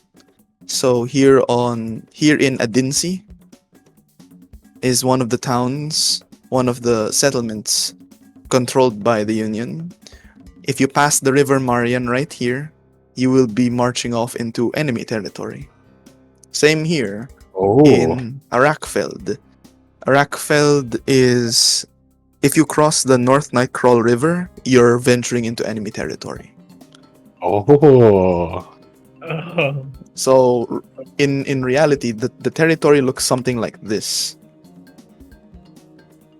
So here in Adinsi is one of the towns, one of the settlements controlled by the Union. If you pass the River Marian right here, you will be marching off into enemy territory. Same here Oh, in Arakfeld. Arakfeld is, if you cross the North Nightcrawl River, you're venturing into enemy territory. oh. So in reality, the territory looks something like this.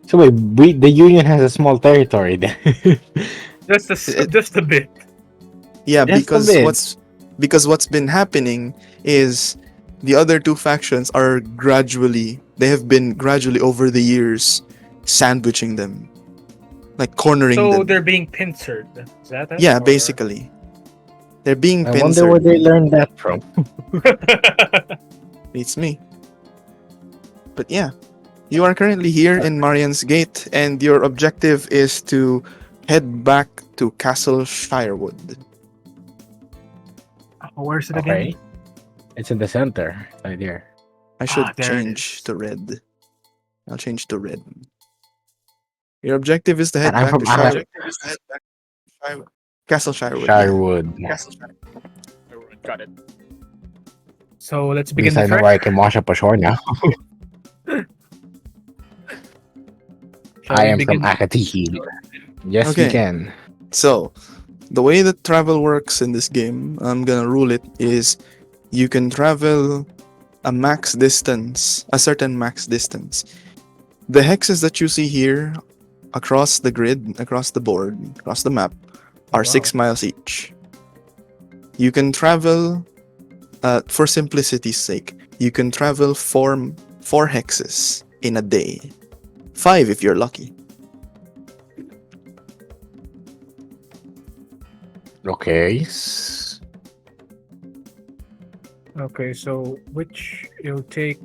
So wait, the Union has a small territory then. It- Just a bit. Yeah, Just a bit. because what's been happening is the other two factions are they have been gradually over the years sandwiching them, like cornering So them. they're being pincered. Is that it? Yeah, Or- basically, they're being I wonder where pincered. they learned that from. It's me. But yeah, you are currently here in Marian's Gate, and your objective is to head back to Castle Shirewood. Where's it Okay. again? It's in the center, right here. I should there it change is. to red. I'll change to red. Your objective is to head And I'm back from to Ara- Castle Shirewood. Shirewood. Alright, got it. So let's begin Because I the know trek. where I can wash up ashore now. Shall I we am begin? from Akatihi. Yes, we Okay. can. So, the way that travel works in this game, I'm gonna rule it, is you can travel a certain max distance. The hexes that you see here across the grid, across the board, across the map, are Wow. 6 miles each. You can travel, for simplicity's sake, you can travel four hexes in a day. 5 if you're lucky. Okay. Okay, so which you'll take?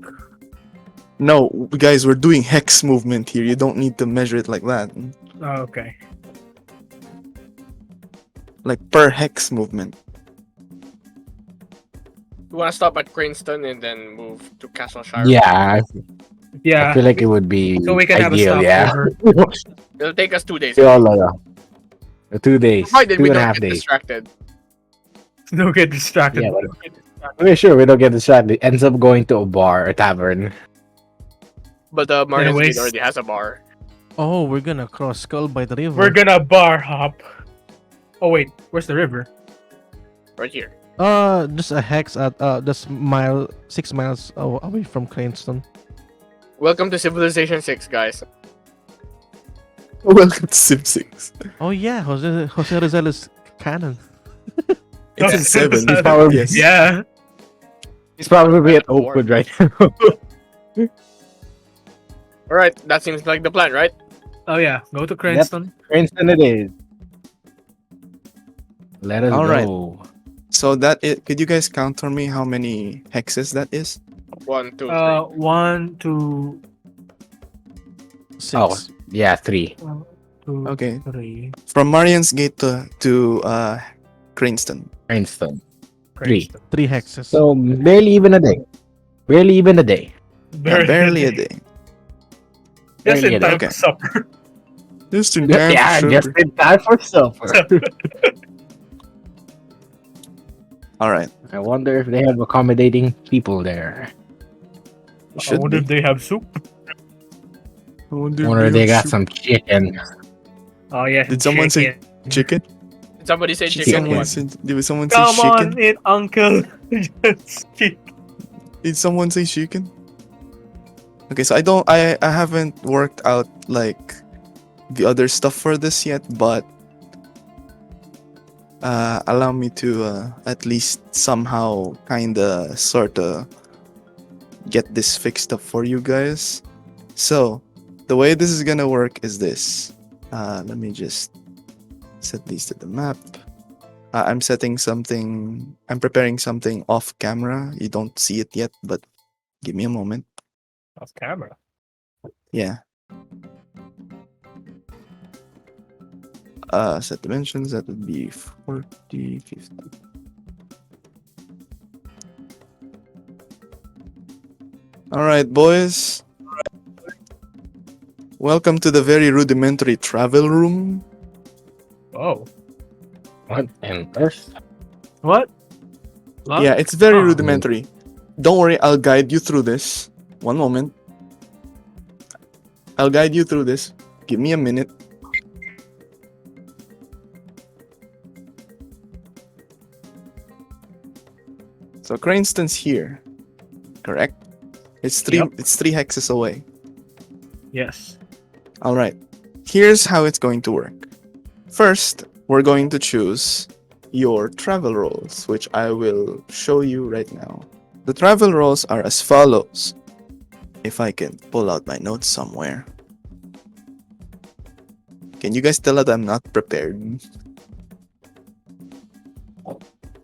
No, guys, we're doing hex movement here. You don't need to measure it like that. Okay. Like per hex movement. You want to stop at Cranston and then move to Castleshire? Yeah, I Yeah. feel like it would be So we can have a ideal. Yeah. stopover. It'll take us 2 days. Feel like 2 days, Provided we 2.5 don't get days. distracted. Don't get distracted. Yeah, we're sure we don't get distracted. Ends up going to a bar or tavern. But the Martin's Gate Anyways. already has a bar. Oh, we're gonna cross Skull by the river. We're gonna bar hop. Oh wait, where's the river? Right here. Just a hex at just 6 miles away from Cranston. Welcome to Civilization 6, guys. Welcome to Sim 6. Oh yeah, Jose Rizal is canon. It's in 7. He's probably- Yes. Yeah. He's probably at Oakwood right now. Alright, that seems like the plan, right? Oh yeah, go to Cranston. Cranston it is. Let us All right. go. So that it. Could you guys count for me how many hexes that is? 1, 2, 3. 1, 2, 6. Oh, yeah, 3. 2, Okay. 3. From Marian's Gate to Cranston. Cranston. Cranston. 3 hexes. So barely even a day. Barely even a day. Yeah, barely a day. Just barely in a time day. for supper. Just in time. Yeah, for just supper. in time for supper. All right. I wonder if they have accommodating people there. I Should wonder be. if they have soup. I wonder I wonder if they got soup. some chicken. Oh yeah. Did someone say chicken. chicken? Did somebody say Did chicken? someone say, did someone say Come chicken? on, it uncle. Just chicken. Did someone say chicken? Okay, so I haven't worked out like the other stuff for this yet, but allow me to at least somehow kinda sorta get this fixed up for you guys. So the way this is gonna work is this. Let me just set these to the map. I'm preparing something off camera. You don't see it yet, but give me a moment. Off camera. Yeah. Set dimensions, that would be 40, 50. Alright, boys. Welcome to the very rudimentary travel room. Oh. What on earth? What? What? Yeah, it's very Oh. rudimentary. Don't worry, I'll guide you through this. One moment. I'll guide you through this. Give me a minute. So Cranston's here, correct? It's three. Yep. It's 3 hexes away. Yes. All right. Here's how it's going to work. First, we're going to choose your travel rolls, which I will show you right now. The travel rolls are as follows. If I can pull out my notes somewhere. Can you guys tell that I'm not prepared?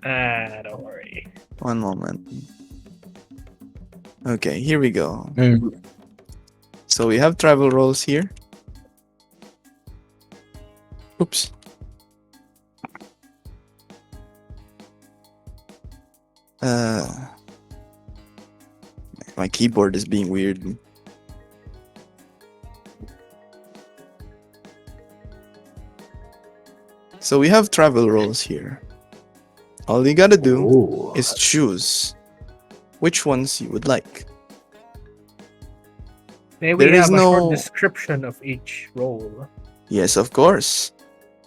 Don't worry. One moment. Okay, here we go. Mm. So we have travel rolls here. Oops. My keyboard is being weird. So we have travel rolls here. All you gotta do Ooh. is choose which ones you would like. May we There is have a short no- description of each role? Yes, of course.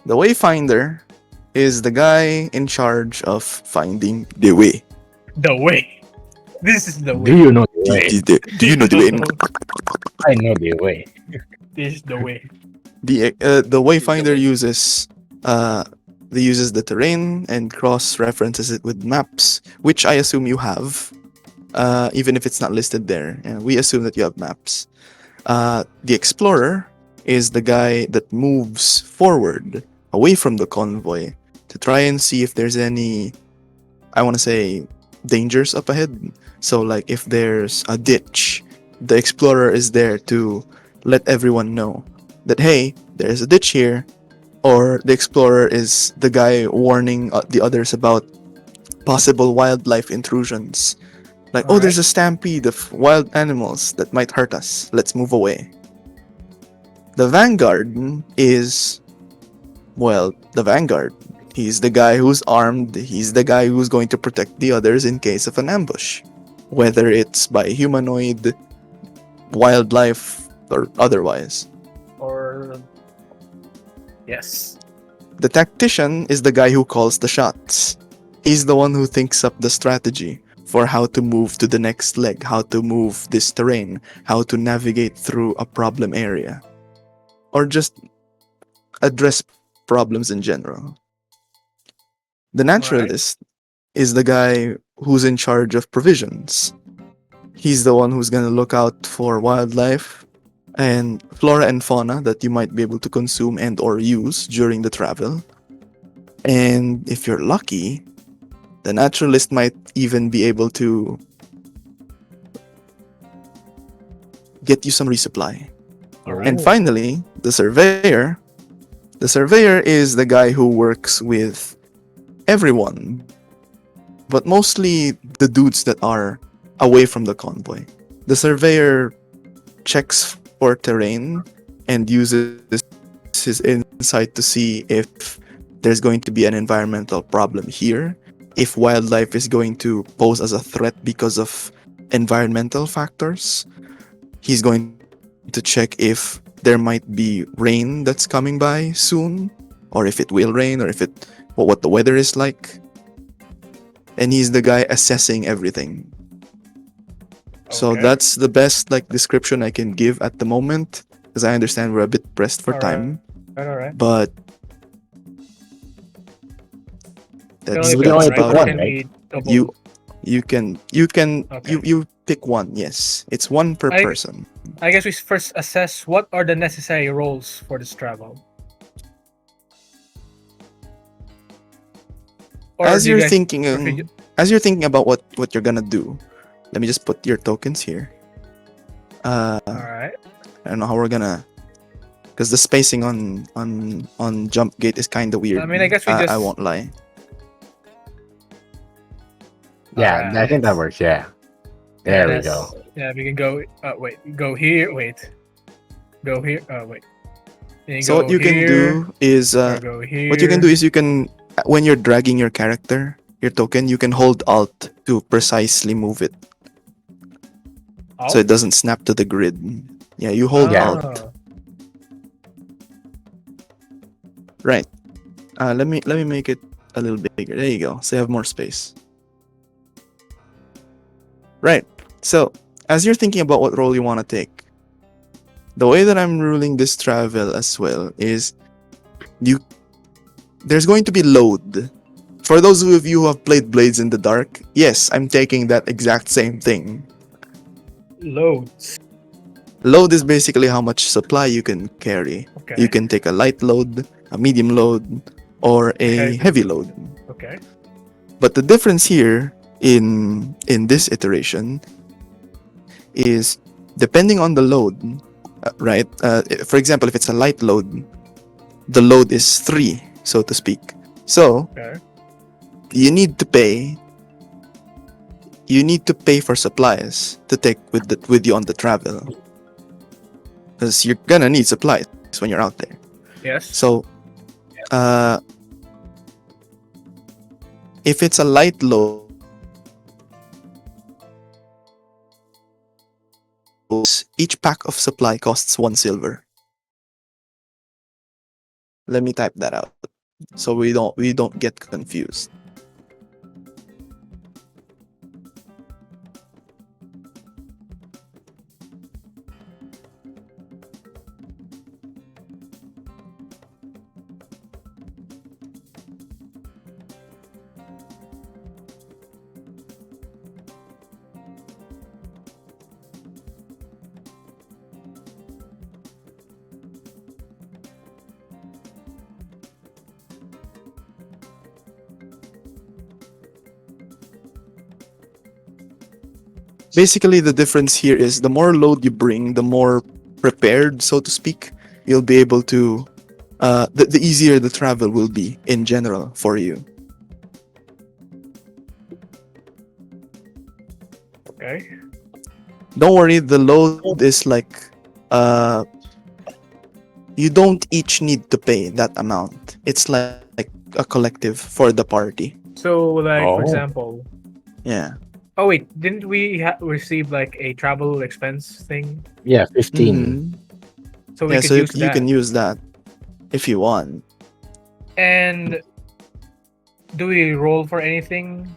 The Wayfinder is the guy in charge of finding the way. The way. This is the Do way. you know the way? Do you know the way? I know the way. This is the way. The Wayfinder uses the terrain and cross references it with maps, which I assume you have, even if it's not listed there. And we assume that you have maps. The Explorer is the guy that moves forward away from the convoy to try and see if there's any, I want to say, dangers up ahead. So, like, if there's a ditch, the explorer is there to let everyone know that, hey, there's a ditch here. Or the explorer is the guy warning the others about possible wildlife intrusions. Like, oh, there's a stampede of wild animals that might hurt us. Let's move away. The vanguard is, well, the vanguard. He's the guy who's armed. He's the guy who's going to protect the others in case of an ambush. Whether it's by humanoid, wildlife, or otherwise. Or yes. The tactician is the guy who calls the shots. He's the one who thinks up the strategy for how to move to the next leg, how to move this terrain, how to navigate through a problem area, or just address problems in general. The naturalist is the guy who's in charge of provisions. He's the one who's going to look out for wildlife and flora and fauna that you might be able to consume and or use during the travel. And if you're lucky, the naturalist might even be able to get you some resupply. And finally, the surveyor. The surveyor is the guy who works with everyone, but mostly the dudes that are away from the convoy. The surveyor checks for terrain and uses his insight to see if there's going to be an environmental problem here, if wildlife is going to pose as a threat because of environmental factors. He's going to check if there might be rain that's coming by soon, or if it will rain, or if it, what the weather is like. And he's the guy assessing everything. So that's the best description I can give at the moment, because I understand we're a bit pressed for time. Alright. But that's We can only pick about one, it. right? You can you pick one. Yes, it's one per person. I guess we first assess what are the necessary roles for this travel. Or As do you you're guys thinking, prefer- as you're thinking about what you're gonna do, let me just put your tokens here. Alright. I don't know how we're gonna, because the spacing on jump gate is kind of weird. I mean, I guess we I just- won't lie. Yeah, I think that Alright. works. Yeah. There we Yes. go. Yeah, we can go. Wait, go here. Wait, go here. Wait. Then So go what you can here, do is or go here. what you can do is you can, when you're dragging your character, your token, you can hold Alt to precisely move it so it doesn't snap to the grid. Yeah, you hold Yeah. Alt. Right. Let me make it a little bigger. There you go. So you have more space. Right. So as you're thinking about what role you want to take, the way that I'm ruling this travel as well is there's going to be load. For those of you who have played Blades in the Dark, yes, I'm taking that exact same thing. Loads. Load is basically how much supply you can carry. Okay. You can take a light load, a medium load, or a heavy load. Okay. But the difference here in this iteration is depending on the load, right? For example, if it's a light load, the load is 3, so to speak. So you need to pay for supplies to take with you on the travel, because you're gonna need supplies when you're out there. Yes. So if it's a light load, each pack of supply costs 1 silver. Let me type that out so we don't get confused. Basically, the difference here is the more load you bring, the more prepared, so to speak, you'll be able to. The easier the travel will be in general for you. Okay. Don't worry, the load is like. You don't each need to pay that amount. It's like a collective for the party. So, like, for Oh. example, Yeah. oh wait, didn't we receive like a travel expense thing? Yeah, 15. Mhm. So we Yeah, could so use you that. can use that if you want. And do we roll for anything?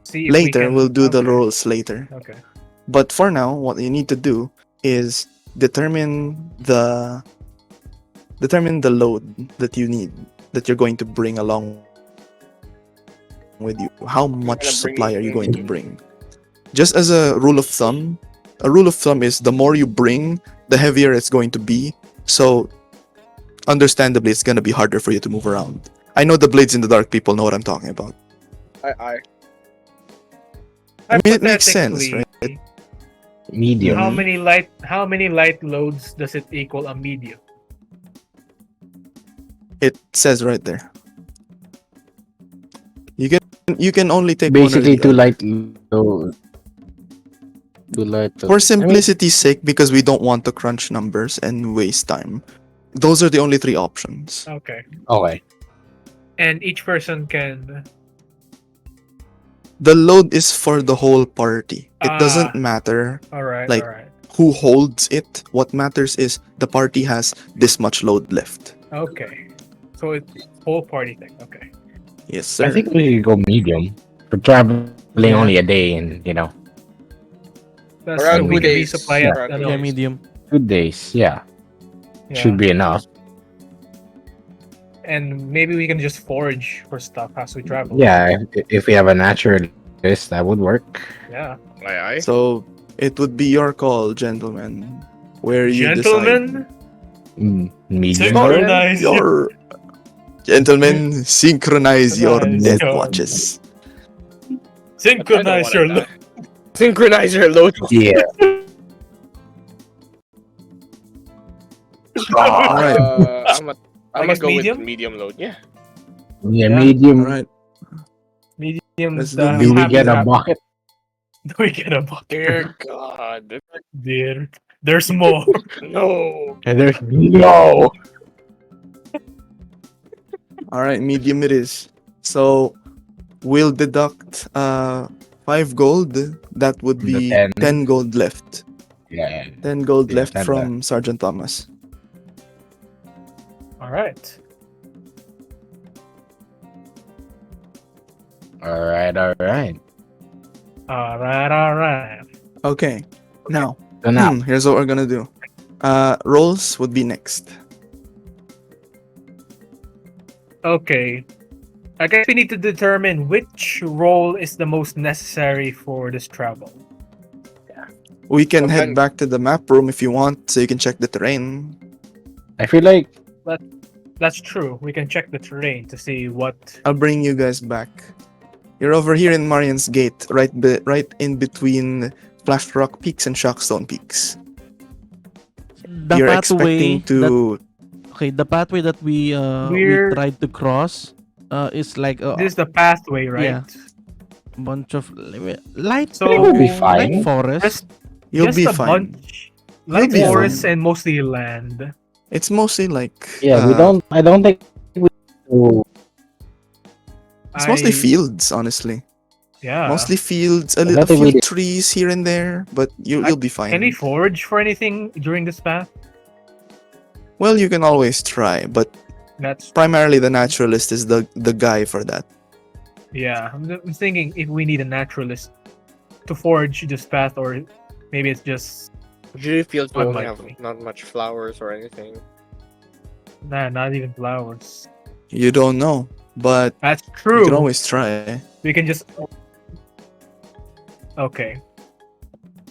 See if we Later, can... we'll do the okay. rolls later. Okay. But for now, what you need to do is determine the load that you need, that you're going to bring along with you. How much gonna bring supply it are you in. going to bring? Just as a rule of thumb is the more you bring, the heavier it's going to be. So understandably, it's going to be harder for you to move around. I know the Blades in the Dark people know what I'm talking about. I I mean, it makes sense, Hypothetically, Medium. How many light loads does it equal a medium? It says right there. You can only take Basically, one or the other. Too light. For simplicity's sake, because we don't want to crunch numbers and waste time, those are the only three options. Okay. Okay. And each person can... The load is for the whole party. It doesn't Ah. matter Alright, Like- alright. who holds it. What matters is the party has this much load left. Okay. So it's whole party thing. Okay. Yes, sir. I think we could go medium. We're traveling Yeah. only a day, and That's Around so we 2 can days. resupply Yeah. at Yeah, medium. 2 days. Yeah, Yeah. should be enough. And maybe we can just forage for stuff as we travel. Yeah, if we have a naturalist, that would work. Yeah. aye. So it would be your call, gentlemen. Where you Gentlemen, Medium. Synchronize. Your gentlemen, synchronize your Synchronize death your- watches. synchronize your load. Synchronize your load. Yeah. Alright. I'm guess gonna go medium? with medium load. Yeah. Yeah, Yeah. medium. Alright. Medium. Let's Do we get a bucket? Do we get a bucket? Dear God. Dear. There's more. No. And there's no. Alright, medium it is. So we'll deduct 5 gold. That would The be 10. 10 gold left. Yeah. 10 gold Yeah, left 10 from Sergeant Thomas. Alright. All right. Alright, alright. Okay. Now, So now, here's what we're gonna do. Rolls would be next. Okay. I guess we need to determine which role is the most necessary for this travel. We can head Okay. back to the map room if you want, so you can check the terrain. I feel like That's true. We can check the terrain to see what... I'll bring you guys back. You're over here in Marian's Gate, right in between Flashrock Peaks and Shockstone Peaks. The You're pathway expecting to. the pathway that we We're- tried to cross is like This is the pathway, right? yeah. bunch of light So it will be fine. light forest. Just, You'll just be a fine. bunch. Like be forests fine. and mostly land. It's mostly like. yeah, we don't. I don't think we. It's mostly I- fields, honestly. Yeah. Mostly fields, a don't think few we did- trees here and there, but you'll be fine. Can we forage for anything during this path? Well, you can always try, but That's... primarily the naturalist is the guy for that. Yeah. I'm thinking if we need a naturalist to forage this path, or maybe it's just... Usually fields don't Unlikely. have not much flowers or anything. Nah, not even flowers. You don't know, but That's you true. can always try. We can just... Okay.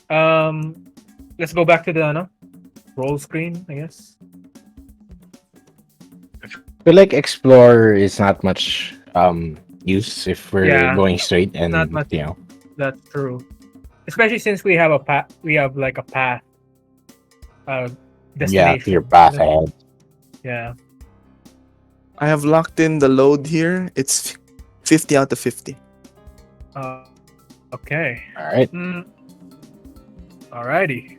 Let's go back to the roll screen, I guess. I feel like explore is not much use if we're Yeah, going straight and not much. you know. That's true. especially since we have a path. We have like a path. Yeah, Destination. to your path ahead. Yeah. I have locked in the load here. It's 50 out of 50. Okay. All right. Alrighty.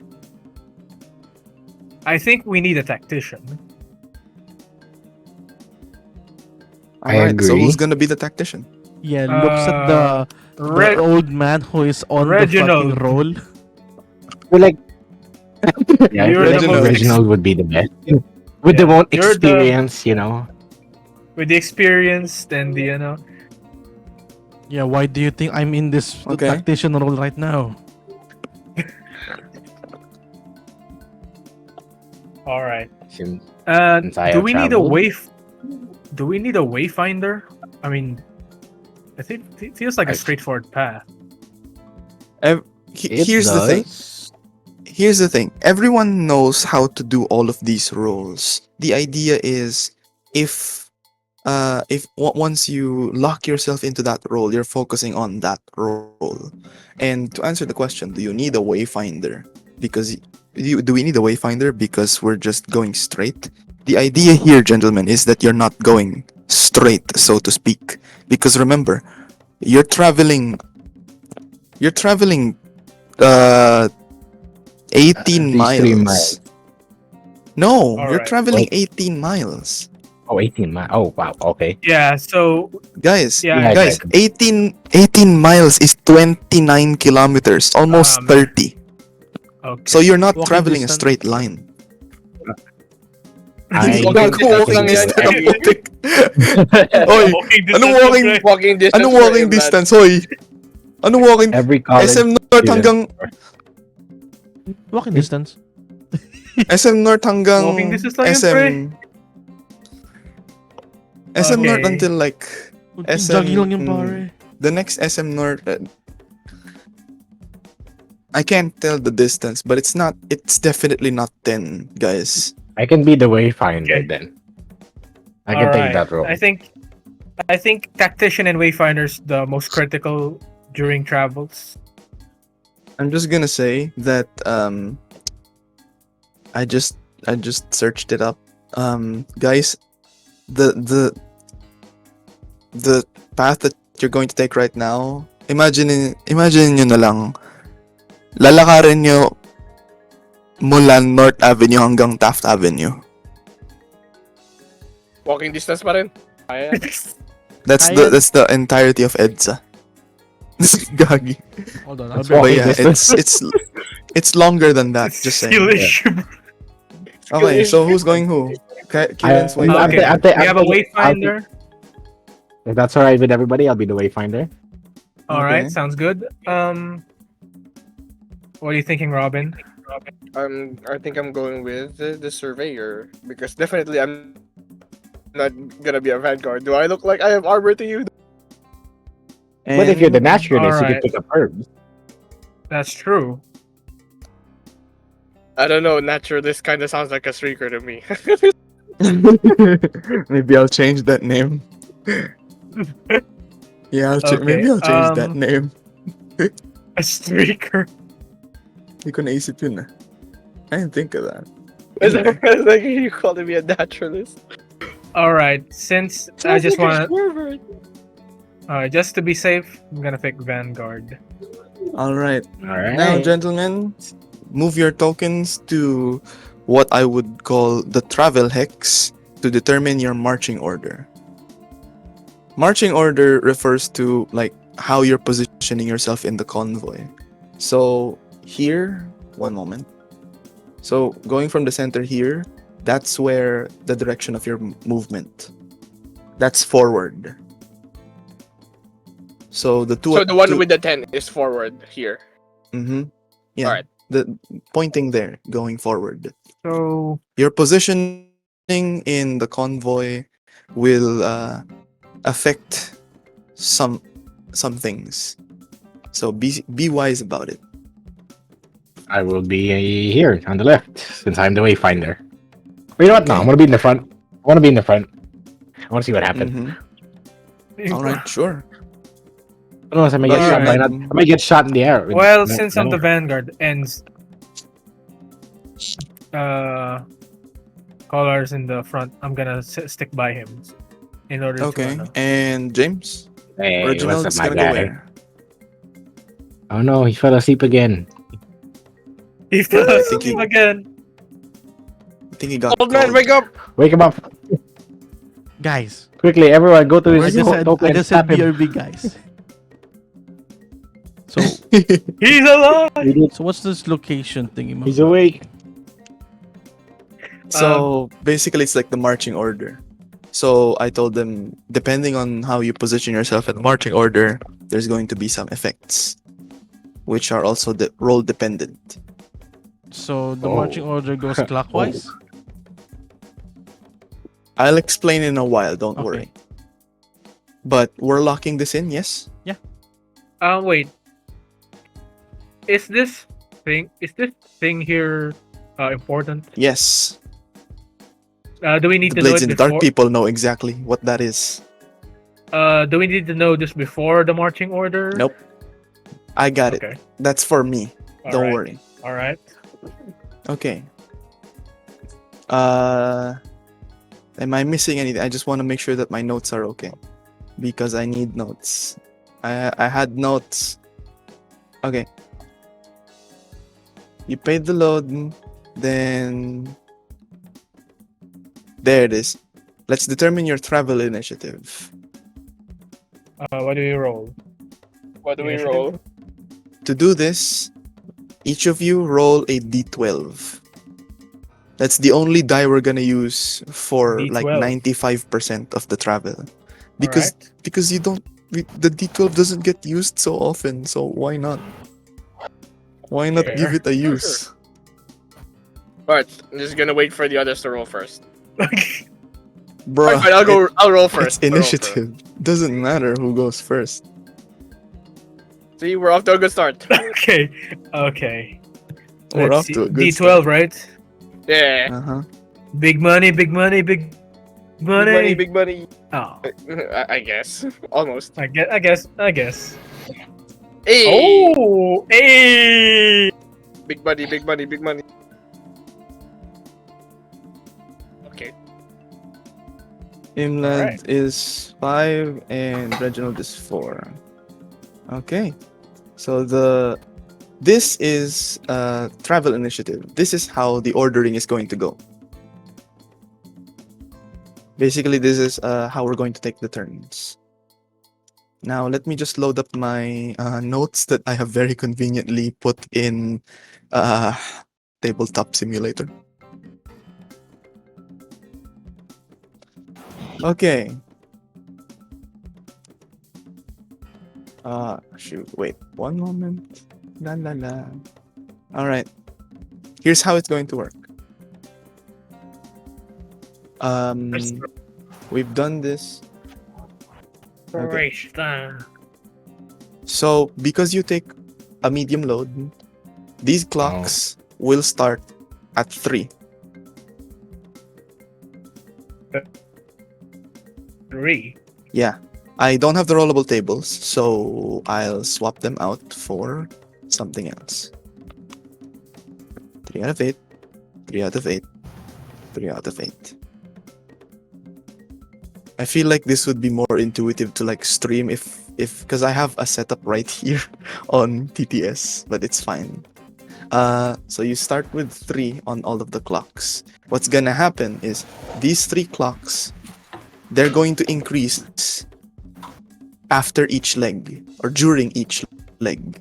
I think we need a tactician. I Alright, so agree. who's gonna be the tactician? Yeah, looks at the Reg- old man who is on the Reginald. fucking roll. We're like, yeah, I You're feel the like most Reginald would be the best. With the Yeah, most you're the- experience, you know. With the experience and the Yeah, why do you think I'm in this Okay. tactician role right now? all right. Since And Since I do have we need a traveled. Do we need a wayfinder? I mean, I think it feels like a I- straightforward path. Here's the thing. Here's the thing. Everyone knows how to do all of these roles. The idea is if once you lock yourself into that role, you're focusing on that role. And to answer the question, do you need a wayfinder? Because do we need a wayfinder because we're just going straight? The idea here, gentlemen, is that you're not going straight, so to speak. Because remember, you're traveling 18 least 3 miles. miles. No, you're Alright. traveling Wait. 18 miles. Oh, 18 miles. Oh, wow. Okay. Yeah. So Guys, yeah. guys, Yeah. 18 miles is 29 kilometers, almost Man. 30. Okay. So you're not Walking traveling a distance. straight line. I Walking Nagwo-walk lang distance yan, every- putik. Oy, Walking anong distance, walking, pre. Walking distance. anong for walking him, lad. distance, hoy? Anong walking? Every college SM North student. hanggang Walking distance. SM North hanggang Walking distance lang yun, SM pre. SM North Okay. until like SM Jogging lang yung mm, pare. the next SM North. I can't tell the distance, but it's definitely not 10, guys. I can be the wayfinder Okay. then. I can take that role. I think tactician and wayfinders the most critical during travels. I'm just gonna say that I just searched it up. Guys, the path that you're going to take right now, imagine nyo na lang, lalakarin nyo mula North Avenue hanggang Taft Avenue. Walking distance pa rin. Kaya. Kaya- That's the entirety of EDSA. Gagi. Hold on, That's I'll But be walking yeah, distance. it's longer than that. Just Skill saying. issue. Okay, so who's going who? Kieran's I- wayfinder. Okay. Ate- We have a I'll wayfinder. If that's alright with everybody, I'll be the wayfinder. All right, Okay. sounds good. What are you thinking, Robin? I think I'm going with the surveyor because definitely I'm not gonna be a vanguard. Do I look like I have armor to you? But if you're the And- naturalist, you Alright. can pick up herbs. That's true. I don't know. Naturalist kind of sounds like a streaker to me. Maybe I'll change that name. Yeah, maybe I'll change that name. A streaker. Hindi ko naisip yun ah. I didn't think of that. It's like you calling me a naturalist. All right, since I just want to, just to be safe, I'm gonna pick Vanguard. Alright. Alright. Now, gentlemen, move your tokens to what I would call the travel hex to determine your marching order. Marching order refers to like how you're positioning yourself in the convoy. So here, one moment. So going from the center here, that's where the direction of your movement. That's forward. So the two. So the one with the 10 is forward here. Mm-hmm. Yeah. Alright. The pointing there, going forward. So Your positioning in the convoy will affect some things. So be wise about it. I will be here on the left since I'm the wayfinder. But you know what? No, Okay. I'm gonna be in the front. I want to be in the front. I want to see what happens. All right, sure. Unless I may get shot by Alright. not, I may get shot in the air. Well, No, since no. I'm the vanguard ends, colors in the front, I'm gonna stick by him in order Okay. to. And James? Hey, what's Reginald up, is my gonna go guy? where? Oh no, he fell asleep again. He fell I think asleep he- again. I think he got Old man, called. wake up! Wake him up Guys, quickly! Everyone, go to I this just said, token I and just said slap him. BRB, guys. So, He's alive. so what's this location thingy? He's awake. So basically, it's like the marching order. So I told them, depending on how you position yourself in the marching order, there's going to be some effects, which are also role dependent. So the Oh. marching order goes clockwise. I'll explain in a while. Don't Okay. worry. But we're locking this in, yes? Wait. Is this thing here important? Yes. Do we need The to know Blades it in the Dark before? people know exactly what that is. Do we need to know this before the marching order? Nope. I got it. Okay. That's for me. Don't worry. All right. Okay. Am I missing anything? I just want to make sure that my notes are okay, because I need notes. I had notes. Okay. You paid the load, then there it is. Let's determine your travel initiative. What do we roll? What do we Initiative? roll? To do this, each of you roll a d12. That's the only die we're gonna use for like D12. 95% of the travel, because Alright. because you don't the d12 doesn't get used so often. So why not? Why not give Fair. it a use? Alright, I'm just gonna wait for the others to roll first. Bro, Alright, fine, I'll roll first. it's initiative. Doesn't matter who goes first. See, we're off to a good start. Okay. Okay. We're Let's off see. to a good D12, right? Yeah. Uh-huh. Big money, big money, big money. Big money. Oh, I guess. Almost. I guess. Hey! Oh, hey! Big money, big money, big money. Okay. Imlad Alright. is 5 and Reginald is 4. Okay. So this is travel initiative. This is how the ordering is going to go. Basically, this is how we're going to take the turns. Now, let me just load up my notes that I have very conveniently put in Tabletop Simulator. Okay. Shoot, wait, one moment. La la la. Alright. Here's how it's going to work. We've done this. Okay. So, because you take a medium load, these clocks will start at 3. 3. Yeah. I don't have the rollable tables, so I'll swap them out for something else. 3 out of 8, 3 out of 8, 3 out of 8. I feel like this would be more intuitive to like stream if because I have a setup right here on TTS, but it's fine. So you start with 3 on all of the clocks. What's gonna happen is these 3 clocks, they're going to increase after each leg or during each leg.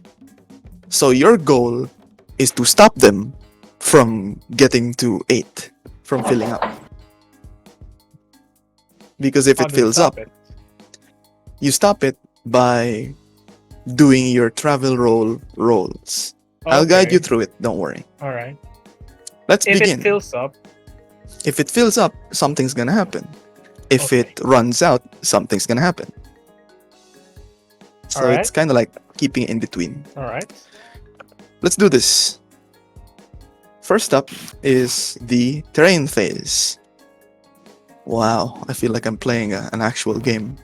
So your goal is to stop them from getting to 8, from filling up. Because if How it do we fills stop up, it? you stop it by doing your travel rolls. I'll guide you Okay. through it, don't worry. All right. Let's If begin. it fills up, If it fills up, something's gonna happen. If Okay. it runs out, something's gonna happen. So Alright. it's kind of like keeping it in between. all right. Let's do this. First up is the terrain phase. Wow, I feel like I'm playing an actual game.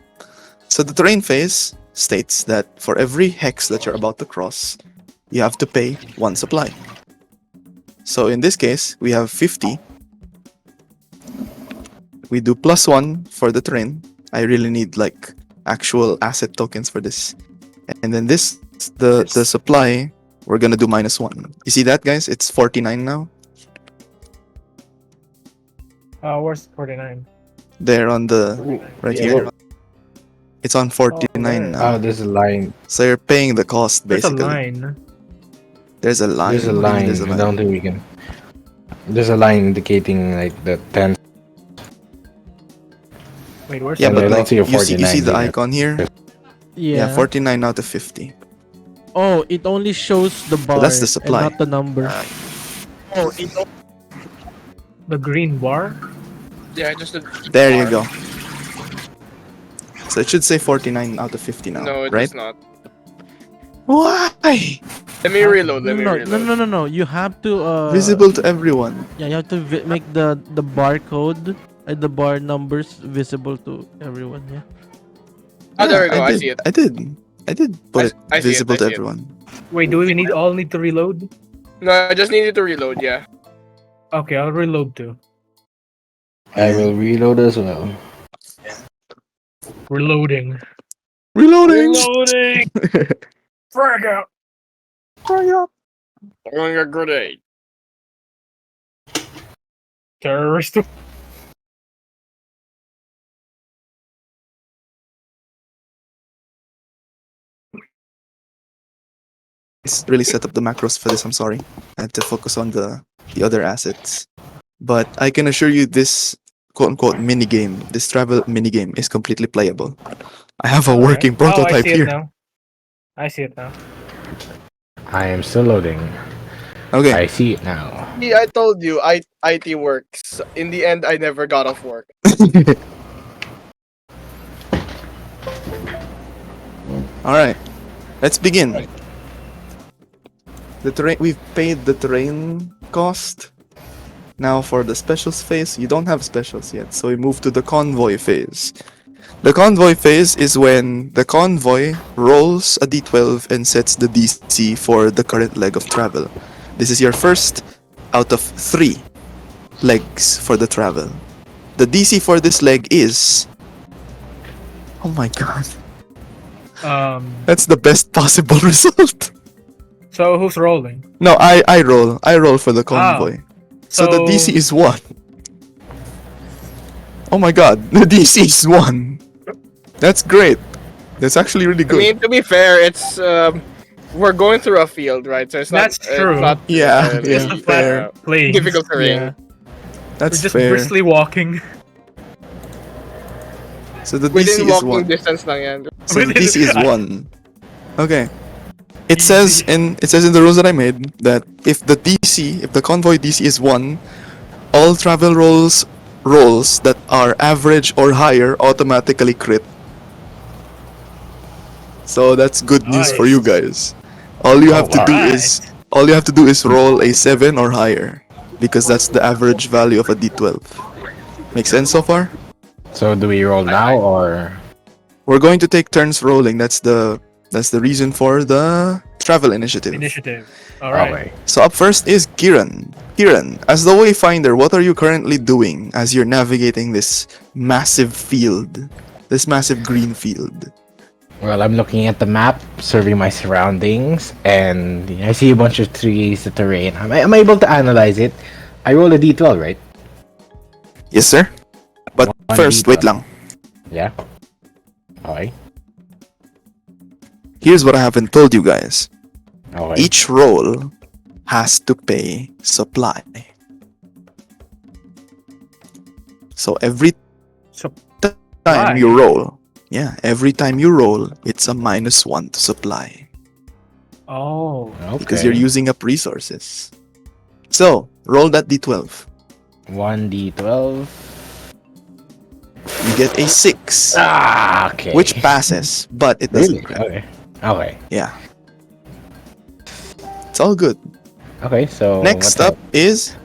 So the terrain phase states that for every hex that you're about to cross, you have to pay 1 supply. So in this case, we have 50. We do +1 for the terrain. I really need like actual asset tokens for this. And then this, the supply, we're gonna do -1. You see that, guys? It's 49 now. Where's 49? There on the right Yeah, here. It's on 49 there. now. Oh, there's a line. So you're paying the cost There's a basically. line. There's a line. There's a What do you mean line. there's a I don't think we can. There's a line indicating like the 10. Wait, where's Yeah, And but I don't like see a you see 49 the here. icon here. Yeah. Yeah, 49 out of 50. Oh, it only shows the bar that's the supply. and not the number. the green bar? Yeah, just the There you bar. go. So it should say 49 out of 50 now, No, it right? does not. Why? Let me reload. No, Let me no, reload. no. You have to Visible to everyone. Yeah, you have to make the barcode and the bar numbers visible to everyone. Yeah. Oh, there we go. I did, see it. I did put it I see it, visible I to see it. everyone. Wait, do we all need to reload? No, I just needed to reload. Yeah. Okay, I'll reload too. I will reload as well. Reloading. Reloading. Reloading! Frag out! Throwing a grenade. Terrorist. It's really set up the macros for this. I'm sorry. I had to focus on the other assets. But I can assure you this quote-unquote mini-game, this travel mini-game is completely playable. I have a working Oh, I prototype see it here. now. I see it now. I am still loading. Okay. I see it now. Yeah, I told you. IT works. In the end, I never got off work. Alright. Let's begin. The terrain, we've paid the terrain cost. Now for the specials phase, you don't have specials yet, so we move to the convoy phase. The convoy phase is when the convoy rolls a d12 and sets the DC for the current leg of travel. This is your first out of 3 legs for the travel. The DC for this leg is... Oh my god. That's the best possible result. So who's rolling? No, I roll. I roll for the convoy. So the So- DC is 1. Oh my god, the DC is 1. That's great. That's actually really I good. mean, to be fair, it's we're going through a field, right? So it's not. That's true. It's not, Yeah, it's yeah, It's a fair. flat plane. difficult terrain. Yeah. That's We're just fair. briskly walking. So the Within DC is walking 1. distance lang yan. So the Within- DC is 1. Okay. It says in the rules that I made that if the convoy DC is 1, all travel rolls that are average or higher automatically crit. So that's good news for you guys. All you have to do is roll a 7 or higher, because that's the average value of a d12. Make sense so far? So do we roll now or? We're going to take turns rolling. That's the reason for the travel initiative. Alright. Okay. So up first is Kiran. Kiran, as the Wayfinder, what are you currently doing as you're navigating this massive field? This massive green field. Well, I'm looking at the map, surveying my surroundings, and I see a bunch of trees, the terrain. I'm able to analyze it. I roll a d12, right? Yes, sir? But One first, D12. wait lang. Yeah. Okay. Here's what I haven't told you guys. Okay. Each roll has to pay supply. So every time you roll, every time you roll, it's a -1 to supply. Oh. Okay. Because you're using up resources. So, roll that d12. 1d12. You get a 6, Okay. which passes, but it doesn't Really? crit. Okay. Okay. Yeah. It's all good. Okay. So Next what's up is,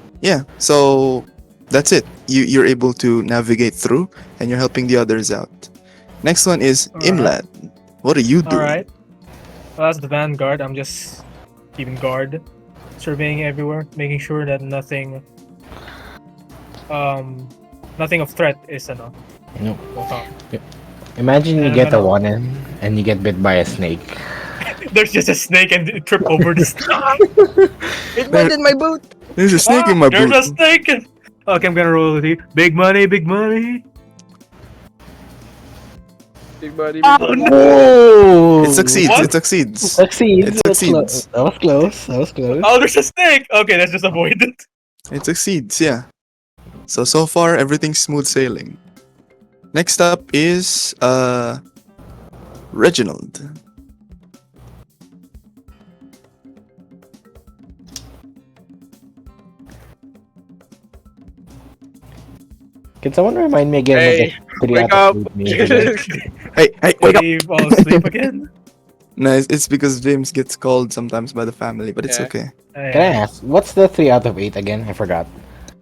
so that's it. You're able to navigate through, and you're helping the others out. Next one is Alright. Imlad. What are you doing? Alright. Well, as the vanguard, I'm just keeping guard, surveying everywhere, making sure that nothing of threat is No. will come. Imagine you And get I'm a gonna- 1 and you get bit by a snake. There's just a snake and you trip over the snake. It went in my boot. There's a snake in my There's boot. a snake! Okay, I'm gonna roll with you. Big money, big money. Big buddy. Oh, Big buddy. no. Whoa! It succeeds. What? It succeeds. Succeeds. It succeeds. That was close. That was close. Oh, there's a snake! Okay, let's just avoid it. It succeeds. Yeah. So far everything's smooth sailing. Next up is Reginald. Can someone remind me again? Hey, what the three wake out of up. eight means? Hey, wake up! Did you fall asleep again? No, it's because James gets called sometimes by the family, but it's Yeah. okay. Can I ask, what's the 3 out of 8 again? I forgot.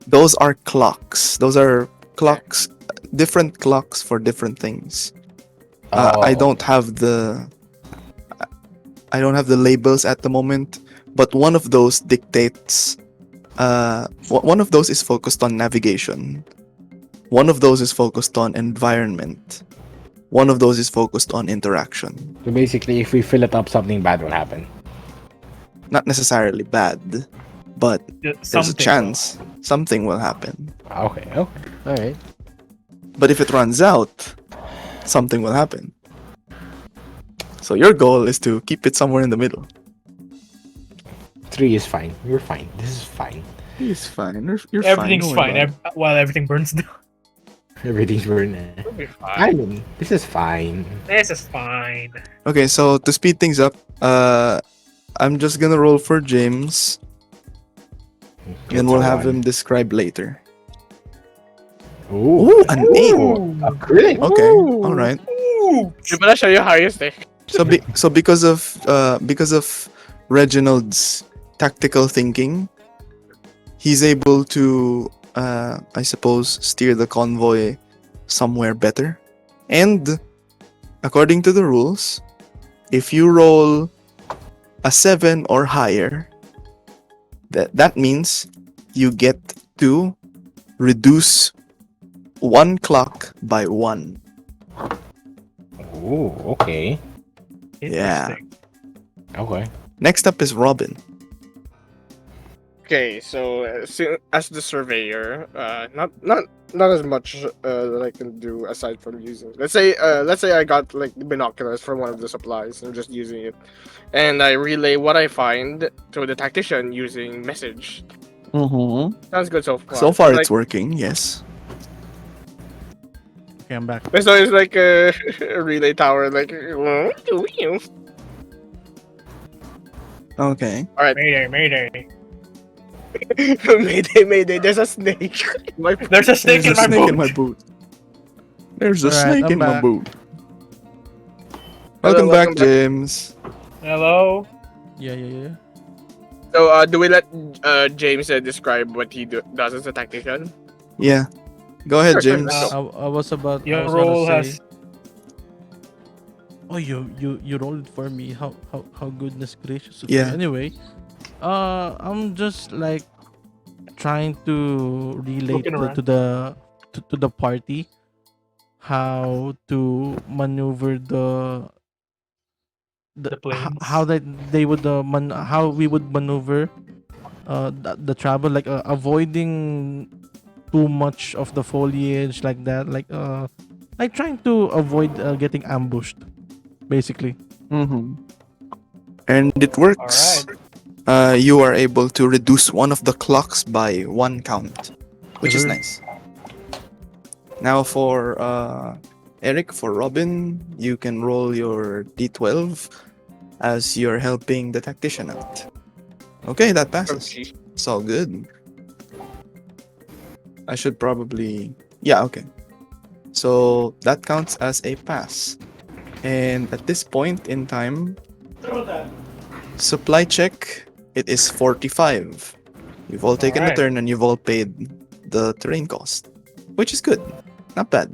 Those are clocks. Those are clocks, different clocks for different things. I Oh. don't have the labels at the moment, but one of those dictates. One of those is focused on navigation. One of those is focused on environment. One of those is focused on interaction. So basically, if we fill it up, something bad will happen. Not necessarily bad, but there's a Something. chance something will happen. Okay. Okay. All right. But if it runs out, something will happen. So your goal is to keep it somewhere in the middle. 3 is fine. You're fine. This is fine. It's fine. You're Everything's fine. fine while everything burns down. Everything's burning. It'll be fine. I mean, this is fine. This is fine. Okay, so to speed things up, I'm just gonna roll for James, and we'll have him describe later. Ooh. Ooh, an 8. A crit. Okay, all right. Ooh. Di ba na siya yung highest eh? So because of Reginald's tactical thinking, he's able to, I suppose, steer the convoy somewhere better. And according to the rules, if you roll a 7 or higher, that means you get to reduce 1 clock by 1. Ooh. Okay. Yeah. Interesting. Oh. Okay. Next up is Robin. Okay, so as the surveyor, not as much that I can do aside from using. Let's say I got like the binoculars from one of the supplies. I'm just using it, and I relay what I find to the tactician using message. Mm-hmm. Sounds good so far. So far, like, it's working. Yes. Okay, I'm back. so it's like a relay tower. Like, what do you? Okay. All right, Mayday. Mayday! There's a snake. There's a snake, There's in, a my snake boot. in my boot. There's a Alright, snake I'm in my back. boot. Welcome back, welcome back. James. Hello. Yeah. So, do we let James describe what he does as a tactician? Yeah. Go ahead, Sure, James. Uh, I was about. I Your was gonna role say- has. Oh, you rolled for me. How goodness gracious. of Yeah. you. Anyway, I'm just like trying to relate Looking around. to the party how to maneuver the planes. how that they would how we would maneuver the travel, like avoiding too much of the foliage, like that, like trying to avoid getting ambushed, basically. Mm-hmm. And it works. You are able to reduce one of the clocks by 1 count, which is Mhm. nice. Now for Eric, for Robin, you can roll your d12 as you're helping the tactician out. Okay, that passes. It's all good. I should probably... Yeah, okay. So that counts as a pass. And at this point in time, supply check, it is 45. You've all taken a Alright. turn and you've all paid the terrain cost, which is good. Not bad.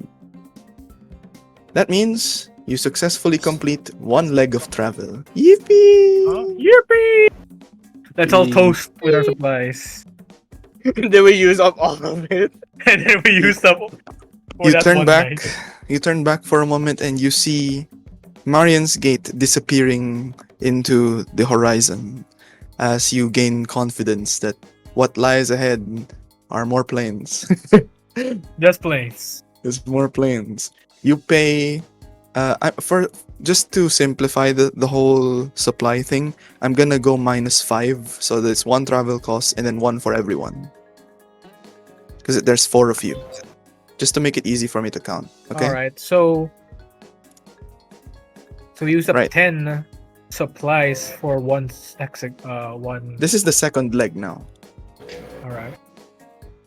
That means You successfully complete one leg of travel. Yippee! Yippee! Let's all Yippee. toast with our supplies. Then we use up all of it. And then we used up for You that turn one back. night. You turn back for a moment, and you see Marian's Gate disappearing into the horizon as you gain confidence that what lies ahead are more planes. Just planes. There's more planes. You pay for just to simplify the whole supply thing. I'm gonna go -5, so there's one travel cost and then one for everyone. Because there's 4 of you, just to make it easy for me to count. Okay. All right. So we used up Right. 10 supplies for one one. This is the second leg now. All right.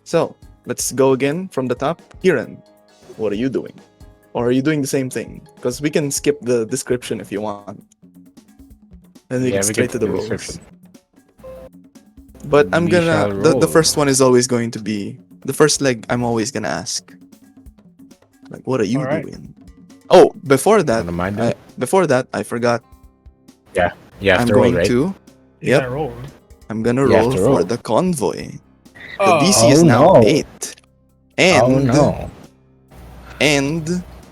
So let's go again from the top. Kieran, what are you doing? Or are you doing the same thing? Because we can skip the description if you want. And we Yeah, get we straight can to the skip the rules. description. But I'm We gonna shall the roll. first one is always going to be the first leg. I'm always gonna ask, like, what are you Alright. doing? Oh, before that, Wanna mind I, before that, I forgot. You have I'm to roll, going right? to. You Yep. gotta roll. I'm gonna You have roll to for roll. the convoy. The Oh, DC is now no. 8, and Oh no. and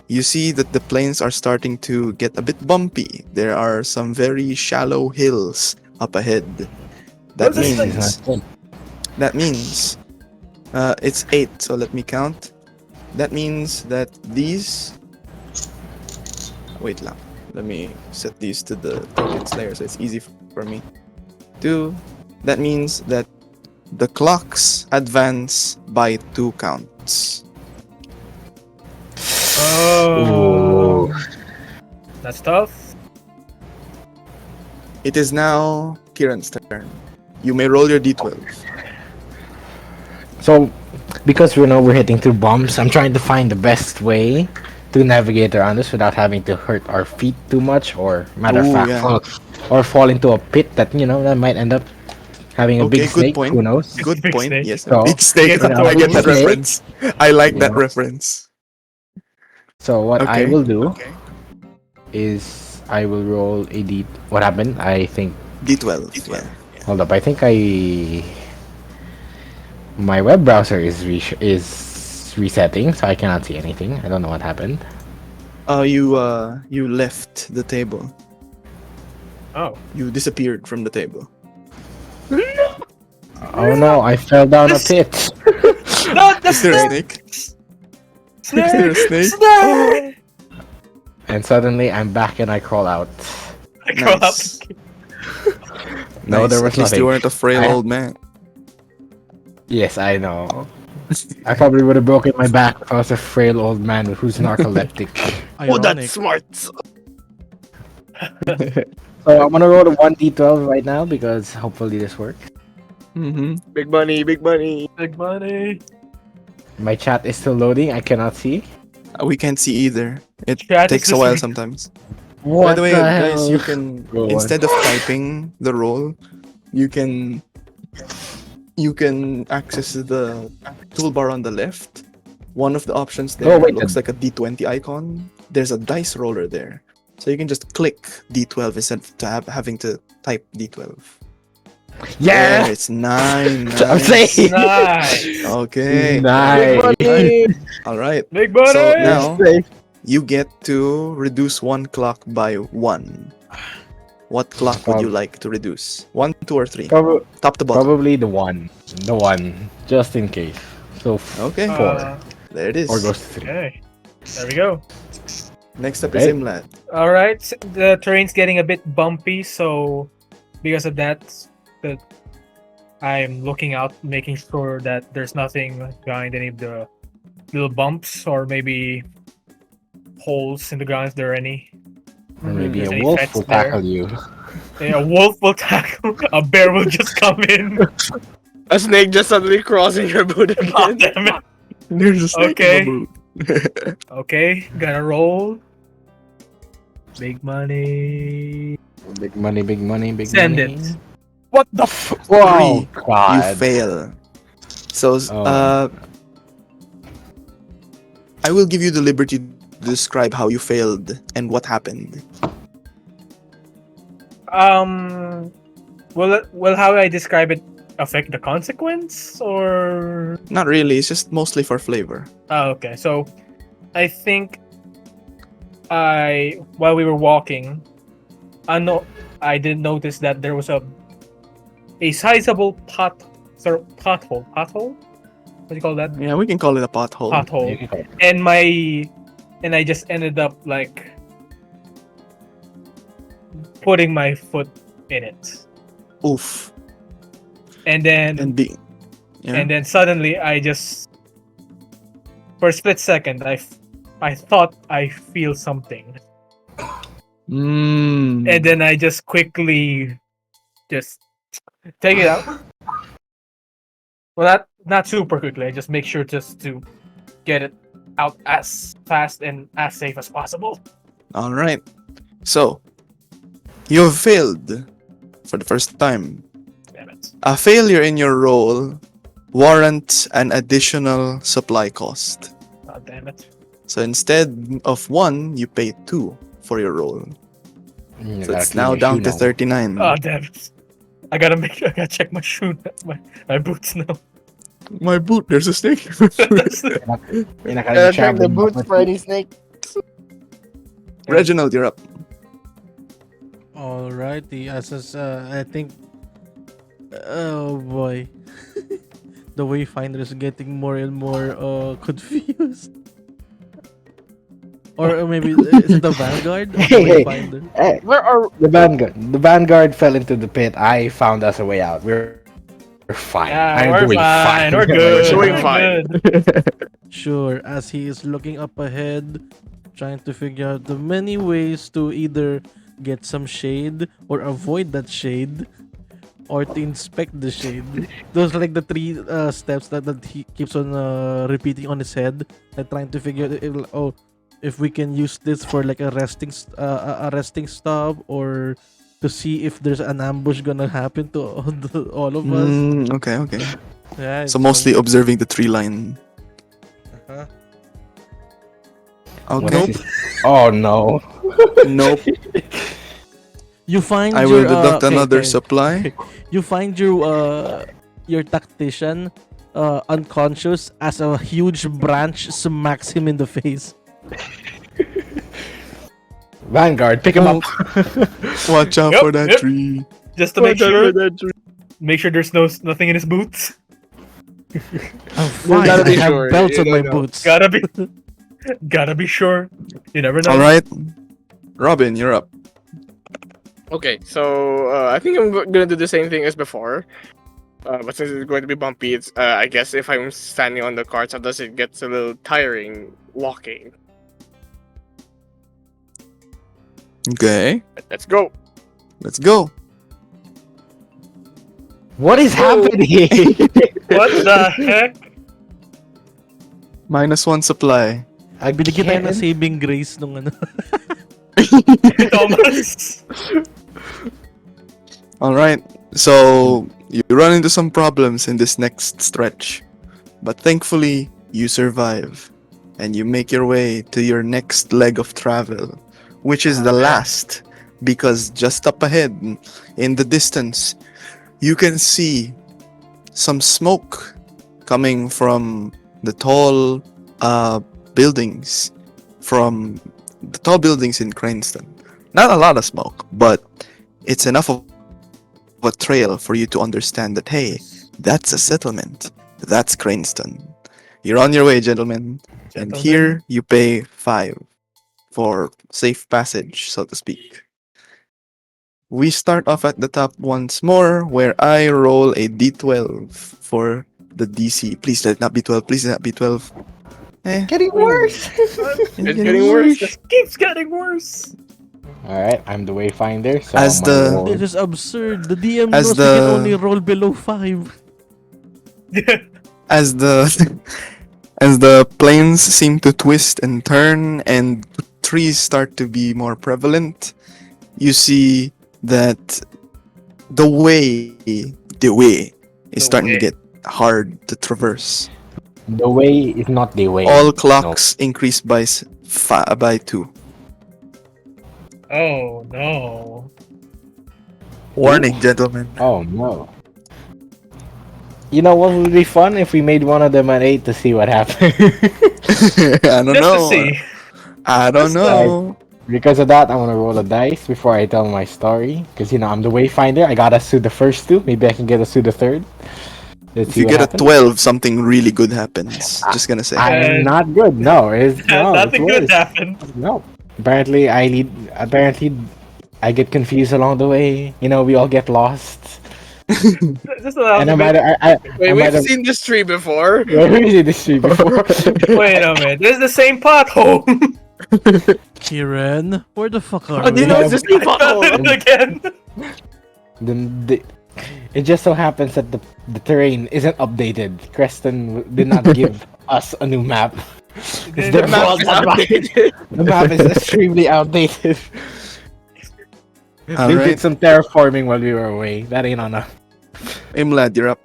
you see that the plains are starting to get a bit bumpy. There are some very shallow hills up ahead. That What's this This is means not good. that means it's 8. So let me count. That means that these. Wait lang. Let me set these to the tokens layer so it's easy for me. 2. That means that the clocks advance by 2 counts. Oh. Ooh. That's tough. It is now Kieran's turn. You may roll your d12. So, because we know we're hitting through bumps, I'm trying to find the best way to navigate around this without having to hurt our feet too much, or matter of Ooh, fact, yeah. fall into a pit that that might end up having a Okay, big good snake. point. Who knows? Good Big point. snake. Yes, So, big snake. Get the I get that snake. reference. I like that Yeah. reference. So what I Okay. will do is I will roll a d. What happened? I think. D12. Yeah. Hold up. I think my web browser is resetting, so I cannot see anything. I don't know what happened. You left the table. Oh. You disappeared from the table. Oh no! I fell down a pit. No, the Is there a snake? Is there a snake? Snake! And suddenly I'm back and I crawl out. I crawl up. Nice. No, Nice. there was At least nothing. you weren't a frail I- old man. Yes, I know. I probably would have broken my back if I was a frail old man who's narcoleptic. Oh, Ironic. that's smart. So I'm gonna roll a 1d12 right now because hopefully this works. Mm-hmm. Big money, big money. Big money. My chat is still loading. I cannot see. We can't see either. It Chat is takes a just while re- sometimes. What By the way, the guys, hell? you can Go on. instead of typing the roll, you can access the toolbar on the left. One of the options there wait, looks like a D20 icon. There's a dice roller there, so you can just click D12 instead of having to type D12. Yeah. There, it's 9. I'm saying. Nice. Okay. Nice. All right. Big money. So now you get to reduce one clock by 1. What clock would you like to reduce? 1, 2, or 3? Top to bottom. Probably the one, just in case. So Okay. 4 There it is. or goes to 3. Okay. There we go. Next up is Okay. Imlad. All right. The terrain's getting a bit bumpy, so because of that, I'm looking out, making sure that there's nothing behind any of the little bumps or maybe holes in the ground if there are any. Or maybe There's a any wolf threats will there. tackle you. A wolf will tackle. A bear will just come in. A snake just suddenly crossing your boot God again. damn it. There's a snake Okay. in the boot. Okay, gotta roll. Big money. Big money, big money, big Send money. it. What the f? Wow, You God. fail. So, Oh. I will give you the liberty to describe how you failed and what happened. Will how I describe it affect the consequence or? Not really, it's just mostly for flavor. Oh, okay. So, I think while we were walking, I did notice that there was a sizable pothole. What do you call that? Yeah, we can call it a pothole. Pothole. And I just ended up like putting my foot in it, Oof. and then And be. Yeah. and then suddenly I just, for a split second, I thought I feel something, Mm. and then I just quickly just take it out. Well, not super quickly. I just make sure just to get it out as fast and as safe as possible. All right. So, you have failed for the first time. Damn it. A failure in your roll warrants an additional supply cost. Oh, damn it. So instead of 1, you pay 2 for your roll. So it's now down to 39. Oh, damn it. I gotta check my shoe, my boots now. My boot, there's a snake. Check the boots for any snake. Reginald, you're up. Alrighty, I think. Oh boy, the Wayfinder is getting more and more confused. Or maybe it's the Vanguard. Or the Hey, Wayfinder. Hey, Where are the Vanguard fell into the pit. I found us a way out. We're fine. Yeah, I'm we're doing fine. We're good. We're doing we're fine. good. Sure, as he is looking up ahead, trying to figure out the many ways to either get some shade or avoid that shade, or to inspect the shade. Those are like the 3 steps that he keeps on repeating on his head, like trying to figure out if we can use this for like a resting stop, or to see if there's an ambush gonna happen to all of us. Okay. Yeah. So mostly observing the tree line. Uh-huh. Okay. Oh no. Nope. You find I your, will deduct okay, another okay. supply. You find your tactician unconscious as a huge branch smacks him in the face. Vanguard, pick him up. Watch out Yep, for that yep. tree. Just to make sure there's nothing in his boots. I'm fine. gotta I be have sure, belts you on my know. boots. Gotta be sure. You never know. All right. Robin, you're up. Okay, so I think I'm gonna do the same thing as before. But since it's going to be bumpy, it's I guess if I'm standing on the cart, sometimes it gets a little tiring walking. Okay. Let's go. Let's go. What is happening? What the heck? -1 supply. Binigyan tayo ng Again? saving grace nung ano. Thomas. All right. So you run into some problems in this next stretch, but thankfully you survive, and you make your way to your next leg of travel, which is the last, because just up ahead, in the distance, you can see some smoke coming from the tall buildings, in Cranston. Not a lot of smoke, but it's enough of a trail for you to understand that, hey, that's a settlement. That's Cranston. You're on your way, gentlemen. And here you pay 5 for safe passage, so to speak. We start off at the top once more, where I roll a d12 for the DC. Please let it not be 12. Please let it not be 12. getting worse? It's getting worse. Just keeps getting worse. Alright, I'm the Wayfinder. So As I'm gonna roll. This is absurd. The DM As knows we can the- only roll below 5. As the as the planes seem to twist and turn and trees start to be more prevalent, you see that the way is starting to get hard to traverse. The way is not the way. All clocks increase by By 2. Oh no. Warning, gentlemen. Oh no. You know what would be fun if we made one of them an 8 to see what happened. I don't Just know. to see. I don't Just know. Because of that, I'm gonna roll a dice before I tell my story. Because I'm the wayfinder. I got us to the first 2. Maybe I can get us to the third. Let's If see you what get happens. a 12, something really good happens. Just gonna say. I'm not good. No, it's no. Nothing it's good worse. happened. No. Apparently, I get confused along the way. We all get lost. Just allow And I me. might, I Wait, might we've have. seen this tree before. Yeah, we did this tree before. Wait a minute. This is the same pothole. Kieran, where the fuck are How do you we? know it's the same pothole? Again. Then it just so happens that the terrain isn't updated. Creston did not give us a new map. It's The their map fault. is outdated. The map is extremely outdated. They Alright. did some terraforming while we were away. That ain't enough. Imlad, you're up.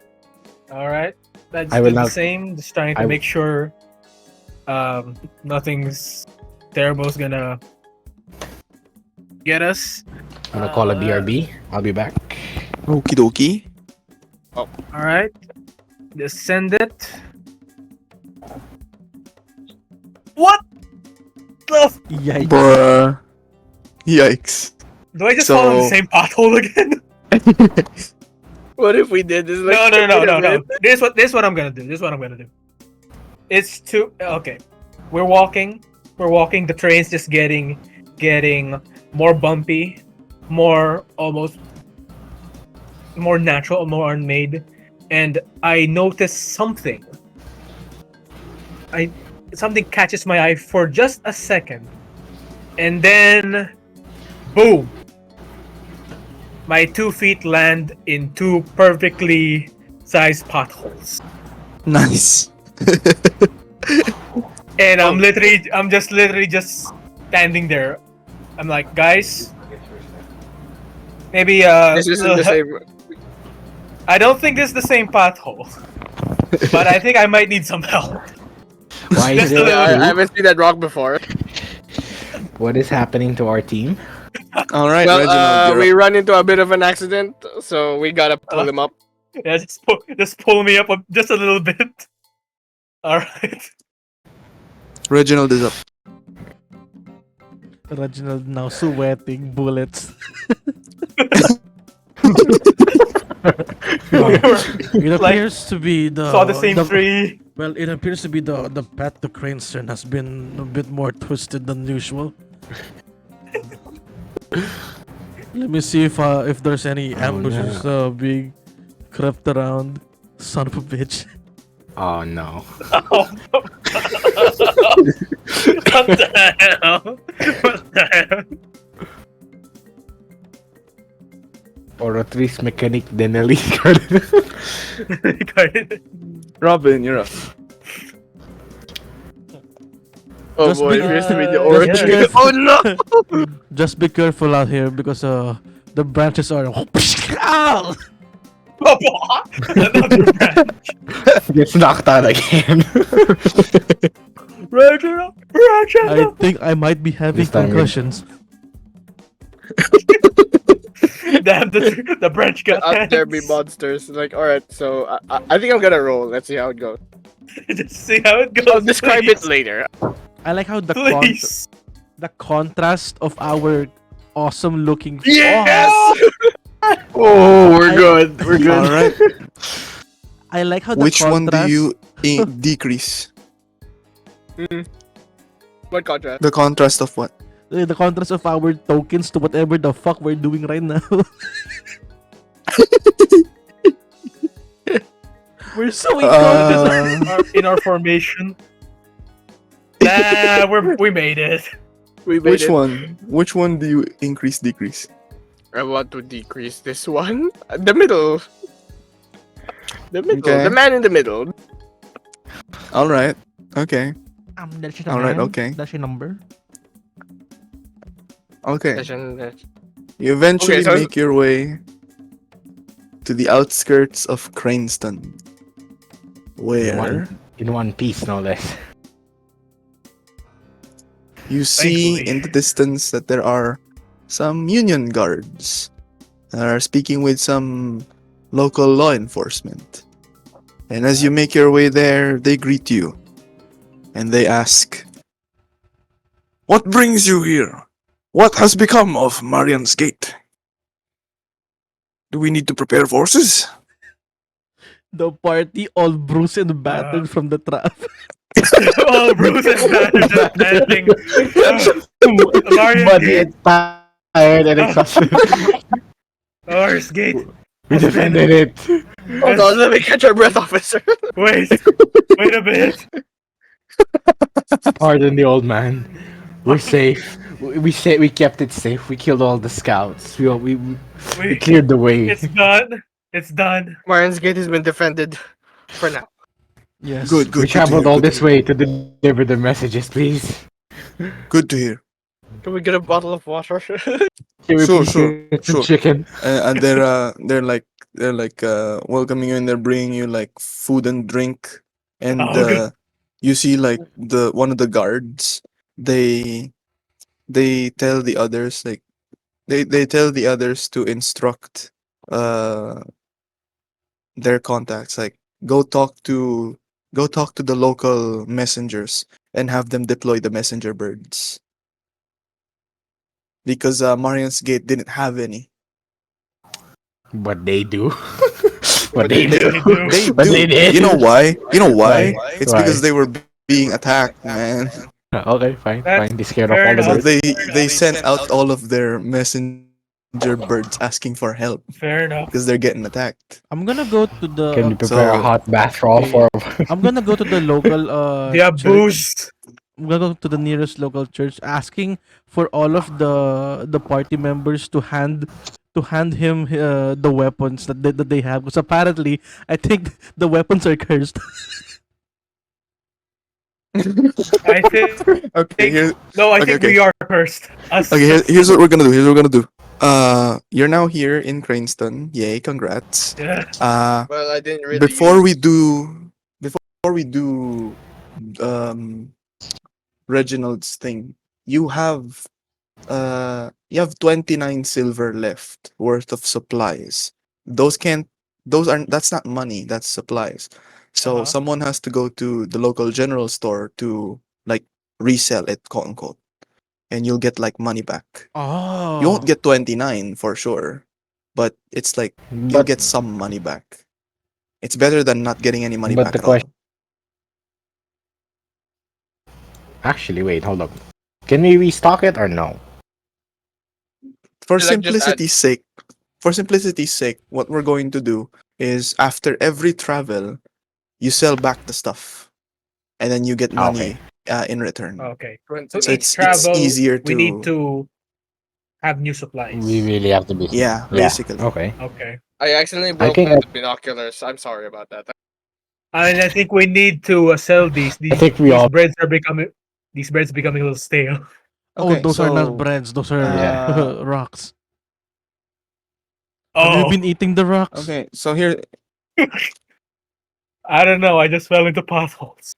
All right. Let's I do will the not- same. Just trying to I- make sure nothing's terrible's gonna get us. I'm gonna call a BRB. I'll be back. Okie dokie. All right. Just send it. What the? Yikes. Bruh. Yikes. Do I just fall in the So- same pothole again? What if we did this? Like, No. This is what I'm gonna do. It's too okay. We're walking. The train's just getting more bumpy, more almost more natural, more unmade, and I notice something. Something catches my eye for just a second, and then, boom! My 2 feet land in 2 perfectly sized potholes. Nice. And I'm just literally just standing there. I'm like, guys, maybe This isn't the same. I don't think this is the same pothole, but I think I might need some help. Why is Just a it? little- I haven't seen that rock before. What is happening to our team? Alright, Well, Reginald, we you're up. run into a bit of an accident, so we gotta pull him up. Yeah, just pull me up just a little bit. All right. Reginald is up. Reginald now sweating bullets. It appears to be the Saw the same tree. Well, it appears to be the path to Craneston has been a bit more twisted than usual. Let me see if there's any ambushes being crept around. Son of a bitch. Oh no. What the hell? What the hell? Oratrice mécanique d'Ennelie. Robin, you're up. Oh Just boy, be- it appears to be the uh, orange. yeah. Oh no! Just be careful out here because the branches are. Ow! Another branch. Gets knocked out again. Reginald. I think I might be having This time, concussions. Damn, the branch got Out there be hands. monsters. Like, alright, so I think I'm gonna roll. Let's see how it goes. Just see how it goes. I'll describe please. it later. I like how the Please. the contrast of our awesome looking. Yes! Oh, we're good. We're good. Alright. I like how the Which one do contrast. you decrease? What contrast? The contrast of what? The contrast of our tokens to whatever the fuck we're doing right now. We're so In our formation. Nah, we made it. We made Which it. one? Which one do you increase, decrease? I want to decrease this one. The middle. The middle. Okay. The man in the middle. Alright. Okay. That's Alright, okay. That's your number. Okay. Session. You eventually Okay, so- make your way to the outskirts of Craneston. Where In one piece, no less. You see Thankfully. in the distance that there are some Union guards that are speaking with some local law enforcement. And as you make your way there, they greet you. And they ask, "What brings you here? What has become of Marian's Gate? Do we need to prepare forces?" The party all bruised and Uh, battered from the trap. oh, Bruce and battered, just panting. Marion But Gate. it's tired and exhausted. Ours Gate. We has been- defended it. Hold on, let me catch our breath, officer. Wait a minute. Pardon the old man. We're safe. We kept it safe. We killed all the scouts. We cleared the way. It's done. It's done. Marian's Gate has been defended for now. Yes. Good, good. We good to traveled hear, all good to this hear. way to deliver the messages, please. Good to hear. Can we get a bottle of water? Can we Sure, please sure, get some sure. chicken? And they're like welcoming you, and they're bringing you like food and drink. And Oh, good. you see like the one of the guards. They tell the others like they tell the others to instruct uh their contacts, like go talk to the local messengers and have them deploy the messenger birds, because Marian's Gate didn't have any. What they do? What they do. They What do. they did? You know why? You know why? Why? It's Why? because they were being attacked, man. Okay, fine, That's fine. They scared off fair all the So enough. birds. they sent out all of their messenger birds asking for help Fair enough. because they're getting attacked. I'm gonna go to the. Can you prepare a So- hot bath for all four of us? I'm gonna go to the local They have church. boost. I'm gonna go to the nearest local church, asking for all of the party members to hand him the weapons that they have, because apparently I think the weapons are cursed. I think. Okay, here, No, I Okay, think okay. we are cursed. Us. okay, here's what we're gonna do. Here's what we're gonna do. You're now here in Craneston. Yay, congrats. Yeah. Well, I didn't really. Before we use- do Reginald's thing, you have 29 silver left worth of supplies. That's not money, that's supplies. So Uh-huh. someone has to go to the local general store to like resell it, quote unquote, and you'll get like money back. Oh, You won't get 29 for sure, but it's like you'll But, get some money back. It's better than not getting any money but back the at all. question. Actually, wait, hold up. Can we restock it or no? For Like, just add- simplicity's sake, what we're going to do is after every travel, you sell back the stuff, and then you get money in return. Okay. So, So each it's travel, easier we need to- to have new supplies. We really have to be. Yeah, basically. Okay. Okay. I accidentally broke think the binoculars. I'm sorry about that. And I think we need to sell these. These, think we these all- breads are becoming. These breads becoming a little stale. oh, Okay, those are so, not breads. Those are uh, rocks. Have Oh, you been eating the rocks? Okay, so here I don't know. I just fell into potholes.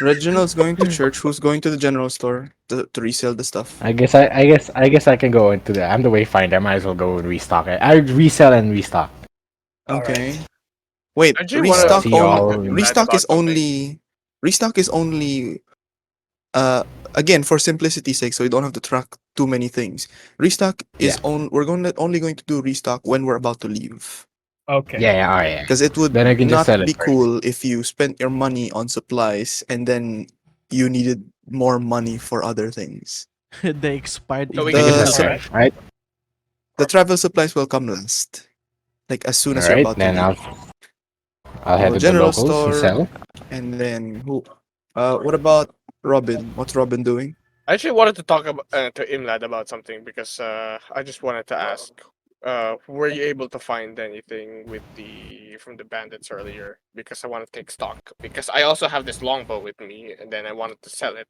Reginald's going to church. Who's going to the general store to resell the stuff? I guess I can go into that. I'm the wayfinder. I might as well go and restock it. I resell and restock. Okay. Wait, I do wanna restock see y'all only. in- Restock is about something. only. Restock is only. Again, for simplicity's sake, so you don't have to track too many things. Restock is only going to do restock when we're about to leave, Okay. Yeah, all right. because it would Then I can just not sell it be first. cool if you spent your money on supplies and then you needed more money for other things. They expired. So we in can The just the- sell Alright. it. Right? The travel supplies will come last, like as soon as you're Alright, about to then leave. I'll head Go to the general locals store. and sell. And then who? What about Robin? What's Robin doing? I actually wanted to talk about to Imlad about something because I just wanted to ask, were you able to find anything with from the bandits earlier? Because I want to take stock. Because I also have this longbow with me, and then I wanted to sell it.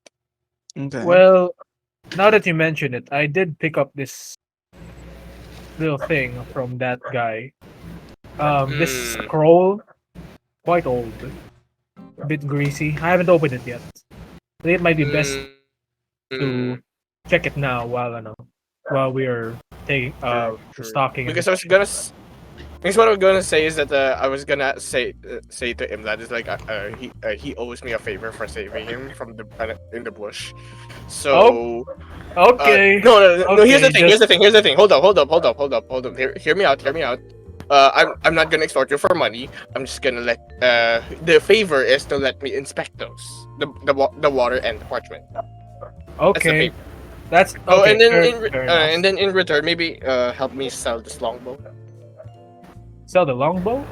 Okay. Well, now that you mention it, I did pick up this little thing from that guy. This Hmm. scroll, quite old, a bit greasy. I haven't opened it yet. I think it might be best Mm, to check it now while we are taking True. stocking. Because I was gonna. Because what I'm gonna say is that I was gonna say to him that is like he owes me a favor for saving him from the in the bush. So Okay. no. Here's the Okay, thing. Here's the thing. Here's the thing. Hold up. Hear me out. I'm not gonna extort you for money. I'm just gonna let the favor is to let me inspect those the water and the parchment. Okay. That's the favor. That's okay. Oh, and then fair enough. and then in return, maybe help me sell this longbow. Sell the longbow?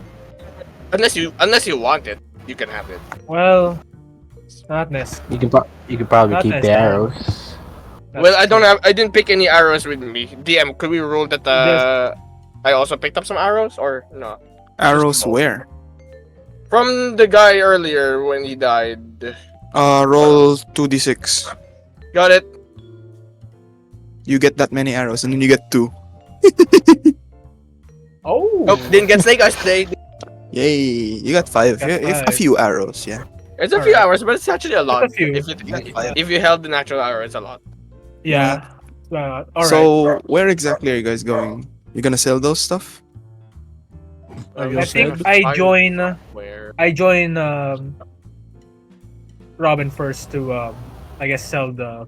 Unless you want it, you can have it. Well, not necessary. You can probably Not keep the necessary. arrows. Well, I didn't pick any arrows with me. DM, could we rule that I also picked up some arrows or no? Arrows bow. where? From the guy earlier when he died. Roll 2d6. Got it. You get that many arrows, and then you get 2. Oh. Nope, didn't get snake eyes today. Yay! You got 5. Got A 5. few arrows, yeah. It's a few hours, but it's actually a lot. It's a few. If you held the natural arrow, it's a lot. Yeah. All right. So where exactly are you guys going? You gonna sell those stuff? I think I join Where? Robin first to I guess sell the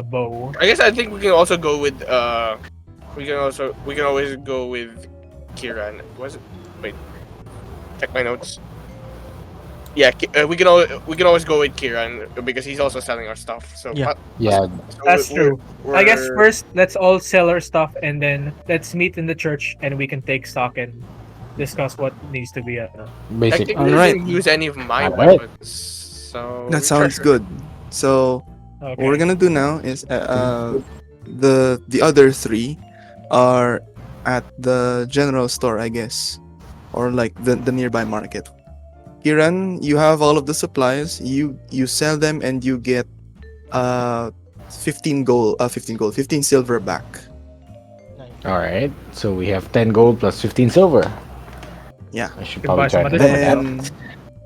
bow. I guess I think we can also go with we can always go with Kieran. Was it? Wait, check my notes. Yeah, we can always go with Kieran because he's also selling our stuff. So Yeah. Yeah, so That's true. I guess we're- first let's all sell our stuff and then let's meet in the church and we can take stock and discuss what needs to be basically. Technically, I Alright. didn't use any of my Alright. weapons. So That sounds sure. good. So Okay. what we're gonna do now is the other 3 are at the general store, I guess, or like the nearby market. Kiran, you have all of the supplies. You sell them and you get 15 silver back. All right. So we have 10 gold plus 15 silver. Yeah. I should Can buy probably try some to other do stuff.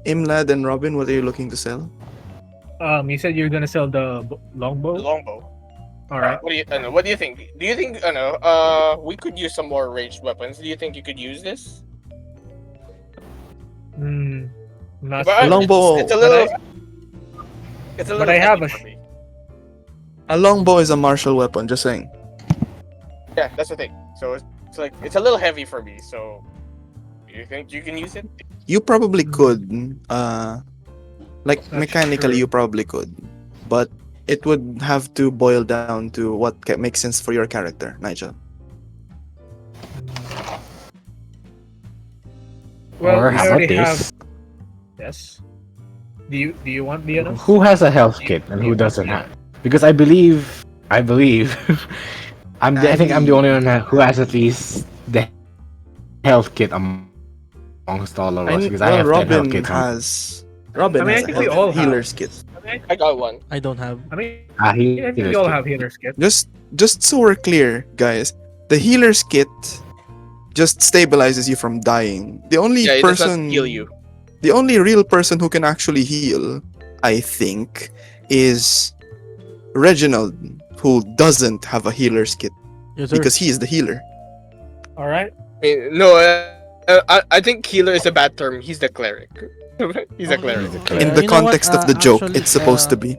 Then Imlad and Robin, what are you looking to sell? You said you're gonna sell the longbow. The longbow. All right. What do you think? Do you think we could use some more ranged weapons? Do you think you could use this? Not But, sure. Longbow. It's a little. but I have heavy a for me. A longbow is a martial weapon, just saying. Yeah, that's the thing. So it's like it's a little heavy for me. So, do you think you can use it? You probably could. Like That's mechanically, true. you probably could, but it would have to boil down to what makes sense for your character, Nigel. Well, Or we how about already have. this? Yes. Do you want the other? Who has a health kit and who doesn't have? Because I believe, I think I'm the only one who has at least the health kit amongst all of us. Because I have 10 health Robin kits. has. Robin I mean, I has think a we all have. healer's kit. I got one. I don't have. I mean, I I think we all have healer's kit. Just so we're clear, guys, the healer's kit just stabilizes you from dying. The only Yeah, it does not person heal you. The only real person who can actually heal, I think, is Reginald, who doesn't have a healer's kit Yes, sir. because he is the healer. All right. No, I think healer is a bad term. He's the cleric. He's a Okay. cleric. In the You know what? context of the joke, Actually, it's supposed to be.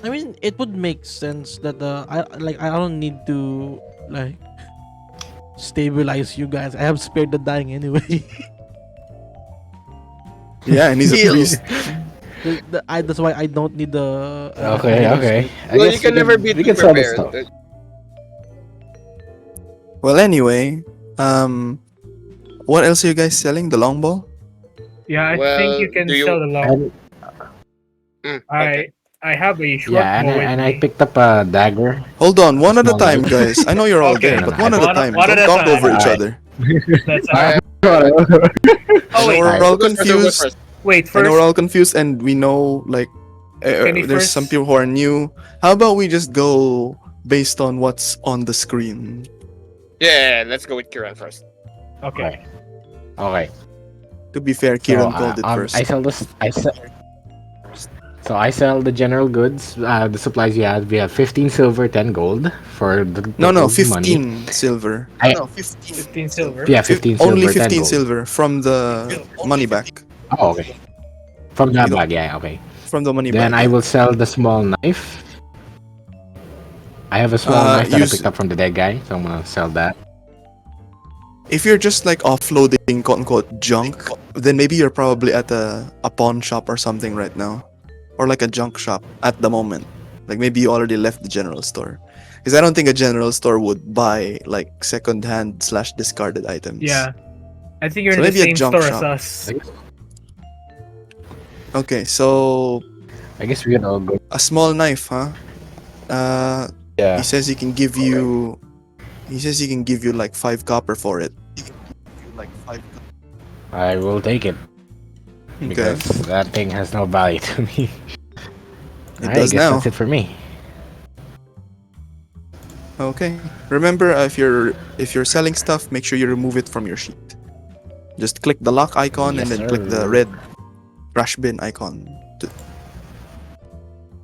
I mean, it would make sense that I don't need to like stabilize you guys. I have spared the dying anyway. Yeah, and he's a Heal. priest. That's why I don't need the. Okay. I Well, guess you can never be we too can sell this prepared. stuff. Well, anyway, what else are you guys selling? The longbow? Yeah, I Well, think you can do you- sell the long. Okay. I have a short Yeah, bow with and I me. picked up a dagger. Hold on, one at a Small time, knife. guys. I know you're all Okay, there, but one at a one- time. one at Don't a talk time. over each Alright. other. That's I- Oh wait, We're all confused. First. wait. I know First, we're all confused, and we know like Can we there's first- some people who are new. How about we just go based on what's on the screen? Yeah, let's go with Kiran first. okay. Okay. To be fair, Kieran So, called it first. I sell this. So I sell the general goods, the supplies you have. We have 15 silver, 10 gold for the No, gold money. 15 silver. I, 15 silver. yeah, 15 silver, Only 10 15 gold. silver from the money back. Oh, okay. From that You know, bag, yeah, okay. From the money Then back. I yeah. will sell the small knife. I have a small knife that I picked up from the dead guy, so I'm gonna sell that. If you're just like offloading quote unquote junk, then maybe you're probably at a pawn shop or something right now. Or like a junk shop at the moment. Like maybe you already left the general store. Because I don't think a general store would buy like second-hand / discarded items. Yeah. I think you're So in the maybe a same junk store shop. as us. Okay, so I guess we can all go. a small knife, huh? Yeah. He says he can give you. He says he can give you like 5 copper for it. I will take it. Okay. Because that thing has no value to me. It I does guess now. that's it for me. Okay. Remember, if you're selling stuff, make sure you remove it from your sheet. Just click the lock icon and Yes, then click the sir. red trash bin icon.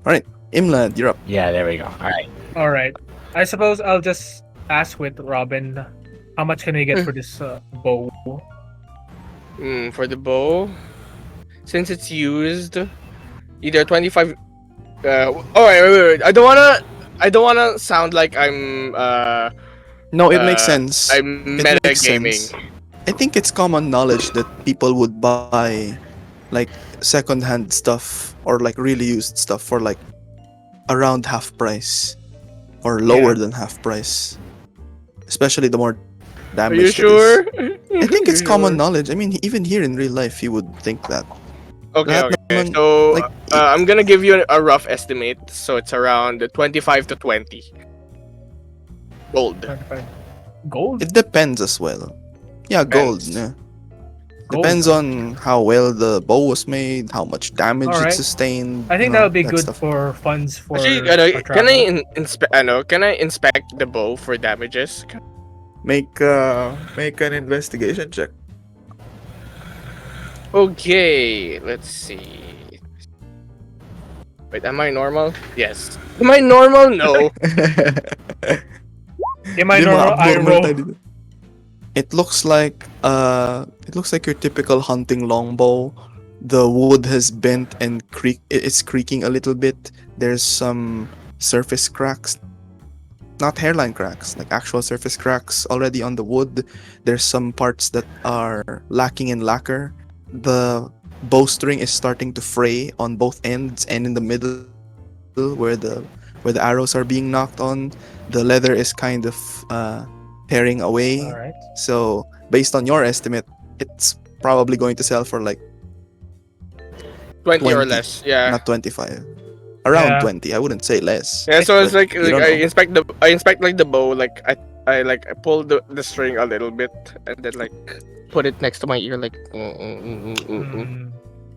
All right, Imlad, you're up. Yeah, there we go. Alright. All right. I suppose I'll just ask with Robin, how much can we get for this bow? For the bow, since it's used, either 25. Oh wait. I don't wanna sound like I'm No, it makes sense. I'm It meta makes gaming. sense. I think it's common knowledge that people would buy like second-hand stuff or like really used stuff for like around half price or lower than half price. Especially the more Are damage. you sure? I think it's common knowledge. I mean, even here in real life, you would think that. Okay. Lahat naman, So like, I'm gonna give you a rough estimate. So it's around 25 to 20 gold. 25. Gold? It depends as well. Yeah, gold. Depends. Yeah. Gold. Depends on how well the bow was made, how much damage Alright. it sustained. I think you know, that'll be that good stuff. for funds for Actually, for can I travel. can I inspect the bow for damages? Make an investigation check. Okay, let's see. Wait, am I normal? Yes. Am I normal? No. Am I Di normal? mga I abnormal roll. tayo dito. It looks like your typical hunting longbow. The wood has bent and it's creaking a little bit. There's some surface cracks. Not hairline cracks, like actual surface cracks already on the wood. There's some parts that are lacking in lacquer. The bowstring is starting to fray on both ends and in the middle where the arrows are being knocked on. The leather is kind of tearing away. All right. So based on your estimate, it's probably going to sell for like 20 or 20, less. Yeah. not 25. Around Yeah. 20. I wouldn't say less. Yeah, so it's But like, you don't I know. inspect like the bow, like I pull the string a little bit and then like put it next to my ear like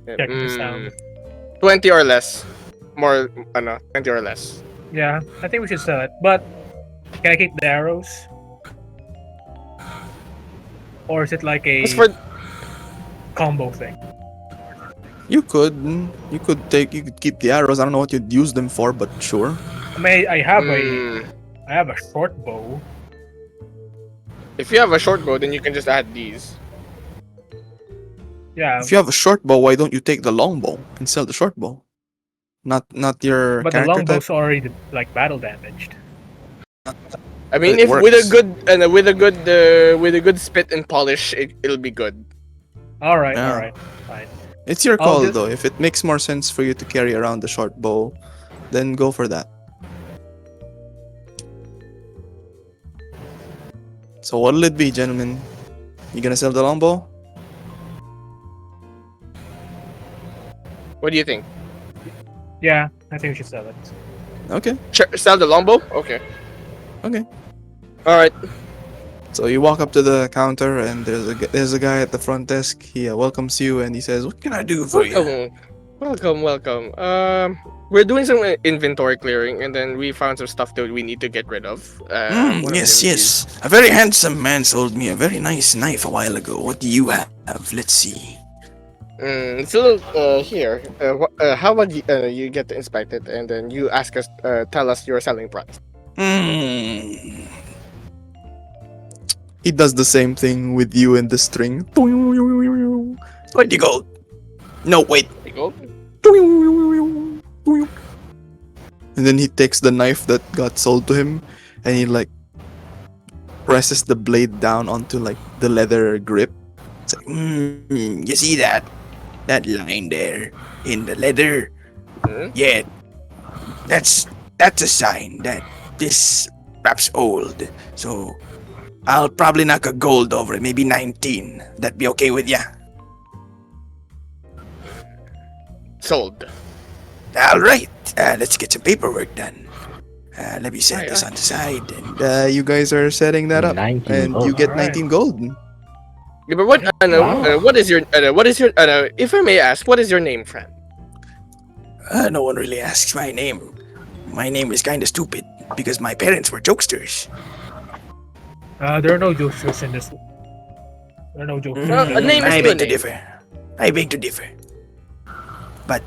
Check the sound. 20 or less. More 20 or less. Yeah, I think we should sell it. But can I keep the arrows? Or is it like a As for combo thing? You could keep the arrows. I don't know what you'd use them for, but sure. I mean, I have mm, a short bow. if you have a short bow, then you can just add these. Yeah, If you have a short bow, why don't you take the long bow and sell the short bow? Not your but the character long type. bow's already like battle damaged. I mean, it if with a works. good with a good spit and polish, it'll be good. All right, Yeah. all right, fine. It's your I'll call just- though. If it makes more sense for you to carry around the short bow, then go for that. So what'll it be, gentlemen? You gonna sell the longbow? What do you think? Yeah, I think we should sell it. Okay. Sell the longbow? Okay. Okay. All right. So you walk up to the counter and there's a guy at the front desk. He welcomes you and he says, "What can I do for you?" Welcome. We're doing some inventory clearing, and then we found some stuff that we need to get rid of. One of Yes, them yes. A very handsome man sold me a very nice knife a while ago. What do you have? Let's see. So here, how about you get to inspect it and then you ask us, tell us your selling price. Hmm. He does the same thing with you and the string. 20 gold. No, wait. Like, oh, And then he takes the knife that got sold to him and he like presses the blade down onto like the leather grip. It's like, you see that? That line there in the leather? mhm. Yeah, that's a sign that this perhaps old. So I'll probably knock a gold over it, maybe 19. That be okay with ya? Sold. Alright, let's get some paperwork done. Let me set Aye, this aye. on the side. And you guys are setting that up. 19 And gold. you get Alright. 19 gold. Yeah, but what? Wow. What is your? If I may ask, what is your name, friend? No one really asks my name. My name is kinda stupid because my parents were jokesters. There are no jokesters in this. There are no jokesters. Well, a name is I still a beg to name. differ. I beg to differ. But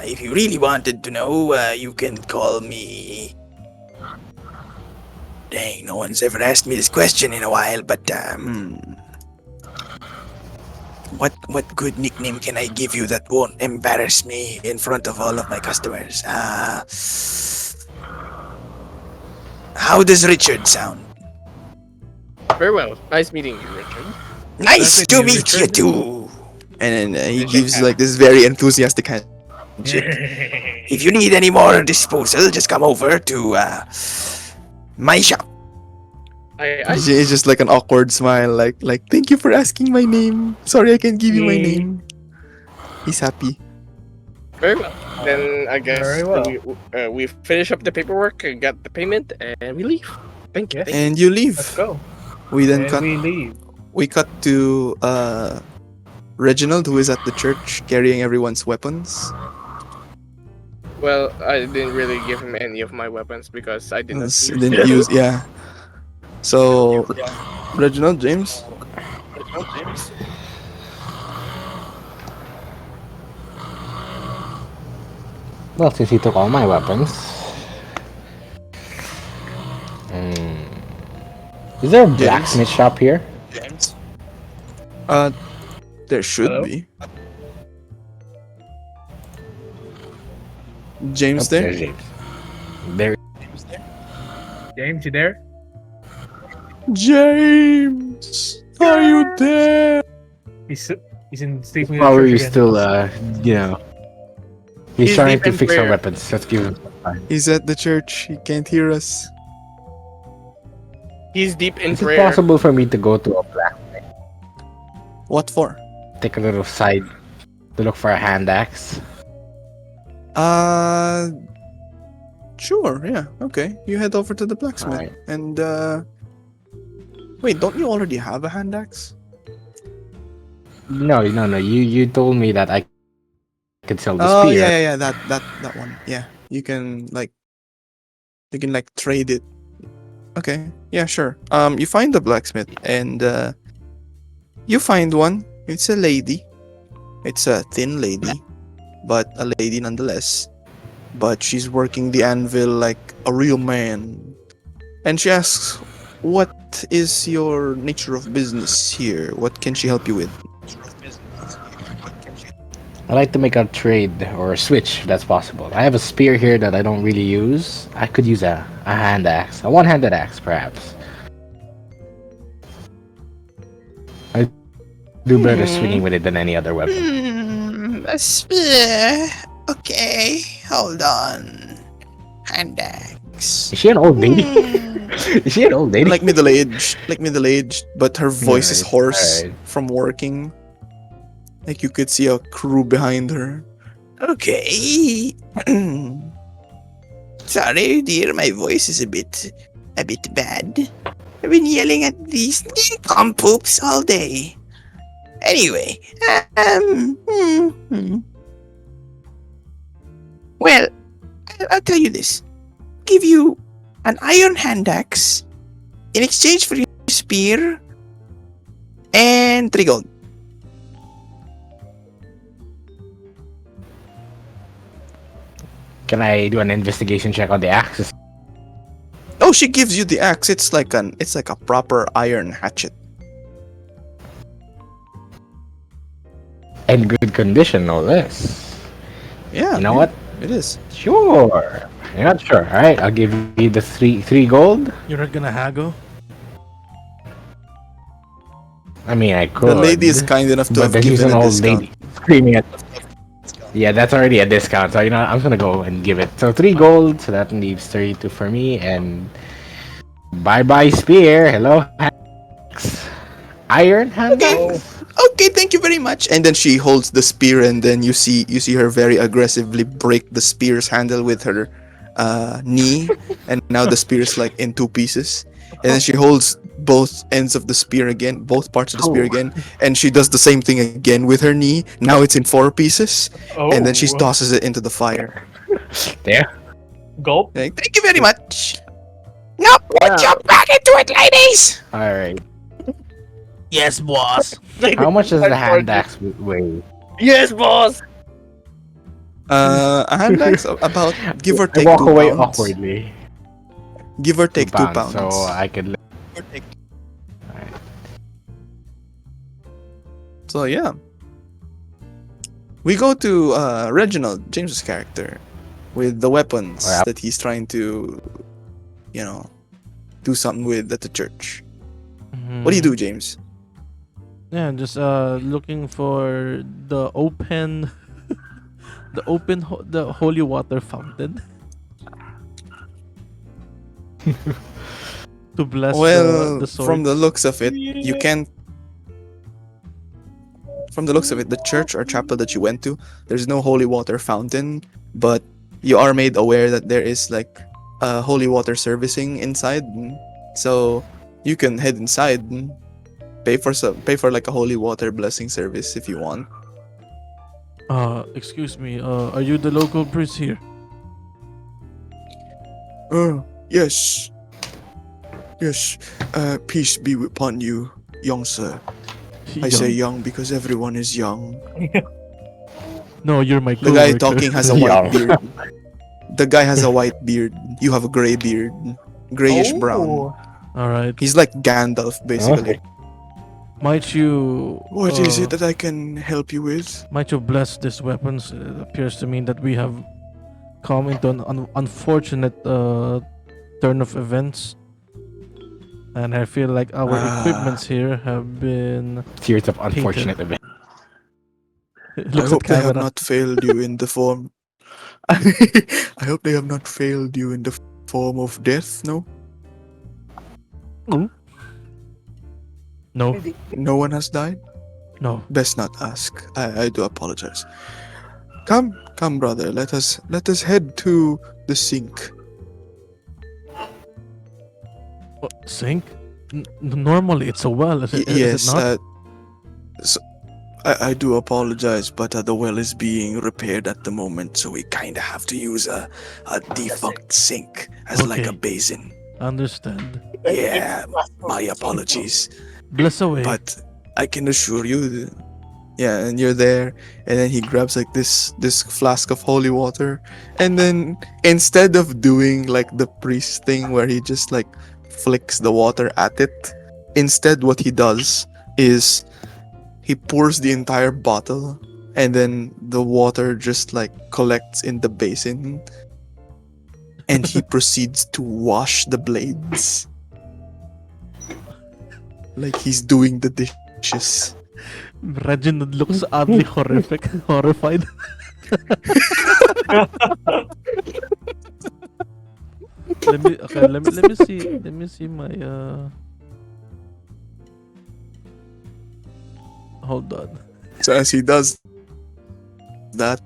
if you really wanted to know, you can call me. Dang, no one's ever asked me this question in a while. But what good nickname can I give you that won't embarrass me in front of all of my customers? How does Richard sound? Very well. Nice meeting you, Richard. Nice Nice to meeting you, meet you Richard. too. And then he Shake gives hands. like this very enthusiastic handshake. If you need any more disposal, just come over to my shop. It's just like an awkward smile, like thank you for asking my name. Sorry, I can't give you my Yeah. name. He's happy. Very well. Then I guess Very well. we finish up the paperwork, get the payment, and we leave. Thank you. Yes. Thank you. And you leave. Let's go. We then And cut. we leave. We cut to Reginald, who is at the church carrying everyone's weapons. Well, I didn't really give him any of my weapons because I did not use Didn't them. use, yeah. So, Reginald, James. Well, since he took all my weapons. Is there a blacksmith shop here? There should Hello? be. James Oh, there? there's James. There. James, you there? James, are you there? He's in sleeping. Probably still, you know. He's He's trying deep to in fix our prayer. weapons. Let's give him time. He's at the church. He can't hear us. He's deep in Is it prayer. possible for me to go to a blacksmith? What for? Take a little side to look for a hand axe? Sure, yeah, okay. You head over to the blacksmith. Alright. And, wait, don't you already have a hand axe? No. You told me that I could sell the Oh, spear. yeah, that one. Yeah, you can, like, trade it. Okay, yeah, sure. You find the blacksmith, and, you find one. It's a lady. It's a thin lady, but a lady nonetheless. But she's working the anvil like a real man. And she asks, what is your nature of business here? What can she help you with? I'd like to make a trade or a switch if that's possible. I have a spear here that I don't really use. I could use a hand axe. A one-handed axe, perhaps. I do better swinging with it than any other weapon. A spear. Okay, hold on. Hand axe. Is she an old lady? Is she an old lady? Like middle-aged, but her voice is Alright, hoarse alright. from working. Like you could see a crew behind her. Okay. Sorry, dear, my voice is a bit bad. I've been yelling at these poops all day. Anyway, well, I'll tell you this. Give you an iron hand axe in exchange for your spear and 3 gold. Can I do an investigation check on the axe? Oh, she gives you the axe. It's like a proper iron hatchet. In good condition, no less. Yeah. You know what? It is. Sure. You're not sure. All right, I'll give you the three gold. You're not gonna haggle? I mean, I could. The lady is kind enough to but have then she's given an a old discount. lady screaming at. Yeah, that's already a discount. So I'm just gonna go and give it. So 3 gold. So that leaves 32 for me. And bye spear. Hello, axe. Iron hand axe. Okay, thank you very much. And then she holds the spear, and then you see her very aggressively break the spear's handle with her knee, and now the spear is like in 2 pieces. And then she holds both ends of the spear again, both parts of the spear Oh. again, and she does the same thing again with her knee. Now it's in 4 pieces, and then she Oh. tosses it into the fire. There. Gulp. Like, thank you very much. Now put your back into it, ladies. All right. Yes, boss. How much does the hand axe weigh? Yes, boss. A hand axe about give or I take walk 2 away pounds. awkwardly. Give or take 2 pounds. So I could. So yeah, we go to Reginald, James's character, with the weapons Alright. that he's trying to, do something with at the church. What do you do, James? Yeah, just looking for the open, the holy water fountain. To bless Well, the sword. from the looks of it, you can't. From the looks of it, the church or chapel that you went to, there's no holy water fountain, but you are made aware that there is like holy water servicing inside. So you can head inside and pay for like a holy water blessing service if you want. Excuse me. Are you the local priest here? Yes. Yes. Peace be upon you, young sir. I say young because everyone is young. No, you're my The guy coworker. talking has a Young. white beard. The guy has a white beard. You have a gray beard. Grayish brown. Oh. All right. He's like Gandalf, basically. Okay. Might you? What is it that I can help you with? Might you bless these weapons? It appears to me that we have come into an unfortunate turn of events, and I feel like our equipments here have been. Series of unfortunate events. I Looks hope at they have camera. not failed you in the form. I hope they have not failed you in the form of death, no? No, No one has died? no. Best not ask. I do apologize. Come, brother. Let us head to the sink. Sink? Normally it's a well, is it Yes. not? I do apologize, but the well is being repaired at the moment, so we kind of have to use a defunct sink as like a Okay. basin. Understand. Yeah, my apologies. Bless away. But I can assure you, yeah, and you're there, and then he grabs like this flask of holy water, and then instead of doing like the priest thing where he just like flicks the water at it, instead what he does is he pours the entire bottle, and then the water just like collects in the basin, and he proceeds to wash the blades. Like he's doing the dishes. Reginald looks oddly horrified. Let me see my hold on. So as he does that,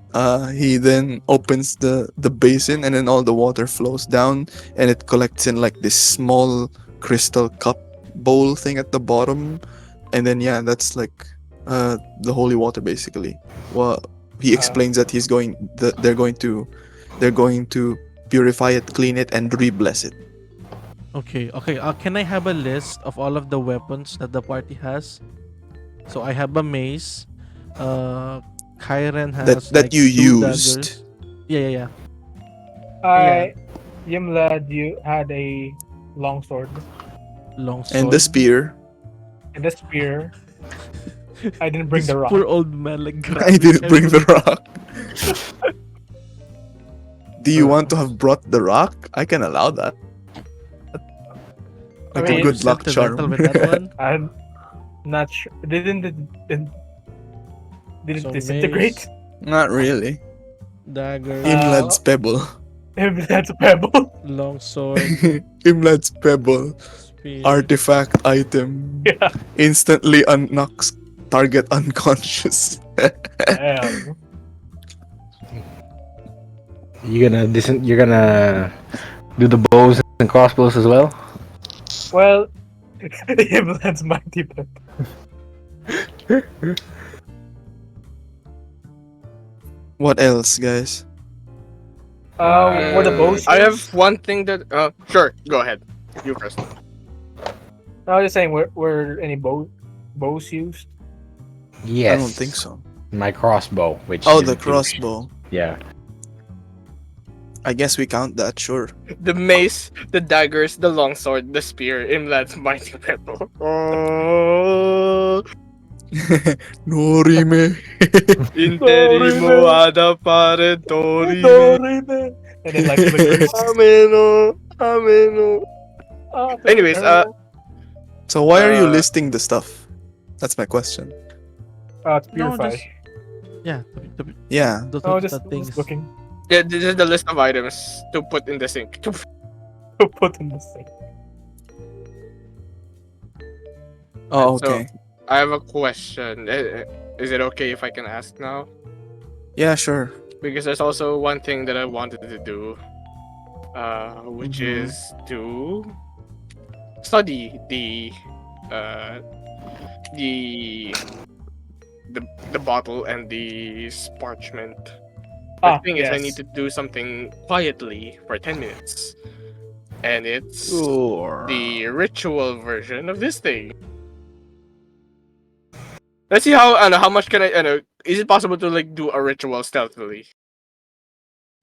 he then opens the basin, and then all the water flows down, and it collects in like this small crystal cup bowl thing at the bottom, and then yeah, that's like the holy water basically. Well, he explains that they're going to purify it, clean it, and re-bless it. Okay. Can I have a list of all of the weapons that the party has? So I have a mace. Kyren has That like you two used. daggers. Yeah. Yimlad, you had a long sword Long sword. And the spear. and a spear. I didn't bring This the rock. poor old man, like, I didn't bring the rock. Do you Uh, want to have brought the rock? I can allow that. Like mean, a good luck charm. Sentimental with that one. I'm not sure. Didn't So disintegrate? Not really. Dagger, Imlad's pebble. That's a pebble. long sword, Imlad's pebble. spear. Artifact item. Yeah. Instantly knocks target unconscious. Damn. You're gonna do the bows and crossbows as well. Well, Yimlad's mighty pebble. What else, guys? What the bows? I have used? one thing that. Sure, go ahead. You first. I was just saying, were any bows used? Yes. I don't think so. My crossbow, which. Oh, is the huge. crossbow. Yeah. I guess we count that, sure. The mace, the daggers, the longsword, the spear, Imlad's mighty pebble. Oh, Norime. interimo ad appare dorime. And then like flickers. Ameno, ameno. Anyways, So why are you Uh, listing the stuff? That's my question. To No, purify. just- Yeah, Yeah. those Oh, are just the things. looking yeah, this is the list of items to put in the sink. to put in the sink. Oh, So- okay. I have a question. Is it okay if I can ask now? Yeah, sure. Because there's also one thing that I wanted to do, which Mhm. is to study the bottle and the parchment. The thing is, I need to do something quietly for 10 minutes, and it's Sure. the ritual version of this thing. Let's see how much can I. Is it possible to like do a ritual stealthily?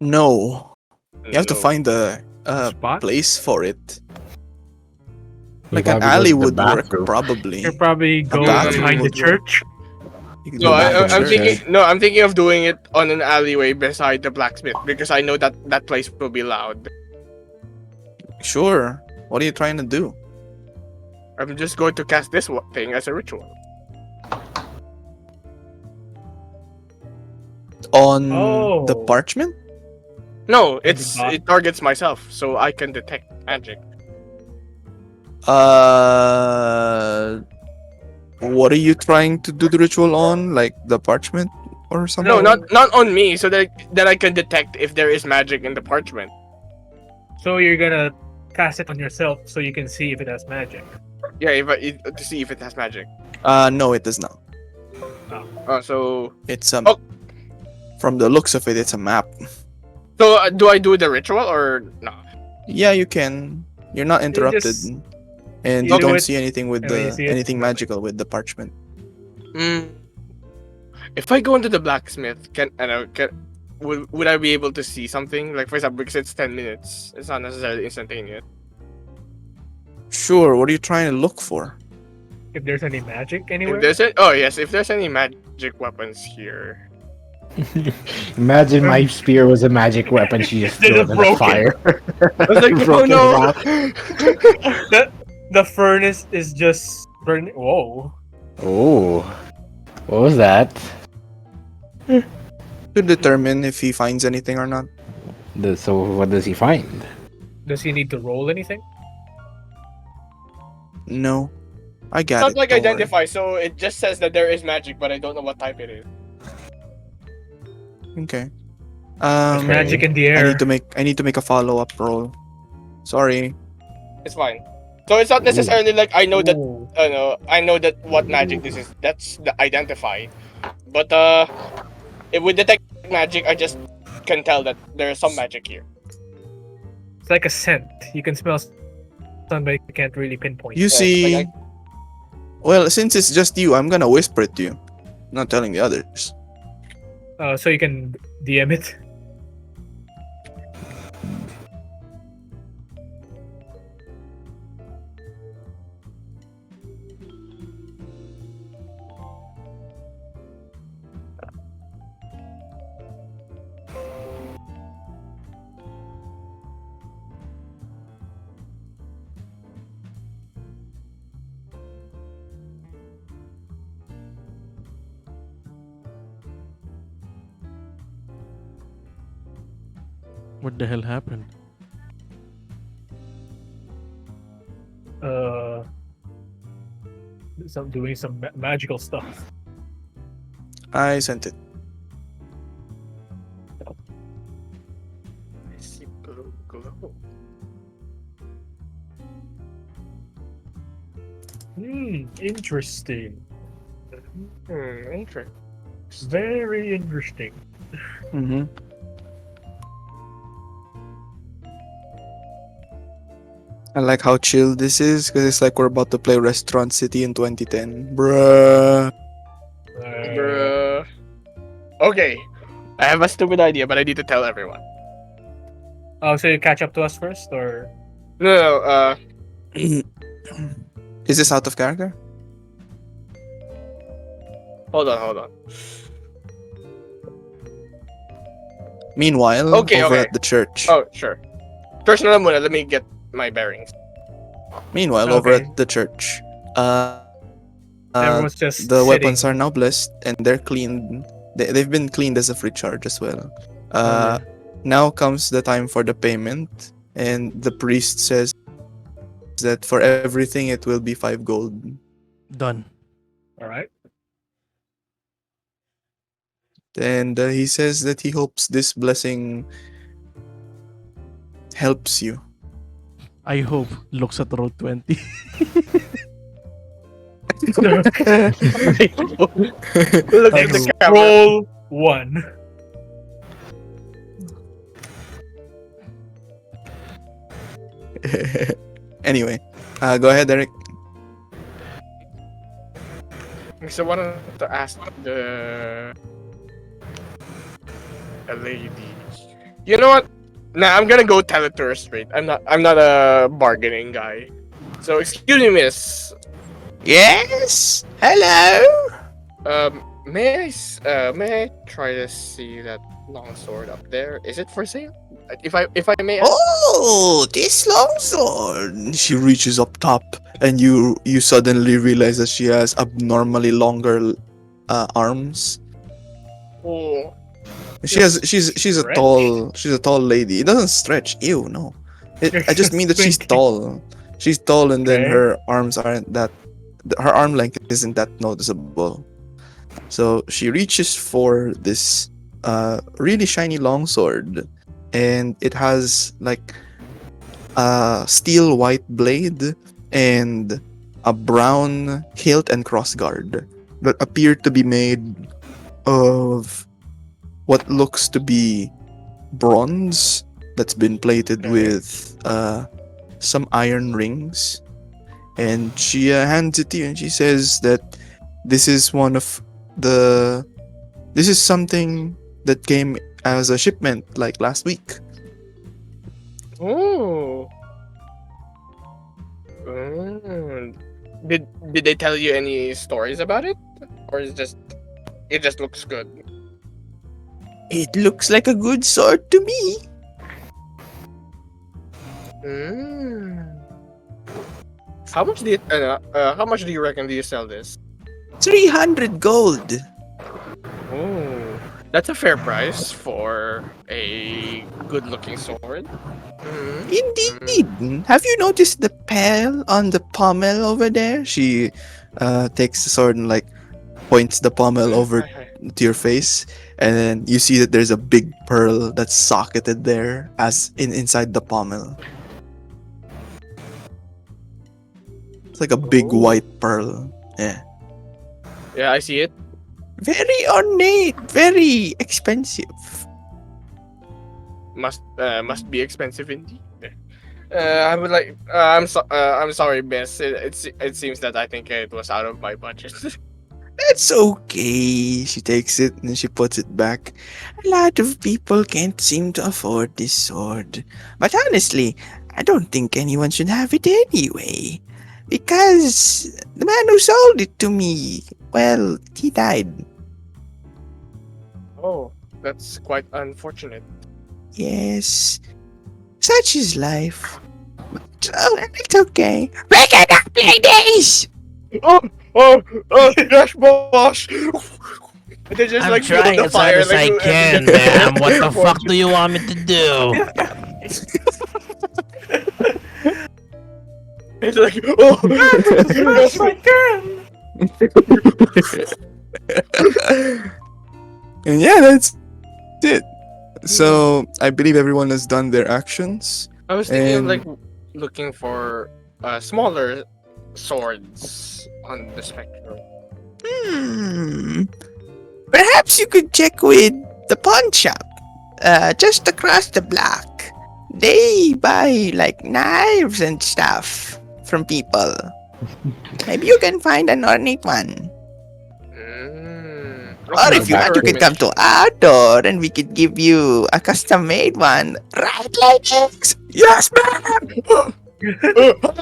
No. You have to No. find a Spot? place for it. You Like an probably go to alley the would work, bathroom. probably. You're probably going bathroom behind the would work. church. You can No, go back to I'm church. thinking. No, I'm thinking of doing it on an alleyway beside the blacksmith because I know that that place will be loud. Sure. What are you trying to do? I'm just going to cast this thing as a ritual. On the Oh. parchment? No, And it targets myself, so I can detect magic. What are you trying to do the ritual on? Like the parchment or something? No, not on me, so that I can detect if there is magic in the parchment. So you're gonna cast it on yourself so you can see if it has magic. Yeah, to see if it has magic. No, it does not. So It's Oh. from the looks of it, it's a map. do I do the ritual or no? Yeah, you can. You're not interrupted, just- and you you do don't it, see anything with and when you the see it, anything nothing. magical with the parchment. If I go into the blacksmith, would I be able to see something? Like for example, because it's 10 minutes, it's not necessarily instantaneous. Sure. What are you trying to look for? If there's any magic If anywhere. there's if there's any magic weapons here. Imagine my spear was a magic weapon. She just They threw it just in the broke it. fire. I was like, oh Broken no! rock. The furnace is just burning. Whoa. Oh, what was that? To determine if he finds anything or not. So what does he find? Does he need to roll anything? No, I got It's not it. like don't worry. identify, so it just says that there is magic, but I don't know what type it is. Okay. There's magic in the I air. need to make a follow up roll. Sorry. It's fine. So it's not necessarily like I know that Ooh. I know that what magic this is. That's the identify. But if we detect magic, I just can tell that there is some magic here. It's like a scent. You can smell something, but you can't really pinpoint. You see. like Well, since it's just you, I'm gonna whisper it to you. Not telling the others. So you can DM it. What the hell happened? Doing some magical stuff. I sent it. I see blue glow. Interesting. Interesting. Very interesting. Mm-hmm. I like how chill this is because it's like we're about to play Restaurant City in 2010. Bruh. Bruh. Okay. I have a stupid idea, but I need to tell everyone. Oh, so you catch up to us first, or No, Is this out of character? hold on. Meanwhile, Okay, over okay. at the church. Oh, sure. First na lang muna, let me get my bearings. Meanwhile, over Okay. at the church, everyone's just the weapons sitting. are now blessed and they're cleaned. They've been cleaned as a free charge as well. Okay. Now comes the time for the payment, and the priest says that for everything it will be 5 gold. Done. All right. And he says that he hopes this blessing helps you. I hope looks at road 20. Look at the camera. Roll 1. Anyway, go ahead, Eric. So I wanted to ask a lady. You know what? Nah, I'm gonna go tell it to her straight. I'm not a bargaining guy. So excuse me, miss. Yes. Hello. May I try to see that longsword up there? Is it for sale? If I may ask. Oh, this longsword. She reaches up top, and you suddenly realize that she has abnormally longer arms. Oh, She's a Stretch? tall lady. It doesn't stretch. Ew, no. I just mean that she's Thinking. tall. She's tall, and then Okay. her arms aren't that. Her arm length isn't that noticeable. So she reaches for this really shiny longsword, and it has like a steel white blade and a brown hilt and crossguard that appear to be made of what looks to be bronze that's been plated with some iron rings. And she hands it to you, and she says that this is something that came as a shipment like last week. oh. Mm. Did they tell you any stories about it, or is it just looks good? It looks like a good sword to me. Mm. How much do you reckon do you sell this? 300 gold. Oh, that's a fair price for a good-looking sword. Mm. Indeed. Have you noticed the pearl on the pommel over there? She takes the sword and like points the pommel over to your face, and then you see that there's a big pearl that's socketed there as inside the pommel. It's like a big Oh. white pearl. Yeah. Yeah, I see it. Very ornate, very expensive. Must be expensive indeed. I would like. I'm sorry, miss. It seems that I think it was out of my budget. That's okay. She takes it and she puts it back. A lot of people can't seem to afford this sword. But honestly, I don't think anyone should have it anyway. Because the man who sold it to me, well, he died. Oh, that's quite unfortunate. Yes. Such is life. But it's okay. We cannot play this! Oh, Dash Boss! They just I'm like build trying the as hard fire as I like can, ma'am. What the fuck do you want me to do? It's like, oh, Yes, I can. And yeah, that's it. So I believe everyone has done their actions. I was thinking of And- like looking for smaller swords on the spectrum. Perhaps you could check with the pawn shop, just across the block. They buy like knives and stuff from people. Maybe you can find an ornate one. Or if you want, you can come to our door and we could give you a custom-made one. Right, ladies? Yes, ma'am!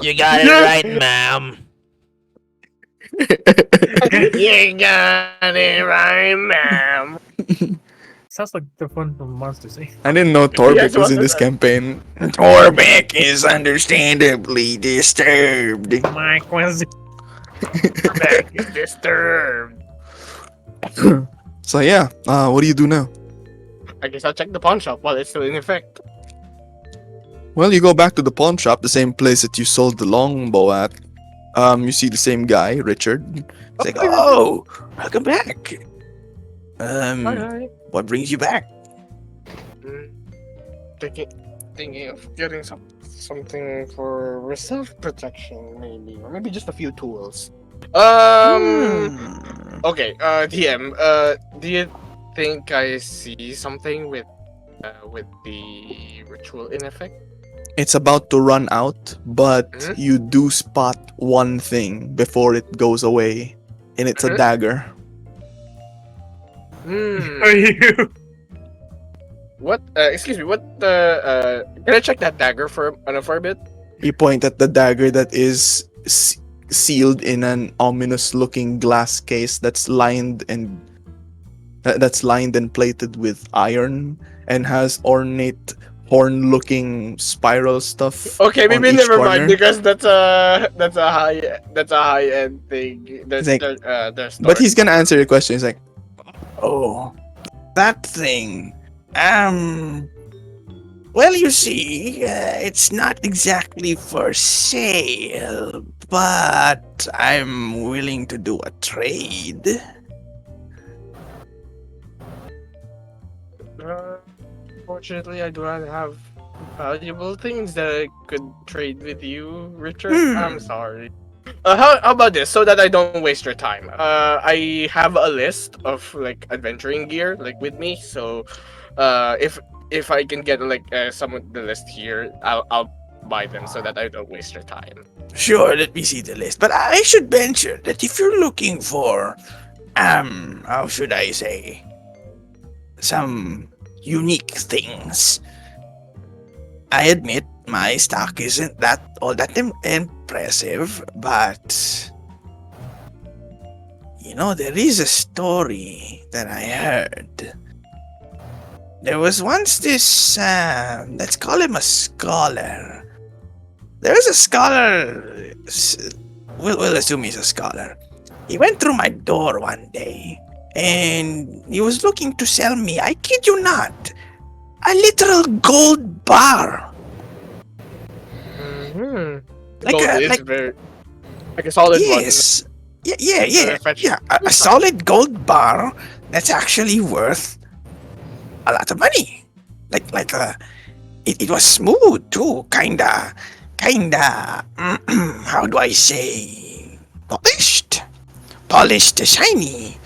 You got it right, ma'am. You got it right, ma'am. Sounds like the one from Monsters Inc. I didn't know Torbeck Yes, was in what this was campaign. Torbeck is understandably disturbed. My Quincy. Back is disturbed. So yeah, what do you do now? I guess I'll check the pawn shop while it's still in effect. Well, you go back to the pawn shop, the same place that you sold the longbow at. You see the same guy, Richard. He's like, "Oh, welcome back. Hi. What brings you back?" Thinking of getting something for self protection, maybe, or maybe just a few tools. Okay, DM. Do you think I see something with the ritual in effect? It's about to run out, but Mhm. you do spot one thing before it goes away, and it's a Mhm. dagger. Are you? What? Excuse me. What? Can I check that dagger for a bit? You point at the dagger that is sealed in an ominous-looking glass case that's lined and plated with iron and has ornate horn-looking spiral stuff. Okay, on maybe each never corner. mind because that's a high end thing. There's It's like- there's But he's gonna answer your question. He's like, Oh, that thing. Well, you see, it's not exactly for sale, but I'm willing to do a trade. Fortunately, I do not have valuable things that I could trade with you, Richard. I'm sorry. How about this, so that I don't waste your time? I have a list of like adventuring gear like with me, so if I can get like some of the list here, I'll buy them so that I don't waste your time. Sure, let me see the list. But I should venture that if you're looking for, how should I say, some unique things, I admit my stock isn't that all that impressive, but you know, there is a story that I heard. There was once this, let's call him a scholar. There was a scholar, we'll assume he's a scholar. He went through my door one day, and he was looking to sell me, I kid you not, a literal gold bar. Mm-hmm. Like Gold a- is like- very like a solid one. Yes. Yeah. Fetch- A solid gold bar that's actually worth a lot of money. It was smooth too, kinda, how do I say, polished, shiny.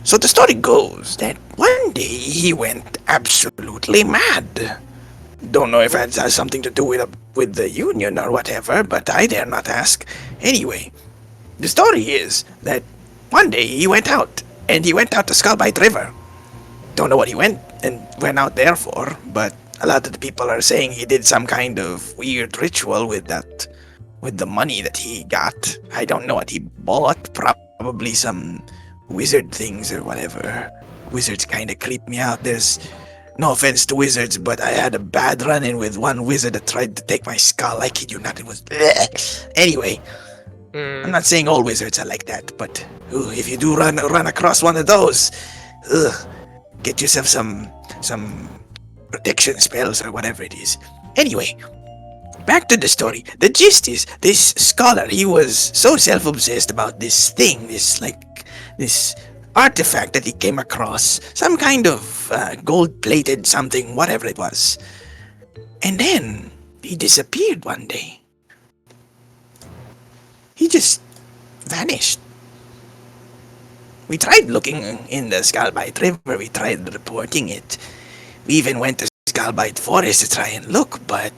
So the story goes that one day he went absolutely mad. Don't know if that has something to do with the union or whatever, but I dare not ask. Anyway, the story is that one day he went out to Skullbite River. Don't know what he went out there for, but a lot of the people are saying he did some kind of weird ritual with the money that he got. I don't know what he bought, probably some wizard things or whatever. Wizards kind of creep me out. There's no offense to wizards, but I had a bad run-in with one wizard that tried to take my skull. I kid you not, it was... Anyway, I'm not saying all wizards are like that, but if you do run across one of those, get yourself some protection spells or whatever it is. Anyway, back to the story. The gist is this scholar, he was so self-obsessed about this thing, this artifact that he came across, some kind of gold-plated something, whatever it was. And then he disappeared one day. He just vanished. We tried looking in the Skullbite River, we tried reporting it. We even went to Skullbite Forest to try and look, but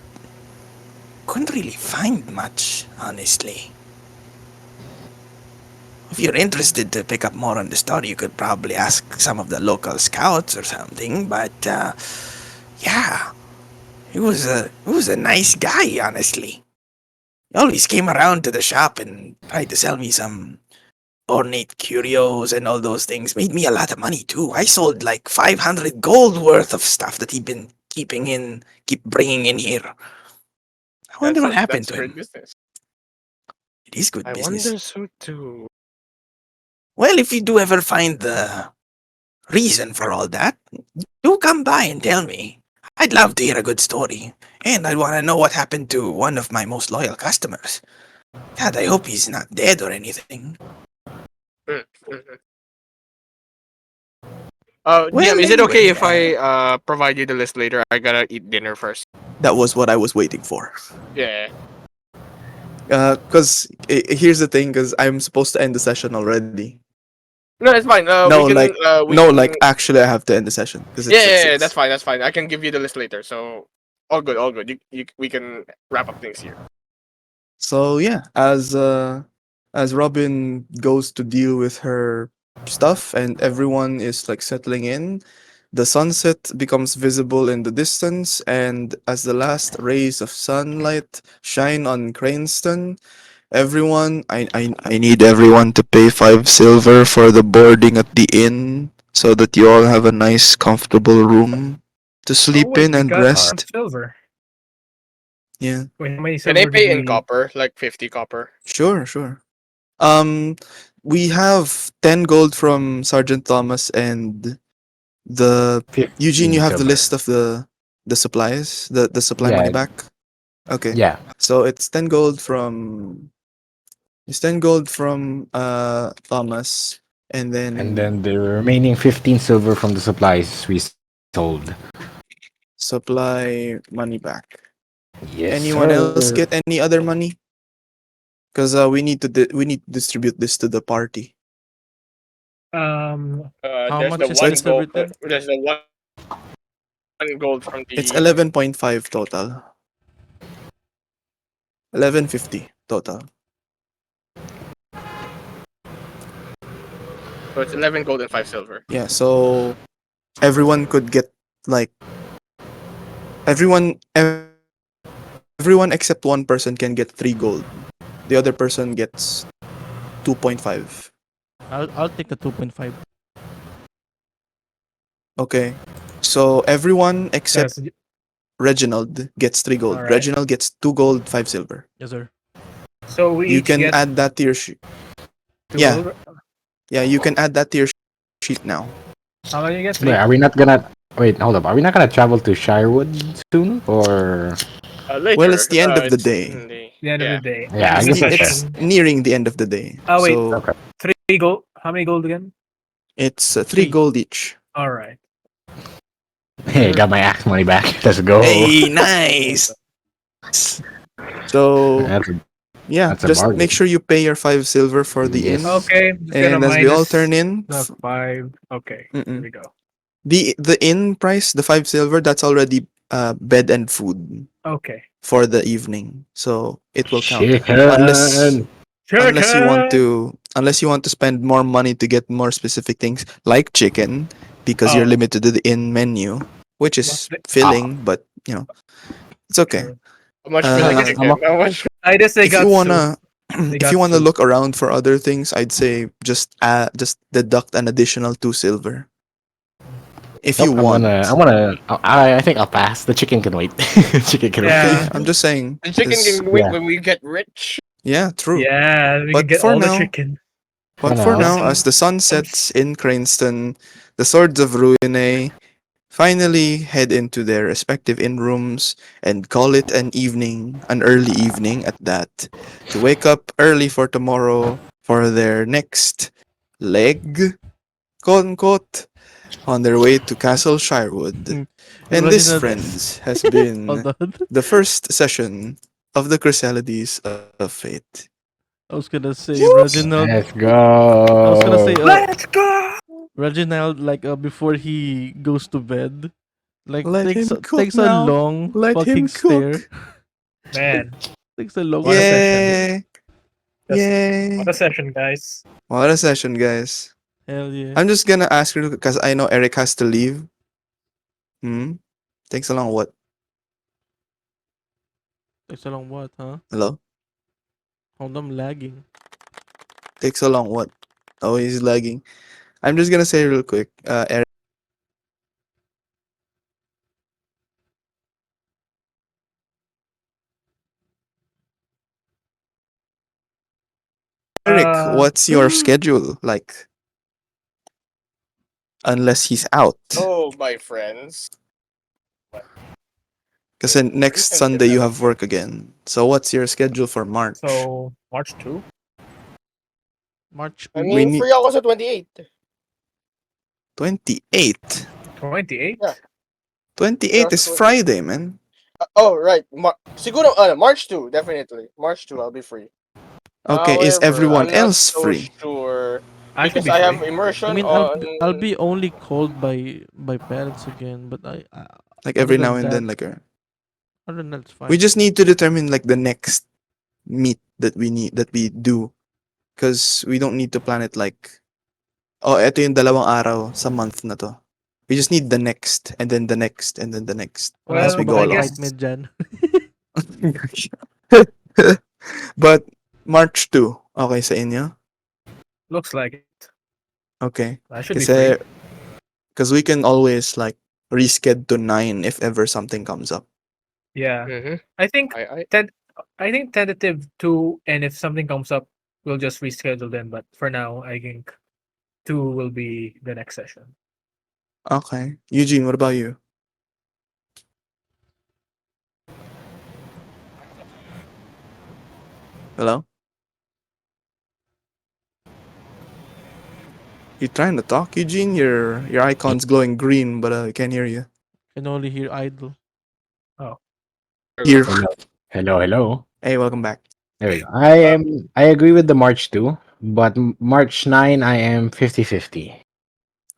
couldn't really find much, honestly. If you're interested to pick up more on the story, you could probably ask some of the local scouts or something, but yeah. He was a nice guy, honestly. He always came around to the shop and tried to sell me some ornate curios and all those things. Made me a lot of money too. I sold like 500 gold worth of stuff that he'd been keep bringing in here. I wonder what happened to him. Business. It is good I business. wonder so too. Well, if you do ever find the reason for all that, do come by and tell me. I'd love to hear a good story, and I'd want to know what happened to one of my most loyal customers. God, I hope he's not dead or anything. DM, Well, is it okay anyway, if I provide you the list later? I gotta eat dinner first. That was what I was waiting for. Yeah. Because here's the thing, because I'm supposed to end the session already. No, it's fine. No, we can, like- we No, can- like actually, I have to end the session because it's yeah, at 6. that's fine. That's fine. I can give you the list later. So all good, all good. We can wrap up things here. So yeah, as Robin goes to deal with her stuff and everyone is like settling in, the sunset becomes visible in the distance, and as the last rays of sunlight shine on Cranston, I need everyone to pay 5 silver for the boarding at the inn so that you all have a nice comfortable room to sleep wait, in we and got rest. silver. Yeah. Wait, how many Can silver I did pay in we- copper, like 50 copper? Sure, sure. We have 10 gold from Sergeant Thomas and the 15 Eugene. You have the silver. list of the supplies, the supply money Yeah. back. Okay, Yeah. so it's 10 gold from Thomas, and then The remaining 15 silver from the supplies we sold. supply money back. Yes. Anyone else sir. get any other money? Because we need to distribute this to the party. How There's much the is one the silver gold. then? There's the one gold from the. It's 11.5 total. 1150 total. So it's 11 gold and 5 silver. Yeah, so everyone could get like everyone except one person can get 3 gold. The other person gets 2.5. I'll take the 2.5. Okay. So everyone except Yes, Reginald gets 3 gold. Alright. Reginald gets 2 gold, 5 silver. Yes, sir. so we You each can get add that to your sheet. two yeah. gold. Yeah, you can add that to your sheet now. How many you get? Wait, are we not gonna wait? Hold up. Are we not gonna travel to Shirewood soon, or Later. Well, it's the end of the it's day. in the- The end yeah. of the day. Yeah, I It's guess the that's It's second. nearing the end of the day. Oh, wait. So Okay. 3 gold. How many gold again? it's 3 Three. gold each. All right. hey, got my axe money back? Let's go. Hey, nice. So That's a- yeah, that's a just bargain. make sure you pay your 5 silver for the Yes. inn. Okay. Just gonna And as we all minus turn in, the 5. Okay. Here Mm-mm. we go. the inn price, the 5 silver, that's already bed and food Okay. for the evening. So it will count. Chicken. Unless you want to spend more money to get more specific things like chicken, because you're Oh. limited to the inn menu, which is What's filling, but it's okay. True. How much Uh, for the I'm chicken? a- How much? I just If you wanna They if got you wanna soup. look around for other things, I'd say just deduct an additional 2 silver. If you want. I think I'll pass. The chicken can wait. Chicken can Yeah. wait. I'm just saying. The chicken this- can wait yeah. when we get rich. Yeah, true. Yeah, we can But get for all the now, chicken. but For for now. now, as the sun sets in Craneston, the Swords of Ruinae finally head into their respective inn rooms and call it an early evening at that, to wake up early for tomorrow for their next leg, quote unquote, on their way to Castle Shirewood. And this, Reginald, friends, has been hold on. the first session of the Chrysalides of Fate. I was gonna say Reginald. Let's I was gonna say go. Let's go! Reginald, like before he goes to bed, like Let him cook takes a now. long Let fucking him stare. cook. Man, Takes a long what a fucking session. stare. Yay! Just Yay! what a session, guys. What a session, guys. Hell yeah. I'm just gonna ask you because I know Eric has to leave. Hmm? Takes a long what? Takes a long what, huh? Hello? Hold on, lagging. Takes a long what? Oh, he's lagging. I'm just gonna say real quick, Eric, Uh, what's your schedule like? Unless he's out. Oh, my friends. Because Wait, next recent Sunday you event. have work again. So what's your schedule for March? so March 2. March I Ooh. We mean, need free ako sa 28. 28. 28? Yeah. 28 is Friday, man. Oh, right. Siguro, March 2, definitely. March 2, I'll be free. Okay, is However, everyone I'm not else so free? sure I should because be I have free. I immersion mean, on. I'll be only called by parents again, but Like other every now than and that, then, like other than that's we fine. just need to determine like the next meet that we do, because we don't need to plan it like, oh, eto yung dalawang araw sa month na to. We just need the next, and then the next, and then the next, Wala as ka we Well, go bang I along. guess excitement dyan? But March 2, okay sa inyo? looks like it. Okay. I should be free. Because we can always like reschedule to 9 if ever something comes up. Yeah. Mhm. I think I I think tentative 2, and if something comes up, we'll just reschedule them. But for now, I think 2 will be the next session. Okay. Eugene, what about you? Hello? You trying to talk, Eugene? Your icon's glowing green, but I can't hear you. Can only hear idle. Oh, Here. Hello. Hello, hello. Hey, welcome back. There we go. I agree with the March 2, but March 9 I am 50-50.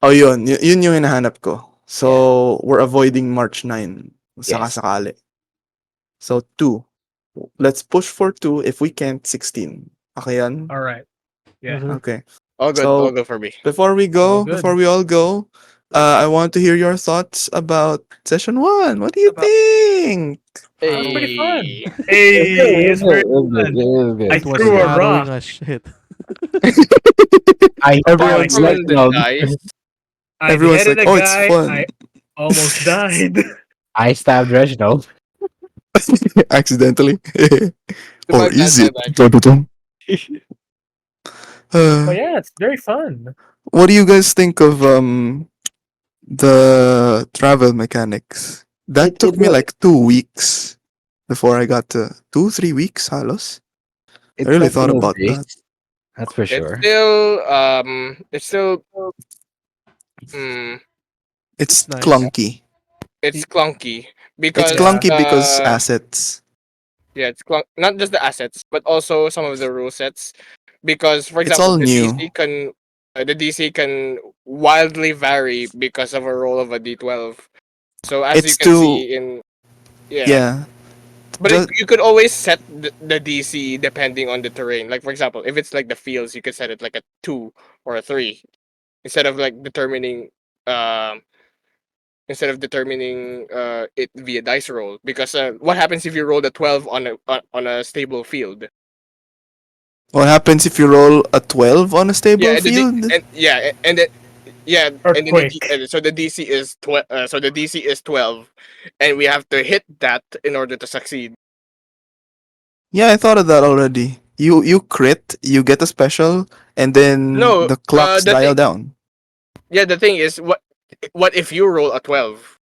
Oh, yun yung hinahanap ko. So, we're avoiding March 9. Yes. Sakasakali. So, 2. Let's push for 2. If we can't, 16. Okay yan? all right. Yeah, Mhm. Okay. all good. All So, good for me. before we all go, good. before we all go, I want to hear your thoughts about session 1. What do you About- think? It's pretty fun. Hey, Hey, it's very fun. I It was threw a harrowing rock. as shit. I Everyone's I from like, the dice. I everyone's beheaded like, a oh, it's guy. fun. I almost died. I stabbed Reginald. Accidentally. My Or bad. is My it? bad. But Uh, yeah, it's very fun. what do you guys think of the travel mechanics? That It took me was like 2 weeks before I got to 2-3 weeks, halos. I it's really something thought new, about Jake. that. That's for It's sure. still mm, It's It's nice. clunky. it's clunky It's because Yeah. clunky because assets. yeah, it's not just the assets but also some of the rule sets because for It's example all new. the DC can wildly vary because of a roll of a D12. So as you It's can too, see in yeah, yeah. but Just, you could always set the DC depending on the terrain. Like for example, if it's like the fields, you could set it like a 2 or a 3 instead of like um determining it via dice roll because what happens if you roll a 12 on a stable field? what happens if you roll a 12 on a Yeah, stable and field? and then yeah, and then Earthquake. so the DC is 12, and we have to hit that in order to succeed. Yeah, I thought of that already. You crit, you get a special, and then No, the clocks the dial thing, down. yeah, the thing is, what if you roll a 12?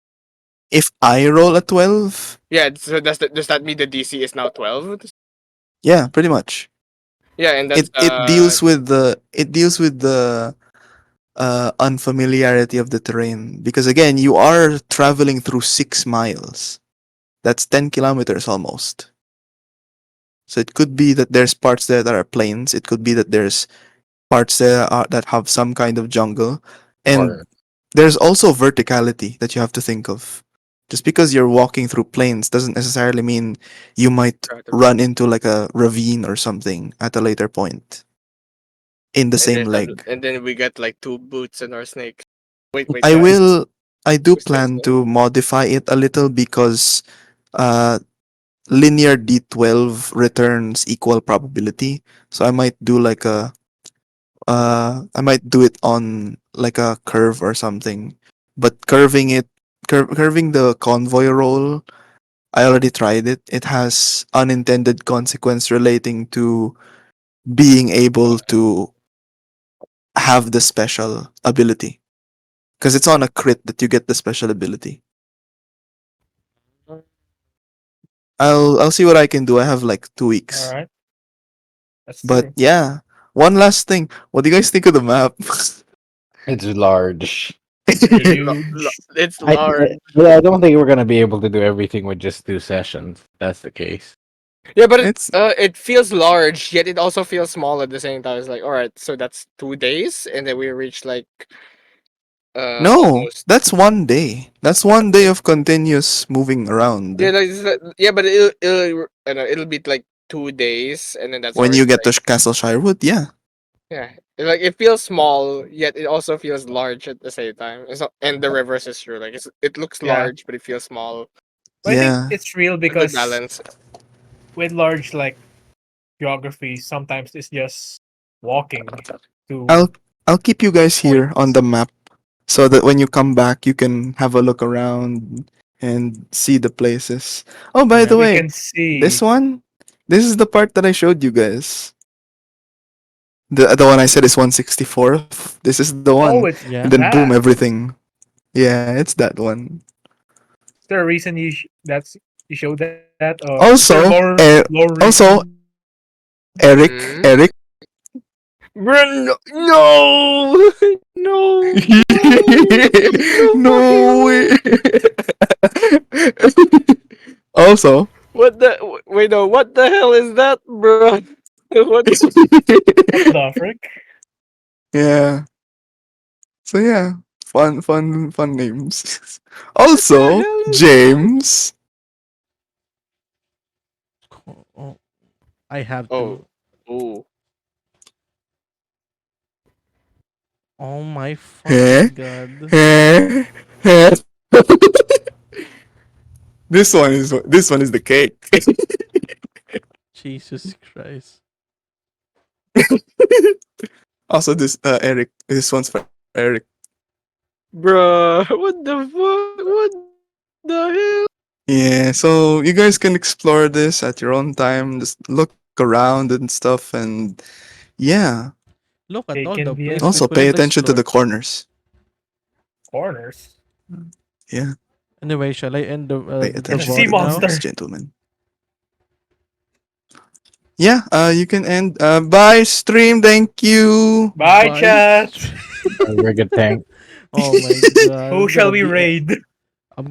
If I roll a 12, Yeah, so does that mean the DC is now 12? yeah, pretty much. Yeah, and that's It deals with the unfamiliarity of the terrain, because again, you are traveling through 6 miles. That's 10 kilometers almost. So it could be that there's parts there that are plains. It could be that there's parts there that have some kind of jungle, and Or there's also verticality that you have to think of. Just because you're walking through plains doesn't necessarily mean you might run into like a ravine or something at a later point in the same leg. and then we get like two boots in our snake. Wait, I what? will. I do Two snakes? plan to modify it a little because uh, linear D12 returns equal probability. So I might do like I might do it on like a curve or something. But curving the convoy roll, I already tried it. It has unintended consequence relating to being able to have the special ability. Because it's on a crit that you get the special ability. I'll see what I can do. I have like 2 weeks. All right, that's But true. yeah. One last thing. What do you guys think of the map? it's large. Huge. It's I large. I don't think we're gonna be able to do everything with just 2 sessions. That's the case. Yeah, but It's it feels large, yet it also feels small at the same time. It's like, all right, so that's 2 days, and then we reach like no, almost. that's one day. That's one day of continuous moving Yeah, around. yeah, but I know, it'll be like 2 days, and then that's When already you get like, to Castle Shirewood, yeah. yeah, like it feels small, yet it also feels large at the same time. It's not, and the reverse is true. Like it looks Yeah, large, but it feels small. but I think Yeah. it's real A good because balance. with large like geography, sometimes it's just walking to I'll I'll keep you guys here on points. the map so that when you come back you can have a look around and see the places. Oh, by Yeah, the we way, can this see. one, this is the part that I showed you guys. The one I said is 164th. This is the one. Oh, it's And Yeah. then boom, that. everything. Yeah, it's that one. Is there a reason you showed that? Is there Also, lore also reason? Eric, Hmm? Eric. Bruh, no, no, No no. way. Also, What the? Wait, no. What the hell is that, bro? What? What the frick? yeah. So yeah, fun names. What the Also, hell is that? James. Oh, I have Oh, to. oh. Oh my Eh? fucking god. Eh? Eh? This one is the cake. Jesus Christ. Also, this Eric. This one's for Eric. Bruh, what the fuck? What the hell? Yeah, so you guys can explore this at your own time. Just look around and stuff, and yeah. Look at It all can the be an Also, places we pay have attention to the explored. corners. corners. Yeah, Anyway, shall I end pay the There's a attention sea to VOD the now? corners, monster. gentlemen. Yeah, you can end. Bye, stream. Thank you. Bye, Bye. chat. Very good thing. Oh my god. Who shall we raid? I'm gonna